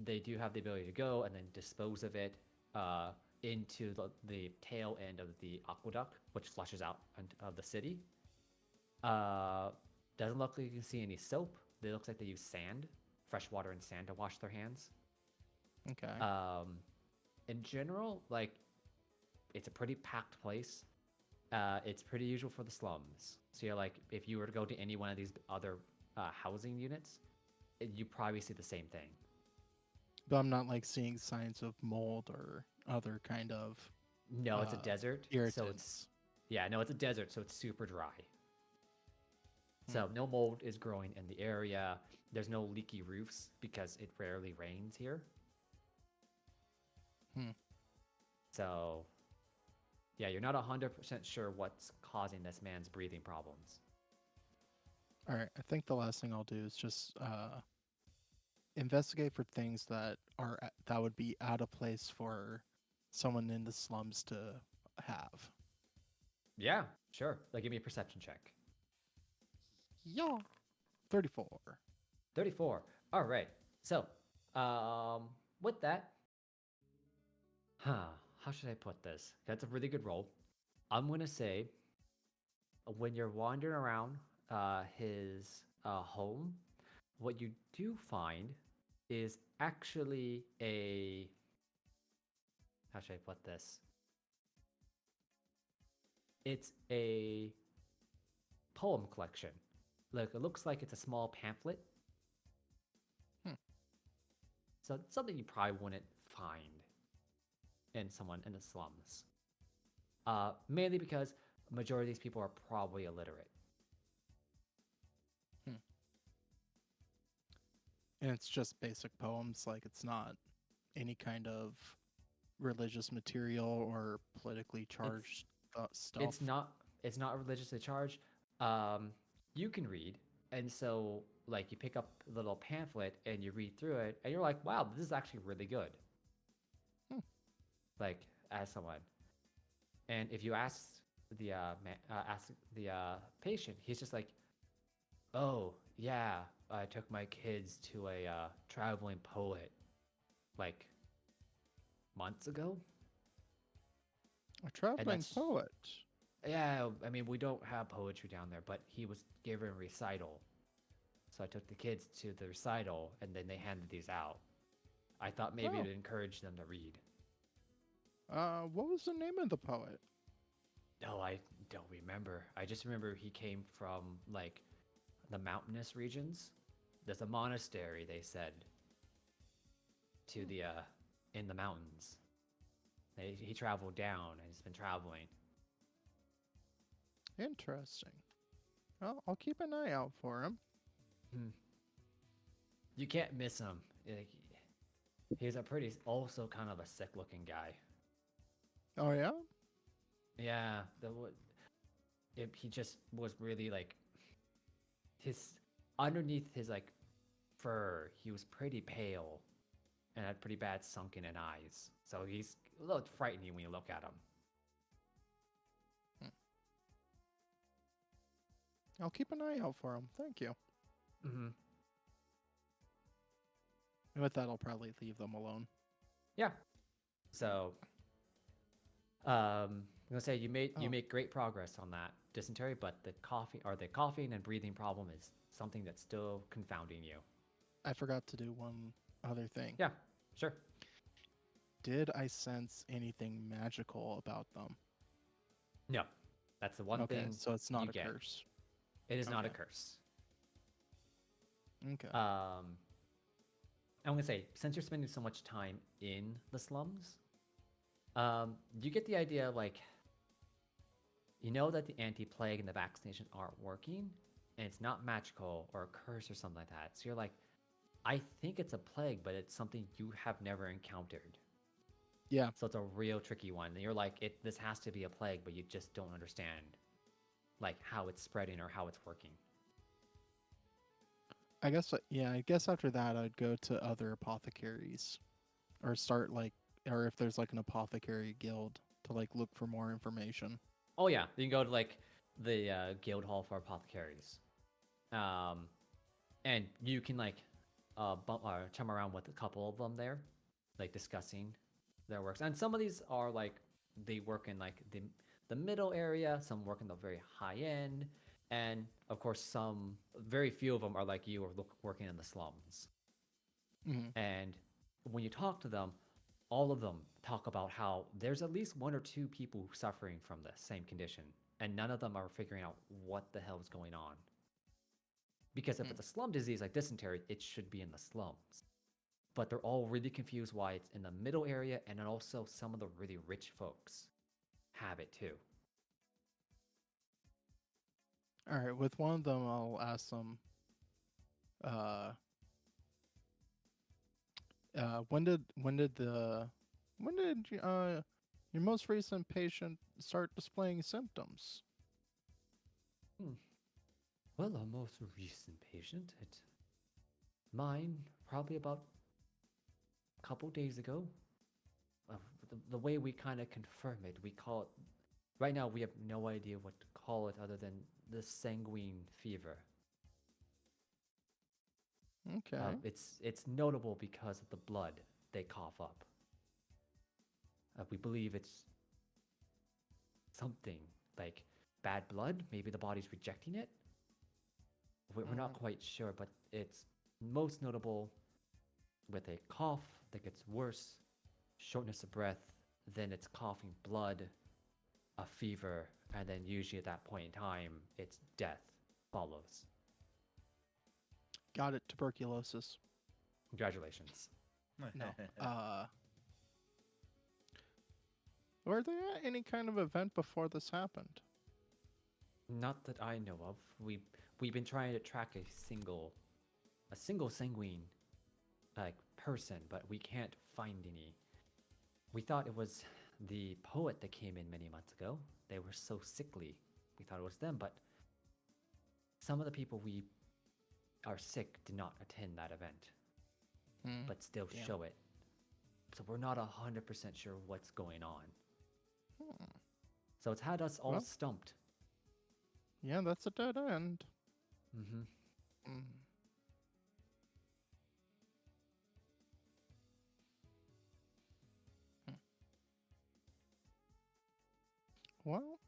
they do have the ability to go and then dispose of it into the tail end of the aqueduct, which flushes out of the city. Doesn't look like you can see any soap. It looks like they use sand, fresh water and sand to wash their hands. Okay. In general, like, it's a pretty packed place. It's pretty usual for the slums. So you're like, if you were to go to any one of these other housing units, you probably see the same thing. But I'm not like seeing signs of mold or other kind of. No, it's a desert. Irritants. So it's it's a desert, so it's super dry. So no mold is growing in the area. There's no leaky roofs because it rarely rains here. So yeah, you're not 100% sure what's causing this man's breathing problems. All right, I think the last thing I'll do is just investigate for things that would be out of place for someone in the slums to have. Yeah, sure. Like, give me a perception check. Yeah. 34. 34. All right. So, with that, how should I put this? That's a really good roll. I'm gonna say, when you're wandering around his home, what you do find is actually a. How should I put this? It's a poem collection. Like, it looks like it's a small pamphlet. So it's something you probably wouldn't find in someone in the slums. Mainly because a majority of these people are probably illiterate. And it's just basic poems, like it's not any kind of religious material or politically charged stuff. It's not religiously charged. You can read, and so like you pick up a little pamphlet and you read through it, and you're like, wow, this is actually really good. like as someone. And if you ask the patient, he's just like, "Oh yeah, I took my kids to a traveling poet like months ago." A traveling that's- poet. Yeah, I mean we don't have poetry down there, but he was given a recital, so I took the kids to the recital, and then they handed these out. I thought maybe Oh. it'd encourage them to read. What was the name of the poet? No, I don't remember. I just remember he came from like the mountainous regions. There's a monastery, they said, to the in the mountains. He traveled down and he's been traveling. Interesting. Well, I'll keep an eye out for him. You can't miss him. He's a pretty, also kind of a sick-looking guy. Oh yeah. Yeah, he just was really like his underneath his like fur. He was pretty pale and had pretty bad sunken in eyes. So he's a little frightening when you look at him. I'll keep an eye out for him. Thank you. Mm-hmm. And with that, I'll probably leave them alone. Yeah. So, I'm gonna say you make great progress on that dysentery, but the coughing and breathing problem is something that's still confounding you. I forgot to do one other thing. Yeah, sure. Did I sense anything magical about them? No, that's the one Okay, thing. so it's not you a get. curse. It is not a Okay. curse. Okay. I'm gonna say, since you're spending so much time in the slums, you get the idea, like, you know that the anti-plague and the vaccination aren't working, and it's not magical or a curse or something like that. So you're like, I think it's a plague, but it's something you have never encountered. Yeah. So it's a real tricky one. And you're like, this has to be a plague, but you just don't understand, like, how it's spreading or how it's working. I guess after that I'd go to other apothecaries or start or if there's like an apothecary guild to like look for more information. Oh yeah, you can go to like the guild hall for apothecaries, and you can like chum around with a couple of them there, like discussing their works. And some of these are like they work in like the middle area, some work in the very high end, and of course very few of them are like you, or working in the slums. Mm-hmm. And when you talk to them, all of them talk about how there's at least one or two people suffering from the same condition, and none of them are figuring out what the hell is going on. Because if it's a slum disease like dysentery, it should be in the slums. But they're all really confused why it's in the middle area, and then also some of the really rich folks have it too. All right, with one of them I'll ask them when did your most recent patient start displaying symptoms? Well, our most recent patient, mine, probably about a couple days ago. The way we kind of confirm it, we call it, right now we have no idea what to call it other than the sanguine fever. Okay. It's notable because of the blood they cough up. We believe it's something like bad blood. Maybe the body's rejecting it. We're not quite sure, but it's most notable with a cough that gets worse, shortness of breath, then it's coughing blood, a fever, and then usually at that point in time, it's death follows. Got it. Tuberculosis. Congratulations. No. Were they at any kind of event before this happened? Not that I know of. We've been trying to track a single sanguine person, but we can't find any. We thought it was the poet that came in many months ago. They were so sickly. We thought it was them, but some of the people we are sick did not attend that event, but still show it. So we're not 100% sure what's going on. Hmm. So it's had us all Well- stumped. Yeah, that's a dead end. Mm-hmm. Mm. Well,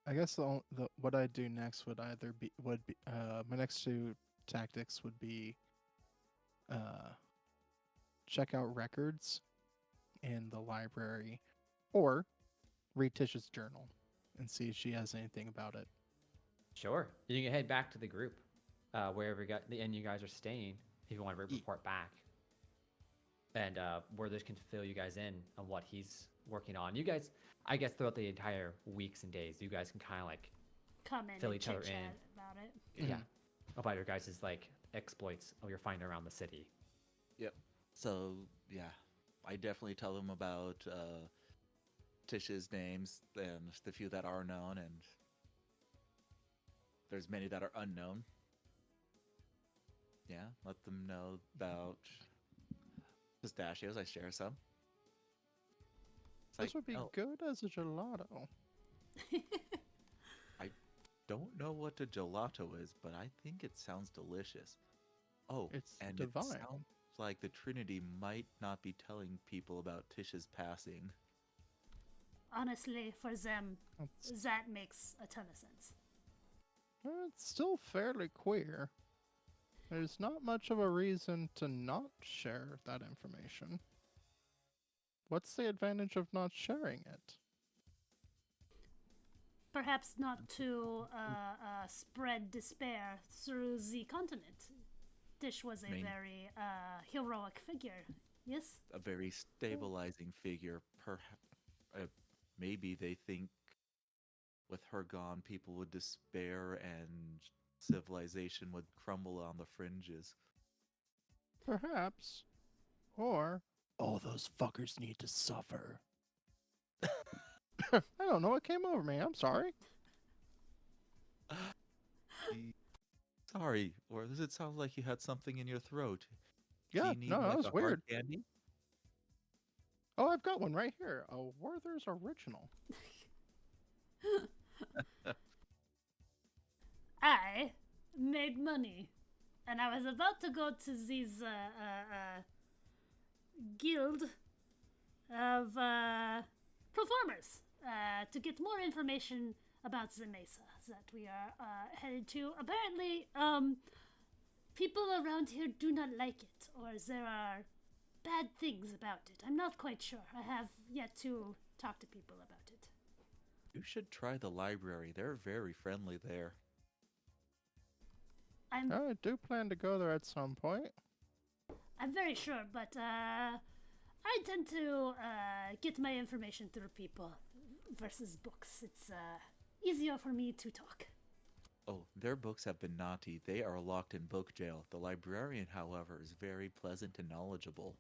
I guess the what I'd do next would be my next two tactics would be check out records in the library or read Tish's journal and see if she has anything about it. Sure. You can head back to the group, wherever you guys are staying, if you want to report back. And where this can fill you guys in on what he's working on. You guys, I guess throughout the entire weeks and days, you guys can kind of like Come in fill and each other chit-chat in. about it. Yeah. Mhm. About your guys' like exploits you're finding around the city. Yep. So yeah, I definitely tell them about Tish's names and the few that are known, and there's many that are unknown. Yeah, let them know about pistachios. I share some. It's This would be oh, good as a gelato. don't know what a gelato is, but I think it sounds delicious. Oh, It's and divine. it sounds like the Trinity might not be telling people about Tish's passing. Honestly, for them, It's, that makes a ton of sense. it's still fairly queer. There's not much of a reason to not share that information. What's the advantage of not sharing it? Perhaps not to spread despair through the continent. Tish was a Main- very heroic figure, yes? A very stabilizing figure. Perhaps, maybe they think with her gone, people would despair and civilization would crumble on the fringes. Perhaps. Or all those fuckers need to suffer. I don't know what came over me. I'm sorry. Sorry, or does it sound like you had something in your throat? Do Yeah, you need no, that like was a hard weird. candy? Oh, I've got one right here. A Werther's Original. I made money, and I was about to go to this guild of performers to get more information about the mesa that we are headed to. Apparently, people around here do not like it, or there are bad things about it. I'm not quite sure. I have yet to talk to people about it. You should try the library. They're very friendly there. I'm I do plan to go there at some point. I'm very sure, but I tend to get my information through people versus books. It's easier for me to talk. Oh, their books have been naughty. They are locked in book jail. The librarian, however, is very pleasant and knowledgeable.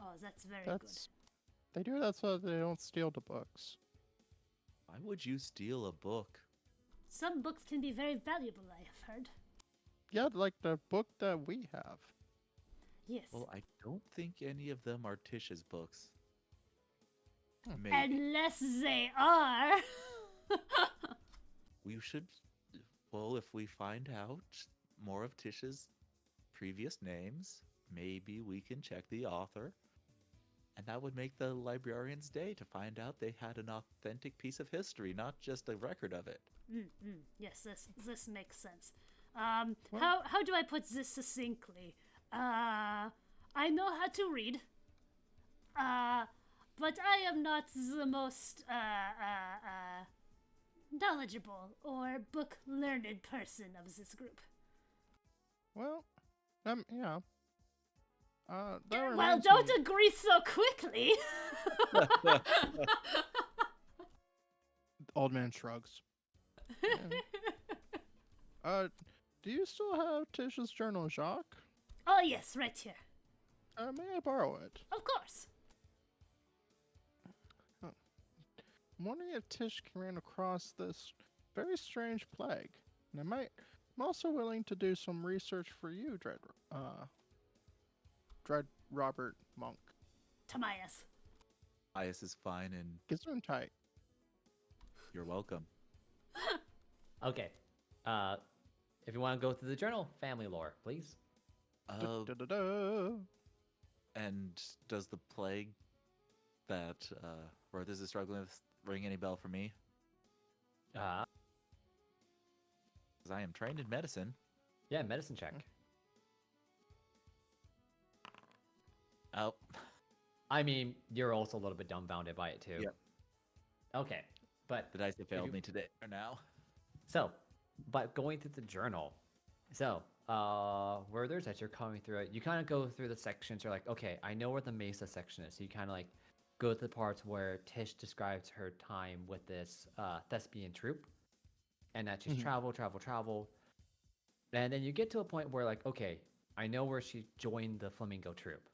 Oh, that's very That's they do that so that they don't steal the books. Why would you steal a book? good. Some books can be very valuable, I have heard. Yeah, like the book that we have. Yes. Well, I don't think any of them are Tish's books. Hmm. Maybe. Unless they are. We should. Well, if we find out more of Tish's previous names, maybe we can check the author. And that would make the librarian's day to find out they had an authentic piece of history, not just a record of it. Yes, this makes sense. Well- How do I put this succinctly? I know how to read. But I am not the most knowledgeable or book learned person of this group. Well, yeah. That Well, reminds don't me. agree so quickly. Old man shrugs. Do you still have Tish's journal, Jacques? Oh yes, right here. May I borrow it? Of course. I'm wondering if Tish ran across this very strange plague. And I'm also willing to do some research for you, Robert Monk. Tamias. Bias is fine, and Gesundheit. you're welcome. Okay. If you want to go through the journal, family lore, please. Da-da-da-da. And does the plague that Rothis is struggling with ring any bell for me? Uh, Because I am trained in medicine. yeah, medicine check. Oh, I mean, you're also a little bit dumbfounded by it too. Yep. Okay, but the dice have failed you- me today or now. so, but going through the journal, so where there's that you're coming through it, you kind of go through the sections. You're like, okay, I know where the mesa section is. So you kind of like go to the parts where Tish describes her time with this thespian troupe, and that she's travel, and then you get to a point where like, okay, I know where she joined the flamingo troupe.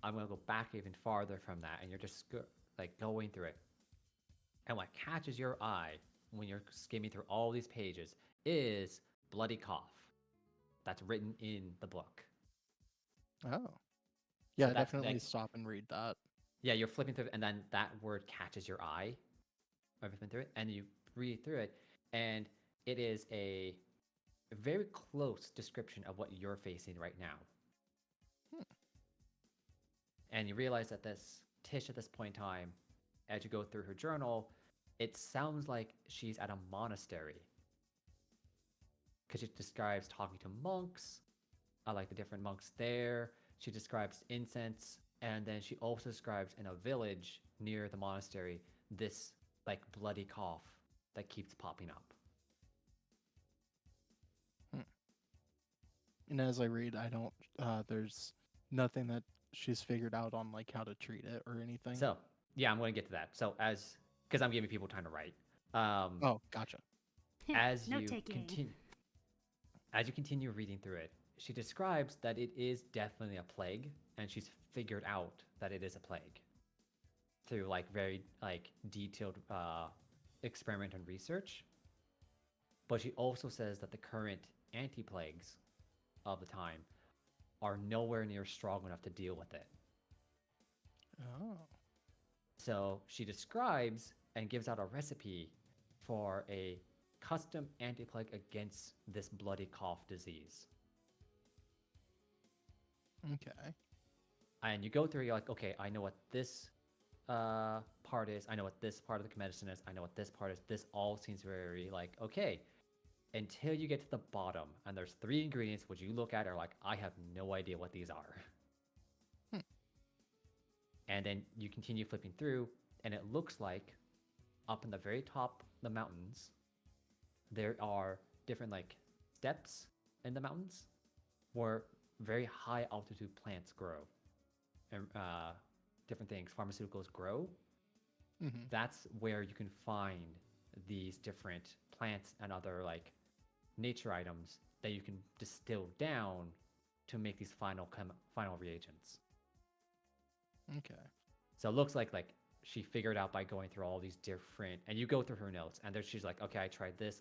I'm gonna go back even farther from that, and you're just like going through it. And what catches your eye when you're skimming through all these pages is bloody cough. That's written in the book. Oh. Yeah, that's, definitely like- stop and read that. Yeah, you're flipping through, and then that word catches your eye. Flipping through it, and you read through it, and it is a very close description of what you're facing right now. And you realize that this Tish at this point in time, as you go through her journal, it sounds like she's at a monastery. Because she describes talking to monks, like the different monks there. She describes incense, and then she also describes in a village near the monastery this like bloody cough that keeps popping up. And as I read, I don't. There's nothing that she's figured out on like how to treat it or anything. So yeah, I'm going to get to that. So because I'm giving people time to write. Oh, gotcha. As you Note-taking. continue reading through it, she describes that it is definitely a plague, and she's figured out that it is a plague through like very like detailed experiment and research. But she also says that the current anti-plagues of the time are nowhere near strong enough to deal with it. Oh. So she describes and gives out a recipe for a custom anti-plague against this bloody cough disease. Okay. And you go through, you're like, okay, I know what this part is. I know what this part of the medicine is. I know what this part is. This all seems very like, okay. Until you get to the bottom, and there's 3 ingredients which you look at are like, I have no idea what these are. And then you continue flipping through, and it looks like up in the very top of the mountains, there are different like steps in the mountains where very high altitude plants grow. And different things, pharmaceuticals grow. That's where you can find these different plants and other like nature items that you can distill down to make these final reagents. Okay. So it looks like she figured out by going through all these different, and you go through her notes, and there she's like, okay, I tried this,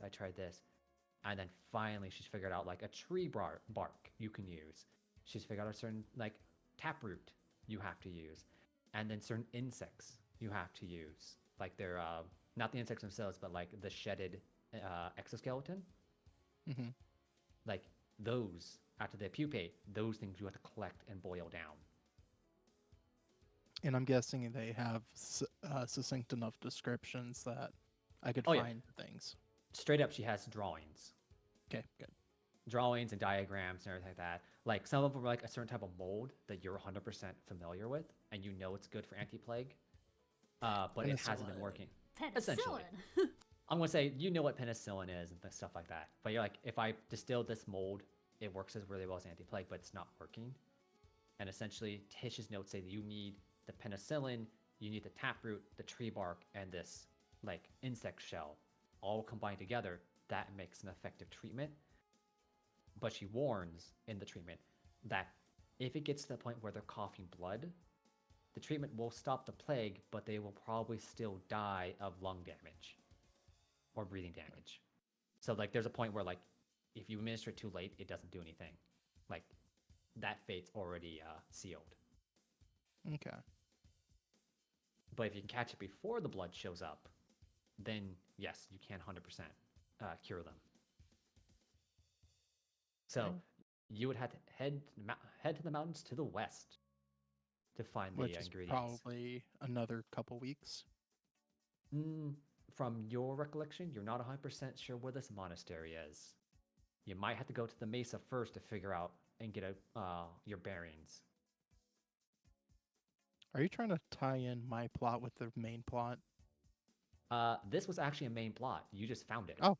and then finally she's figured out like a tree bark you can use. She's figured out a certain like taproot you have to use, and then certain insects you have to use, like they're not the insects themselves, but like the shedded exoskeleton. Like those after they pupate, those things you have to collect and boil down. And I'm guessing they have succinct enough descriptions that I could Oh, yeah. find things. Straight up, she has drawings. Okay, good. Drawings and diagrams and everything like that. Like some of them are like a certain type of mold that you're 100% familiar with, and you know it's good for anti-plague, but it hasn't been Penicillin. working. Penicillin. Essentially. I'm gonna say you know what penicillin is and stuff like that, but you're like, if I distill this mold, it works as really well as anti-plague, but it's not working. And essentially, Tish's notes say that you need the penicillin, you need the taproot, the tree bark, and this like insect shell all combined together. That makes an effective treatment. But she warns in the treatment that if it gets to the point where they're coughing blood, the treatment will stop the plague, but they will probably still die of lung damage or breathing damage. So like there's a point where like if you administer it too late, it doesn't do anything. Like that fate's already sealed. Okay. But if you can catch it before the blood shows up, then yes, you can 100% cure them. So Okay. you would have to head to the mountains to the west to find Which the is ingredients. probably another couple weeks. From your recollection, you're not 100% sure where this monastery is. You might have to go to the mesa first to figure out and get your bearings. Are you trying to tie in my plot with the main plot? This was actually a main plot. You just found it. Oh.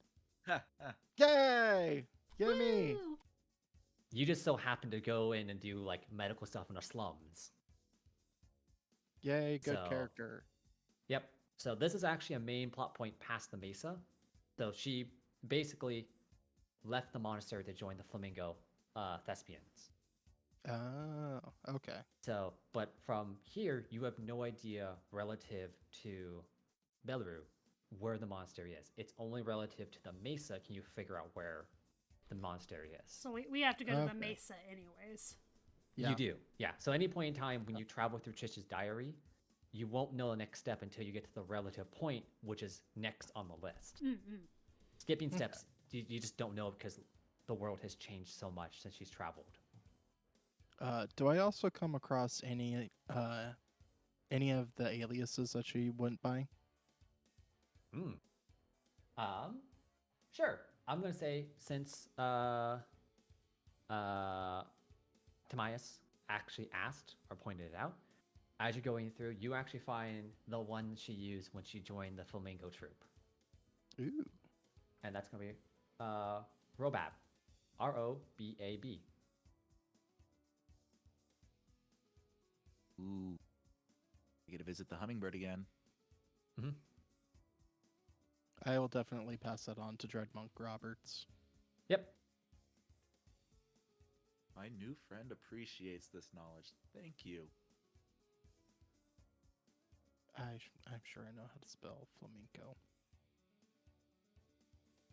Yay! Yay me! Woo! You just so happened to go in and do like medical stuff in the slums. Yay, good So- character. Yep. So this is actually a main plot point past the mesa. So she basically left the monastery to join the Flamingo Thespians. Oh, okay. So, but from here, you have no idea relative to Belroux where the monastery is. It's only relative to the mesa can you figure out where the monastery is. So we have to go to the Okay. mesa anyways. Yeah. You do, yeah. So any point in time when you travel through Chish's diary, you won't know the next step until you get to the relative point, which is next on the list. Mm-mm. Skipping Okay. steps, you just don't know because the world has changed so much since she's traveled. Do I also come across any of the aliases that she went by? Sure. I'm gonna say since Timaeus actually asked or pointed it out, as you're going through, you actually find the one she used when she joined the Flamingo troop, Ooh. and that's gonna be Robab, Robab. Ooh. I get to visit the hummingbird again. I will definitely pass that on to Dreadmonk Roberts. Yep. My new friend appreciates this knowledge. Thank you. I'm sure I know how to spell flamenco.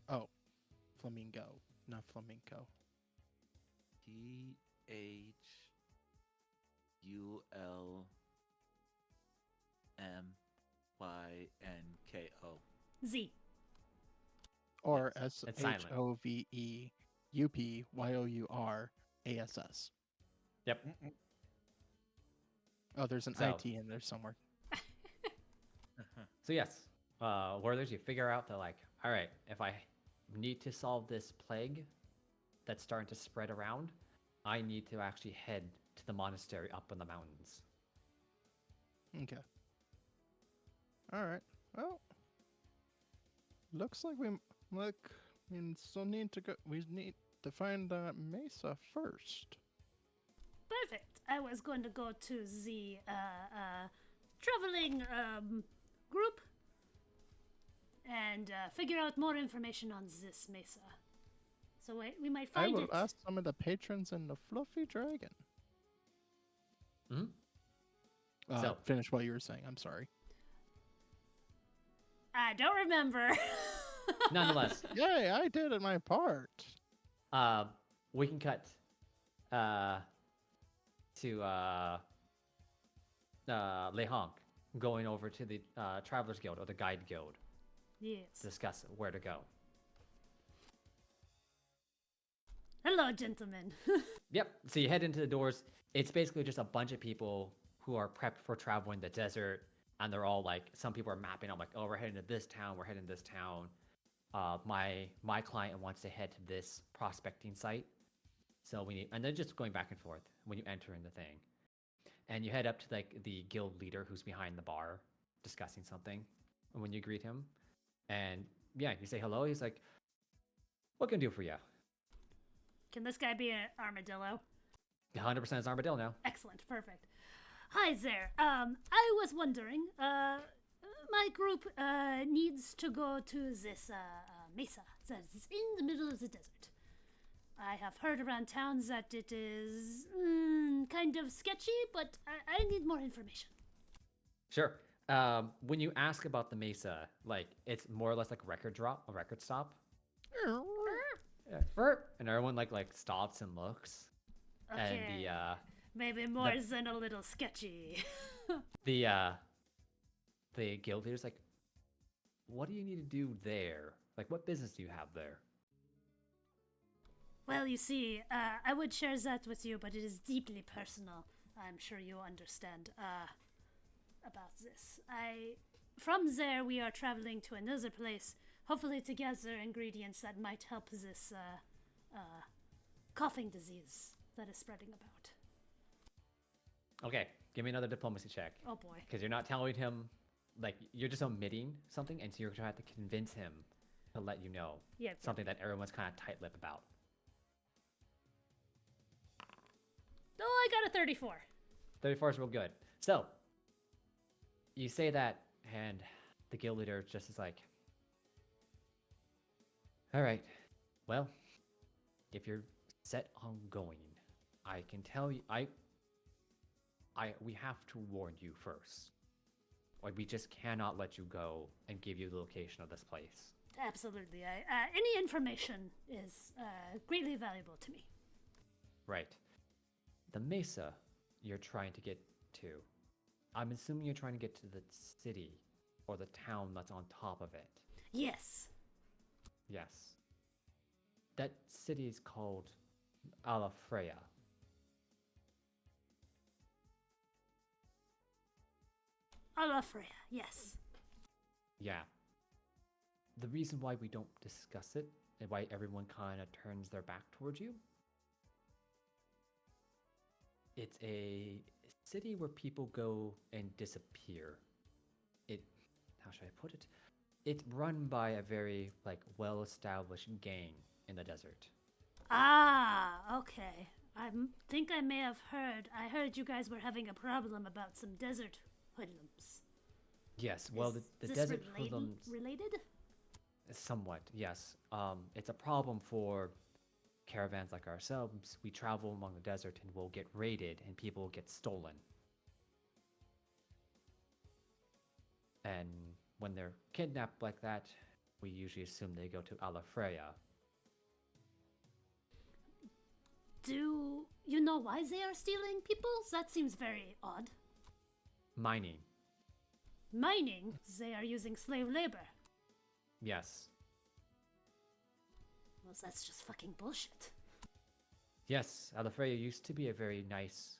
Oh, flamingo, not flamenco. THULMYNKO. Z. Or Yes, it's silent. SHOVEUPYOURASS. Yep. Oh, there's an So- IT in there somewhere. So yes, Werther's, you figure out that like, all right, if I need to solve this plague that's starting to spread around, I need to actually head to the monastery up in the mountains. Okay. All right. Well, looks like we still need to go. We need to find Mesa first. Perfect. I was going to go to the traveling group and figure out more information on this mesa. So we might I find will it. ask some of the patrons in the Fluffy Dragon. Mhm. So- Finish what you were saying. I'm sorry. I don't remember. Nonetheless, Yay! I did it my part. we can cut to Le Honk going over to the Travelers Guild or the Guide Guild to Yes. discuss where to go. Hello, gentlemen. Yep. So you head into the doors. It's basically just a bunch of people who are prepped for traveling the desert, and they're all like, some people are mapping out like, oh, we're heading to this town. We're heading to this town. My client wants to head to this prospecting site. So we need, and they're just going back and forth when you enter in the thing, and you head up to like the guild leader who's behind the bar discussing something. And when you greet him, and yeah, you say hello. He's like, "What can I do for you?" Can this guy be an armadillo? 100% is armadillo now. Excellent, perfect. Hi there. I was wondering, my group needs to go to this mesa that is in the middle of the desert. I have heard around towns that it is kind of sketchy, but I need more information. Sure. When you ask about the mesa, like it's more or less like a record stop. Yeah. And everyone like stops and looks. Okay. And Maybe more than a little sketchy. The guild leader's like, what do you need to do there? Like, what business do you have there? Well, you see, I would share that with you, but it is deeply personal. I'm sure you understand about this. From there, we are traveling to another place, hopefully to gather ingredients that might help this coughing disease that is spreading about. Okay, give me another diplomacy check. Oh boy. Because you're not telling him, like, you're just omitting something, and so you're trying to convince him to let you know something that everyone's kind of tight-lipped about. Oh, I got a 34. 34 is real good. So, you say that, and the guild leader just is like, all right, well, if you're set on going, I can tell you, we have to warn you first. Like, we just cannot let you go and give you the location of this place. Absolutely. Any information is greatly valuable to me. Right. The mesa you're trying to get to, I'm assuming you're trying to get to the city or the town that's on top of it. Yes. Yes. That city is called Alafreya. Alafreya, yes. Yeah. The reason why we don't discuss it and why everyone kind of turns their back towards you, it's a city where people go and disappear. How should I put it? It's run by a very, like, well-established gang in the desert. Ah, okay. I think I may have heard. I heard you guys were having a problem about some desert hoodlums. Yes, well, the Is desert this hoodlums... related? Somewhat, yes. It's a problem for caravans like ourselves. We travel among the desert and we'll get raided and people will get stolen. And when they're kidnapped like that, we usually assume they go to Alafreya. Do you know why they are stealing people? That seems very odd. Mining. Mining? They are using slave labor. Yes. Well, that's just fucking bullshit. Yes, Alafreya used to be a very nice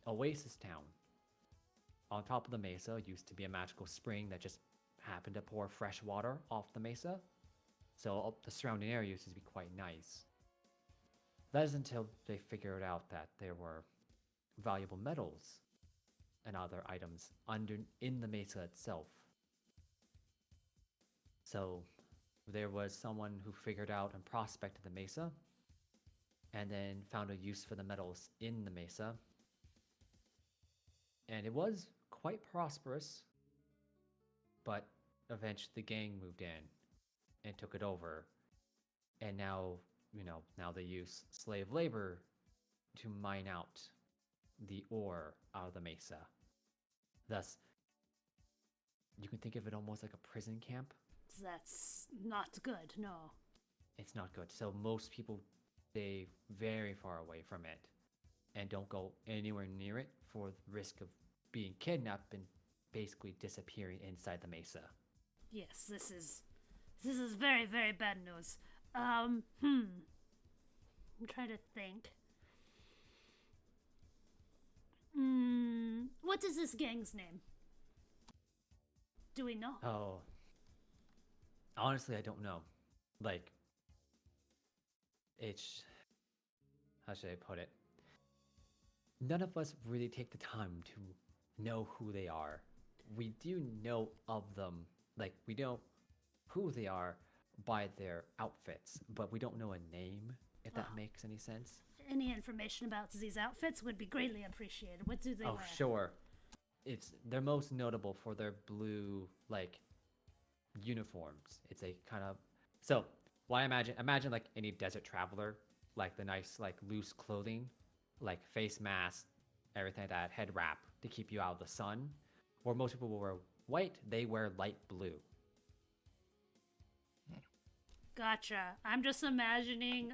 oasis town. On top of the mesa used to be a magical spring that just happened to pour fresh water off the mesa. So the surrounding area used to be quite nice. That is until they figured out that there were valuable metals and other items in the mesa itself. So there was someone who figured out and prospected the mesa and then found a use for the metals in the mesa. And it was quite prosperous, but eventually the gang moved in and took it over. And now, now they use slave labor to mine out the ore out of the mesa. Thus, you can think of it almost like a prison camp. That's not good, no. It's not good. So most people stay very far away from it and don't go anywhere near it for the risk of being kidnapped and basically disappearing inside the mesa. Yes, this is very, very bad news. I'm trying to think. What is this gang's name? Do we know? Oh. Honestly, I don't know. Like, it's... How should I put it? None of us really take the time to know who they are. We do know of them. Like, we know who they are by their outfits, but we don't know a name, if that makes any sense. Any information about these outfits would be greatly appreciated. What do they wear? Oh, sure. They're most notable for their blue, like, uniforms. It's a kind of... So, well, imagine like any desert traveler, like the nice, like, loose clothing, like face mask, everything like that, head wrap to keep you out of the sun. Or most people will wear white, they wear light blue. Gotcha. I'm just imagining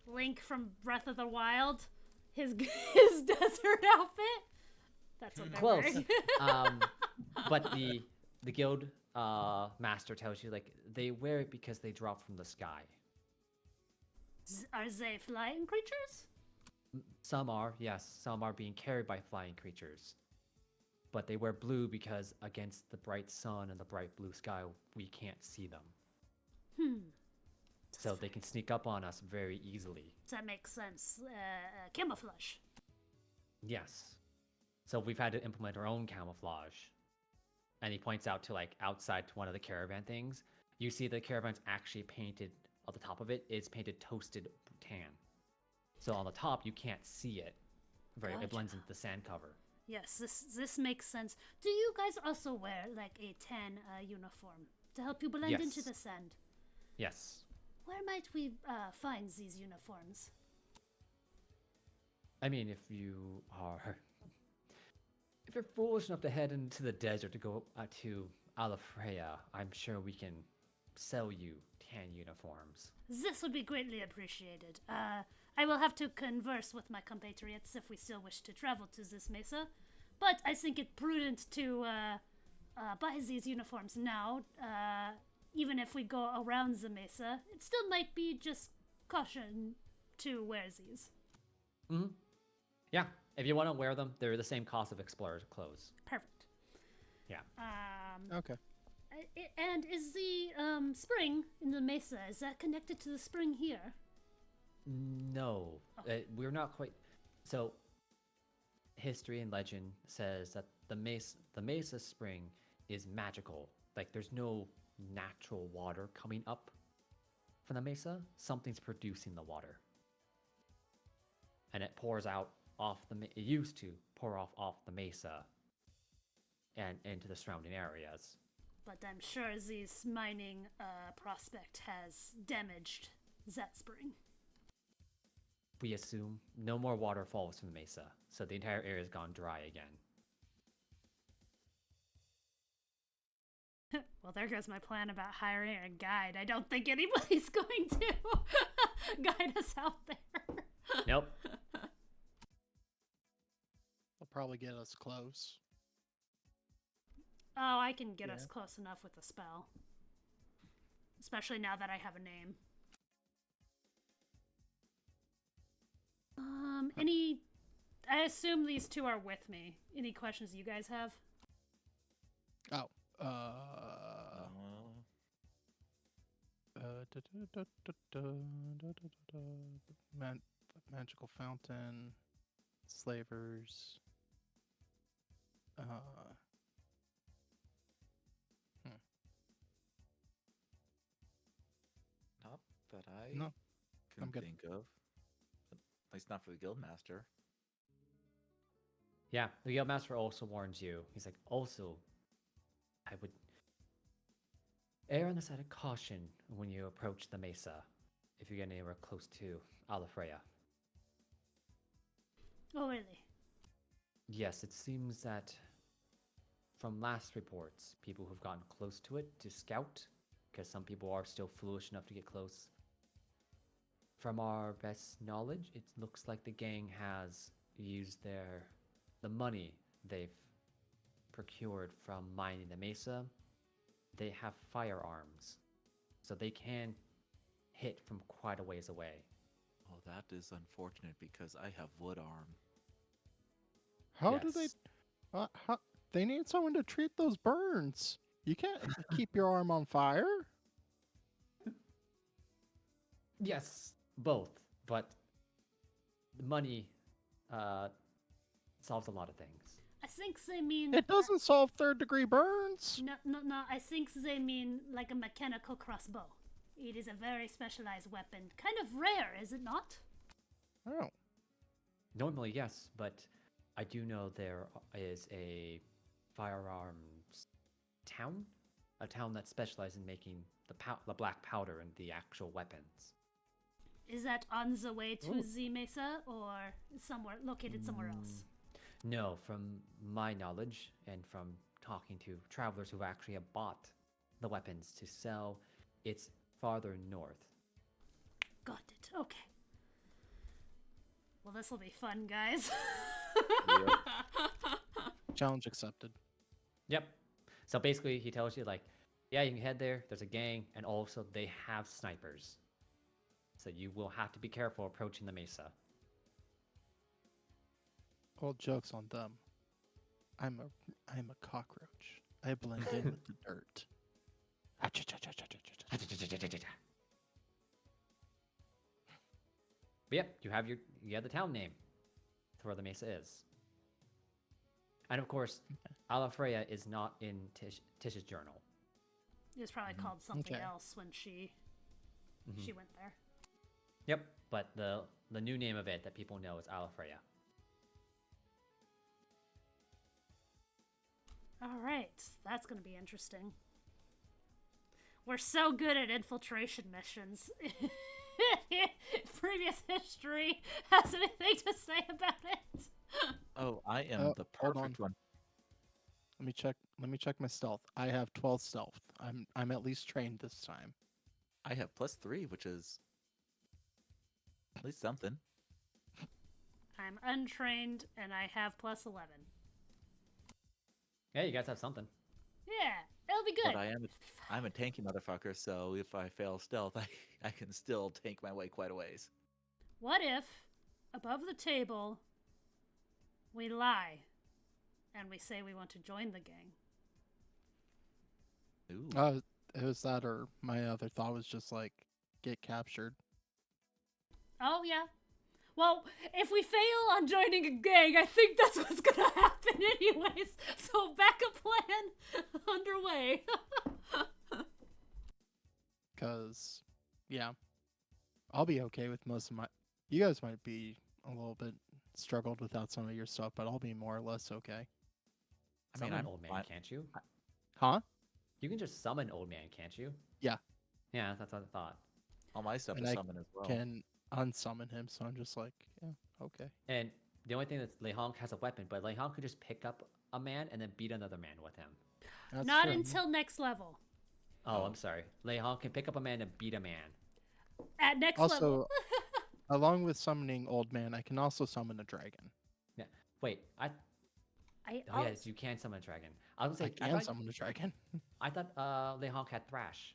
Link from Breath of the Wild his his desert outfit. That's what they're Close. wearing. But the guild master tells you like they wear it because they drop from the sky. Are they flying creatures? Some are, yes. Some are being carried by flying creatures. But they wear blue because against the bright sun and the bright blue sky, we can't see them. So they can sneak up on us very easily. That makes sense. Camouflage. Yes. So we've had to implement our own camouflage. And he points out to like outside one of the caravan things. You see the caravan's actually painted, on the top of it is painted toasted tan. So on the top, you can't see it. Right, Gotcha. it blends into the sand cover. Yes, this makes sense. Do you guys also wear like a tan uniform to help you blend into Yes. the sand? Yes. Where might we find these uniforms? I mean, if you're foolish enough to head into the desert to go to Alafreya, I'm sure we can sell you tan uniforms. This would be greatly appreciated. I will have to converse with my compatriots if we still wish to travel to this mesa, but I think it prudent to buy these uniforms now. Even if we go around the mesa, it still might be just caution to wear these. Mm-hmm. Yeah, if you want to wear them, they're the same cost of explorer's clothes. Perfect. Yeah. Okay. And is the spring in the mesa, is that connected to the spring here? No, we're not quite. So, history and legend says that the mesa spring is magical. Like, there's no natural water coming up from the mesa. Something's producing the water, and it pours out off the. It used to pour off the mesa, and into the surrounding areas. But I'm sure this mining prospect has damaged that spring. We assume no more water falls from the mesa, so the entire area has gone dry again. Well, there goes my plan about hiring a guide. I don't think anybody's going to guide us out there. Nope. They'll probably get us close. Oh, I can get us Yeah. close enough with a spell. Especially now that I have a name. I assume these two are with me. Any questions you guys have? Oh. Magical fountain, slavers. Not that I No, can I'm good. think of. At least not for the guildmaster. Yeah, the Guildmaster also warns you. He's like, also, I would err on the side of caution when you approach the mesa, if you get anywhere close to Alafreya. Oh, really? Yes, it seems that from last reports, people who've gotten close to it to scout, because some people are still foolish enough to get close. From our best knowledge, it looks like the gang has used the money they've procured from mining the mesa. They have firearms, so they can hit from quite a ways away. Oh, that is unfortunate because I have wood arm. How do they? Yes. How, they need someone to treat those burns. You can't keep your arm on fire. Yes, both, but the money solves a lot of things. I think they mean... It doesn't solve third-degree burns. No, I think they mean like a mechanical crossbow. It is a very specialized weapon. Kind of rare, is it not? Oh. Normally, yes, but I do know there is a firearms town, a town that specializes in making the black powder and the actual weapons. Is that on the way to Ooh. the mesa or somewhere located somewhere else? No, from my knowledge and from talking to travelers who've actually bought the weapons to sell, it's farther north. Got it. Okay. Well, this will be fun, guys. Challenge accepted. Yep. So basically, he tells you, like, yeah, you can head there. There's a gang, and also they have snipers. So you will have to be careful approaching the mesa. All jokes on them. I'm a cockroach. I blend in with the dirt. But yep, you have the town name to where the mesa is. And of course, Alafreya is not in Tish's journal. It was probably called something Okay. else when she went there. Yep, but the new name of it that people know is Alafreya. All right, that's going to be interesting. We're so good at infiltration missions. Previous history has anything to say about it? Oh, I am Oh, the hold on. perfect one. Let me check my stealth. I have 12 stealth. I'm at least trained this time. I have +3, which is at least something. I'm untrained and I have +11. Yeah, you guys have something. Yeah, it'll be good. But I'm a tanky motherfucker, so if I fail stealth, I can still tank my way quite a ways. What if, above the table, we lie and we say we want to join the gang? Ooh. It was that, or my other thought was just like, get captured. Oh, yeah. Well, if we fail on joining a gang, I think that's what's gonna happen anyways. So backup plan underway. Because, yeah, I'll be okay with most of my... You guys might be a little bit struggled without some of your stuff, but I'll be more or less okay. I mean, Summon I'm old man, fine. can't you? Huh? You can just summon old man, can't you? Yeah. Yeah, that's what I thought. All my stuff And is I summon as well. Can unsummon him, so I'm just like, yeah, okay. And the only thing that's Lehong has a weapon, but Lehong could just pick up a man and then beat another man with him. That's Not true. until next level. Oh, I'm sorry. Lehong can pick up a man and beat a man. At next level. Also, along with summoning Old Man, I can also summon a dragon. Yeah. Wait, I oh yes, you can summon a dragon. I was I gonna say, can summon a dragon. I thought Lehong had Thrash.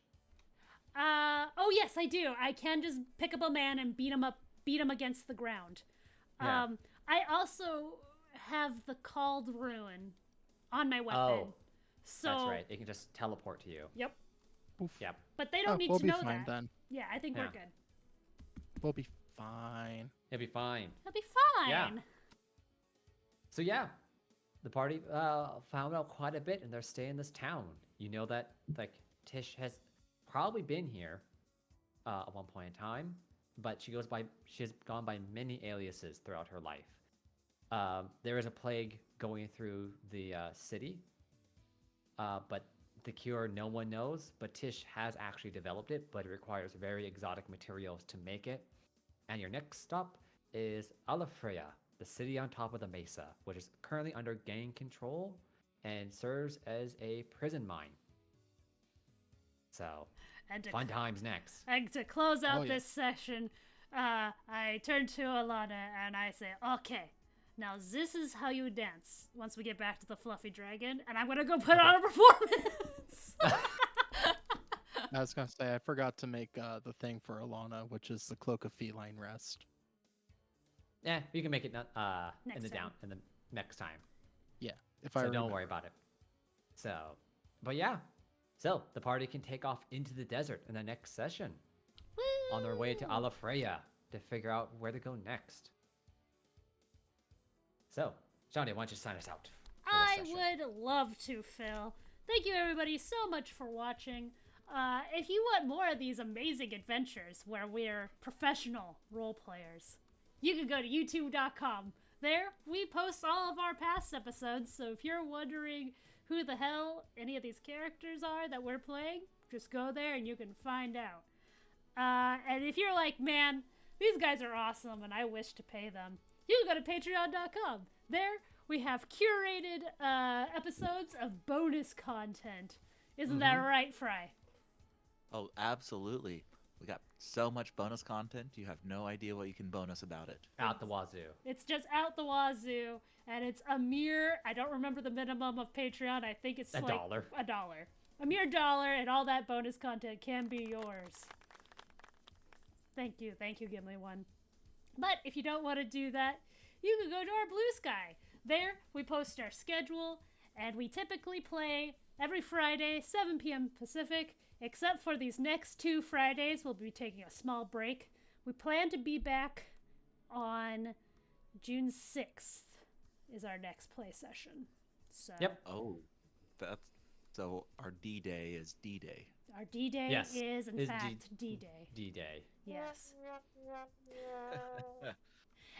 Oh yes, I do. I can just pick up a man and beat him against the ground. Yeah. I also have the Called Ruin on my weapon. Oh, so that's right. It can just teleport to you. Yep. Oof. Yep. But they don't need we'll to be know fine that. then. Yeah, I think we're Yeah. good. We'll be fine. It'll be fine. It'll be fine. Yeah. So yeah, the party found out quite a bit, and they're staying in this town. You know that like Tish has probably been here at one point in time, but she has gone by many aliases throughout her life. There is a plague going through the city, but the cure no one knows. But Tish has actually developed it, but it requires very exotic materials to make it. And your next stop is Alafreya, the city on top of the mesa, which is currently under gang control and serves as a prison mine. So, And to, fun times next. and to close out Oh, yeah. this session, I turn to Alana and I say, "Okay, now this is how you dance once we get back to the fluffy dragon, and I'm gonna go put on a performance." I was gonna say I forgot to make the thing for Alana, which is the cloak of feline rest. Yeah, you can make it in Next the time. next time. Yeah, if So I don't remember. worry about it. So, but yeah. So the party can take off into the desert in the next session on their way to Woo! Alafreya to figure out where to go next. So, Johnny, why don't you sign us out? For I this session? would love to, Phil. Thank you, everybody, so much for watching. If you want more of these amazing adventures where we're professional role players, you can go to youtube.com. There, we post all of our past episodes, so if you're wondering who the hell any of these characters are that we're playing, just go there and you can find out. And if you're like, man, these guys are awesome and I wish to pay them, you can go to patreon.com. There, we have curated episodes of bonus content. Isn't that right, Fry? Oh, absolutely. We got so much bonus content. You have no idea what you can bonus about it. Out the wazoo. It's just out the wazoo, and it's a mere, I don't remember the minimum of Patreon. I think it's $1. $1. A mere $1, and all that bonus content can be yours. Thank you, Gimli One. But if you don't want to do that, you can go to our Blue Sky. There, we post our schedule, and we typically play every Friday, 7 p.m. Pacific, except for these next 2 Fridays. We'll be taking a small break. We plan to be back on June 6th is our next play session. So Yep. Oh, that's so our D-Day is D-Day. our D-Day Yes, is, in is fact, D-Day. D-Day. Yes.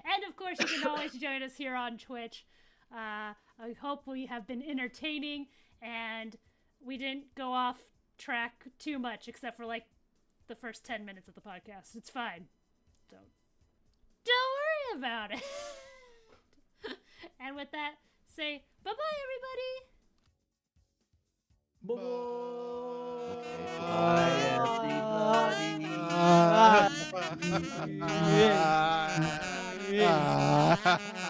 And of course, you can always join us here on Twitch. I hope we have been entertaining and we didn't go off track too much, except for like the first 10 minutes of the podcast. It's fine. Don't worry about it. And with that, say bye-bye, everybody. Bye, everybody. Ah.